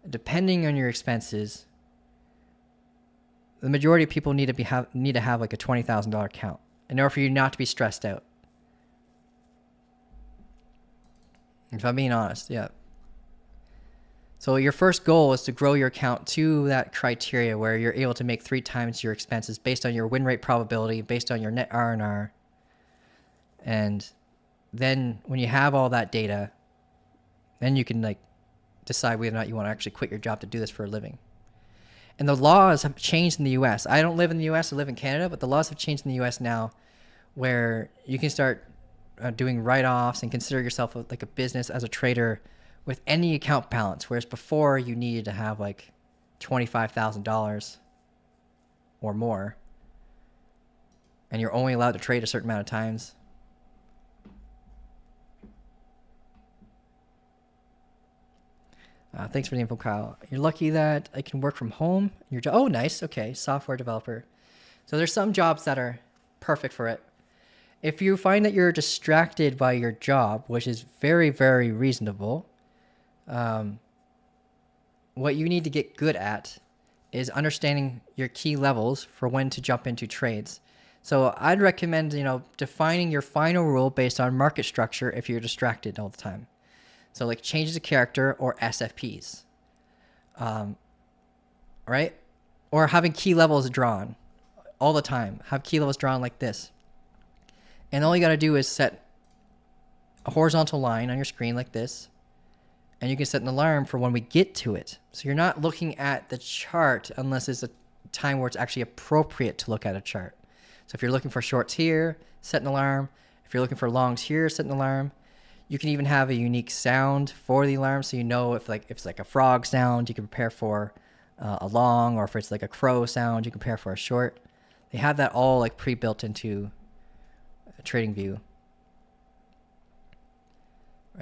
depending on your expenses, the majority of people need to have like a $20,000 account in order for you not to be stressed out. If I'm being honest, yeah. So your first goal is to grow your account to that criteria where you're able to make 3 times your expenses based on your win rate probability, based on your net R&R. And then when you have all that data, then you can like decide whether or not you want to actually quit your job to do this for a living. And the laws have changed in the US. I don't live in the US, I live in Canada, but the laws have changed in the US now where you can start doing write-offs and consider yourself like a business as a trader with any account balance. Whereas before you needed to have like $25,000 or more. And you're only allowed to trade a certain amount of times. Thanks for the info, Kyle. You're lucky that I can work from home. Oh, nice. Okay, software developer. So there's some jobs that are perfect for it. If you find that you're distracted by your job, which is very, very reasonable, what you need to get good at is understanding your key levels for when to jump into trades. So I'd recommend, defining your final rule based on market structure if you're distracted all the time. So like changes of character or SFPs, right? Or having key levels drawn all the time. Have key levels drawn like this. And all you got to do is set a horizontal line on your screen like this. And you can set an alarm for when we get to it. So you're not looking at the chart unless it's a time where it's actually appropriate to look at a chart. So if you're looking for shorts here, set an alarm. If you're looking for longs here, set an alarm. You can even have a unique sound for the alarm, so you know if it's like a frog sound, you can prepare for a long, or if it's like a crow sound, you can prepare for a short. They have that all like pre-built into a trading view,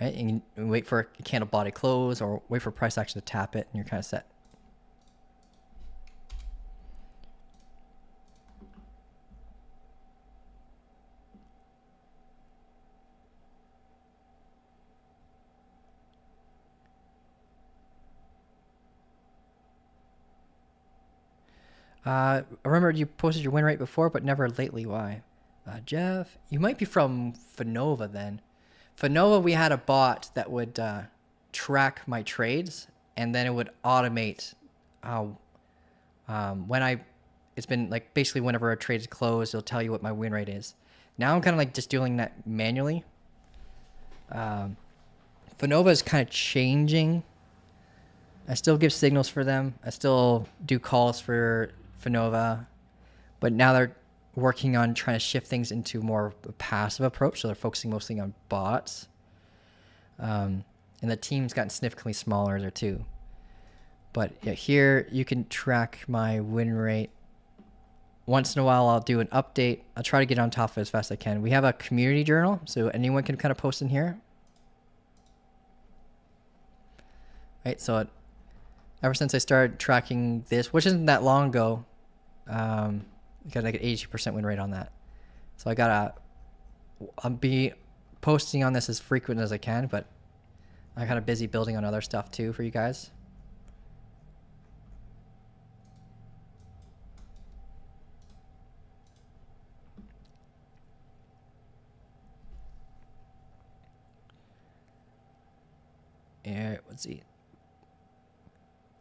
right? And you can wait for a candle body close, or wait for price action to tap it, and you're kind of set. I remember you posted your win rate before, but never lately. Why? Jeff, you might be from Fanova then. Fanova, we had a bot that would track my trades, and then it would automate it's been like basically whenever a trade is closed, it'll tell you what my win rate is. Now I'm kind of like just doing that manually. Fanova is kind of changing. I still give signals for them. I still do calls for Fanova, but now they're working on trying to shift things into more of a passive approach. So they're focusing mostly on bots. And the team's gotten significantly smaller there too. But yeah, here you can track my win rate. Once in a while, I'll do an update. I'll try to get on top of it as fast as I can. We have a community journal, so anyone can kind of post in here. Right, so ever since I started tracking this, which isn't that long ago, got like an 82% win rate on that. So I'll be posting on this as frequent as I can, but I'm kind of busy building on other stuff too for you guys. Yeah, let's see.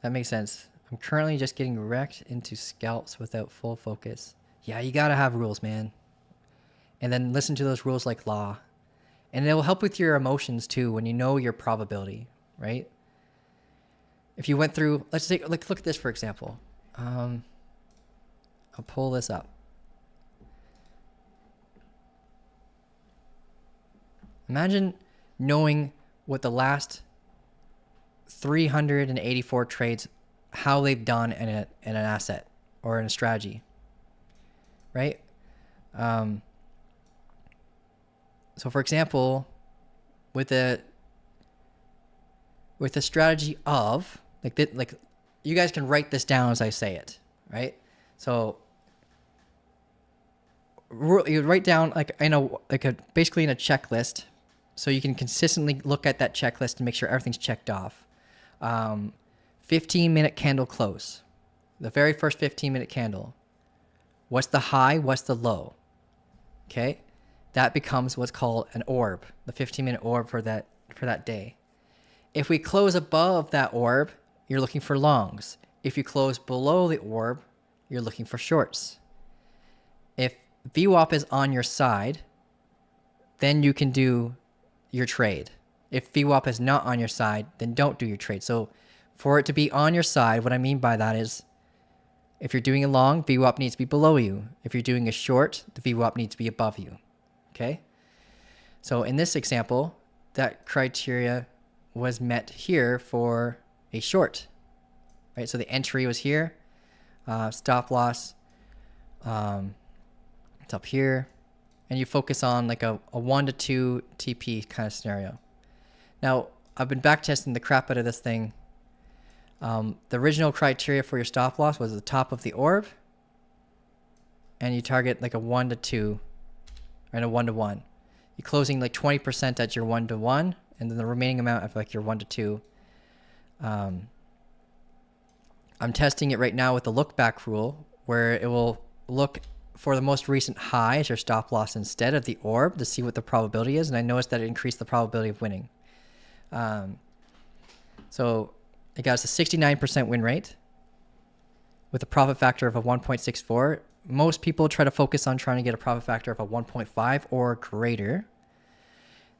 That makes sense. I'm currently just getting wrecked into scalps without full focus. Yeah, you gotta have rules, man. And then listen to those rules like law. And it will help with your emotions too when you know your probability, right? If you went through, let's take, look at this for example. I'll pull this up. Imagine knowing what the last 384 trades, how they've done in an asset or in a strategy, right? So for example, with a strategy of like you guys can write this down as I say it, right? So you write down basically in a checklist, so you can consistently look at that checklist and make sure everything's checked off. 15-minute candle close. The very first 15-minute candle. What's the high? What's the low? Okay? That becomes what's called an orb, the 15-minute orb for that day. If we close above that orb, you're looking for longs. If you close below the orb, you're looking for shorts. If VWAP is on your side, then you can do your trade. If VWAP is not on your side, then don't do your trade. So for it to be on your side, what I mean by that is If you're doing a long, VWAP needs to be below you. If you're doing a short, the VWAP needs to be above you. Okay? So in this example, that criteria was met here for a short, right? So the entry was here, stop loss, it's up here, and you focus on like a 1 to 2 TP kind of scenario. Now, I've been backtesting the crap out of this thing. The original criteria for your stop loss was the top of the orb, and you target like a 1 to 2 and a 1 to 1. You're closing like 20% at your 1 to 1, and then the remaining amount of like your 1 to 2. I'm testing it right now with the look back rule, where it will look for the most recent high as your stop loss instead of the orb to see what the probability is, and I noticed that it increased the probability of winning. So it got us a 69% win rate with a profit factor of a 1.64. Most people try to focus on trying to get a profit factor of a 1.5 or greater.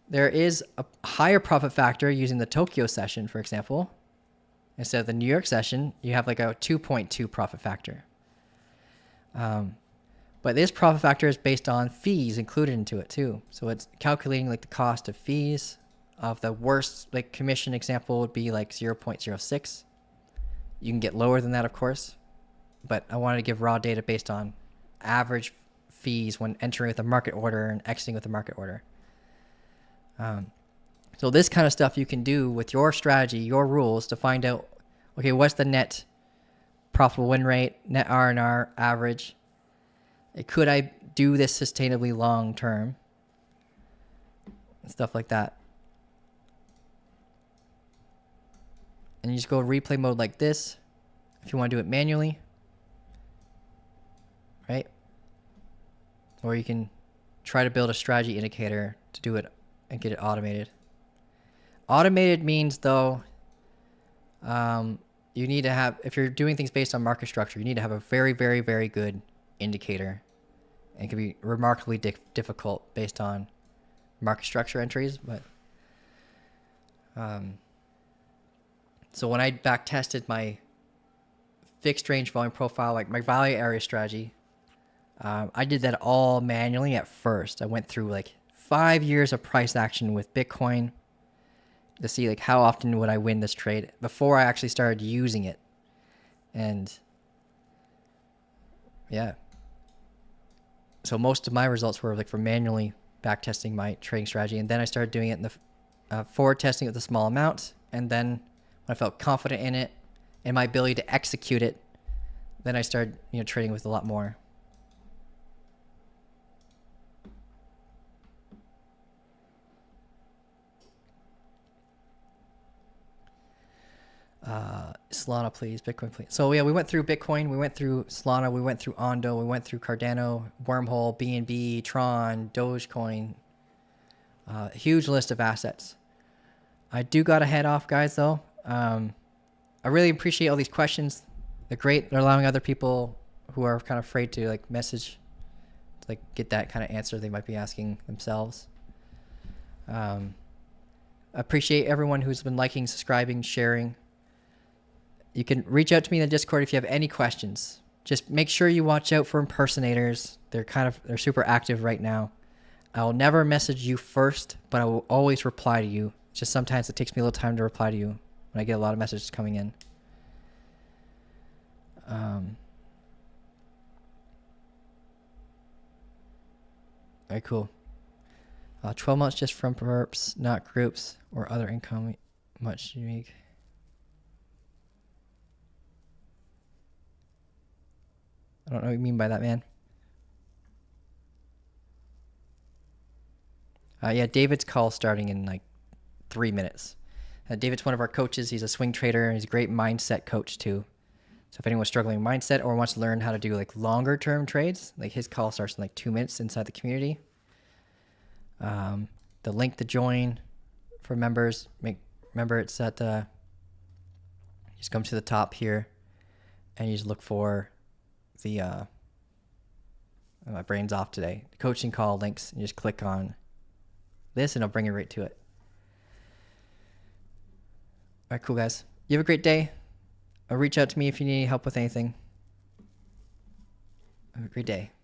There is a higher profit factor using the Tokyo session, for example. Instead of the New York session, you have like a 2.2 profit factor. But this profit factor is based on fees included into it too. So it's calculating like the cost of fees. Of the worst like commission example would be like 0.06. You can get lower than that, of course, but I wanted to give raw data based on average fees when entering with a market order and exiting with a market order. So this kind of stuff you can do with your strategy, your rules, to find out, okay, what's the net profitable win rate, net R&R average? Could I do this sustainably long term? And stuff like that. And you just go replay mode like this if you want to do it manually, right? Or you can try to build a strategy indicator to do it and get it automated. Automated means, though, you need to have, if you're doing things based on market structure, you need to have a very, very, very good indicator. And it can be remarkably difficult based on market structure entries, but so when I back tested my fixed range volume profile, like my value area strategy, I did that all manually at first. I went through like 5 years of price action with Bitcoin to see like how often would I win this trade before I actually started using it. And yeah. So most of my results were like from manually back testing my trading strategy. And then I started doing it in the forward testing with a small amount. And then when I felt confident in it and my ability to execute it, then I started, trading with a lot more. Solana, please. Bitcoin, please. So yeah, we went through Bitcoin, we went through Solana, we went through Ondo, we went through Cardano, Wormhole, BNB, Tron, Dogecoin. Huge list of assets. I do got to head off, guys, though. I really appreciate all these questions. They're great. They're allowing other people who are kind of afraid to like message, to like get that kind of answer they might be asking themselves. I appreciate everyone who's been liking, subscribing, sharing. You can reach out to me in the Discord if you have any questions. Just make sure you watch out for impersonators. They're super active right now. I will never message you first, but I will always reply to you. Just sometimes it takes me a little time to reply to you when I get a lot of messages coming in. All right, cool. 12 months just from perps, not groups or other income, much unique. I don't know what you mean by that, man. Yeah, David's call starting in like 3 minutes. David's one of our coaches. He's a swing trader, and he's a great mindset coach too. So if anyone's struggling with mindset or wants to learn how to do like longer term trades, like his call starts in like 2 minutes inside the community. The link to join for members, remember it's at just come to the top here and you just look for the my brain's off today, the coaching call links, and you just click on this and I'll bring you right to it. All right, cool guys. You have a great day. Reach out to me if you need any help with anything. Have a great day.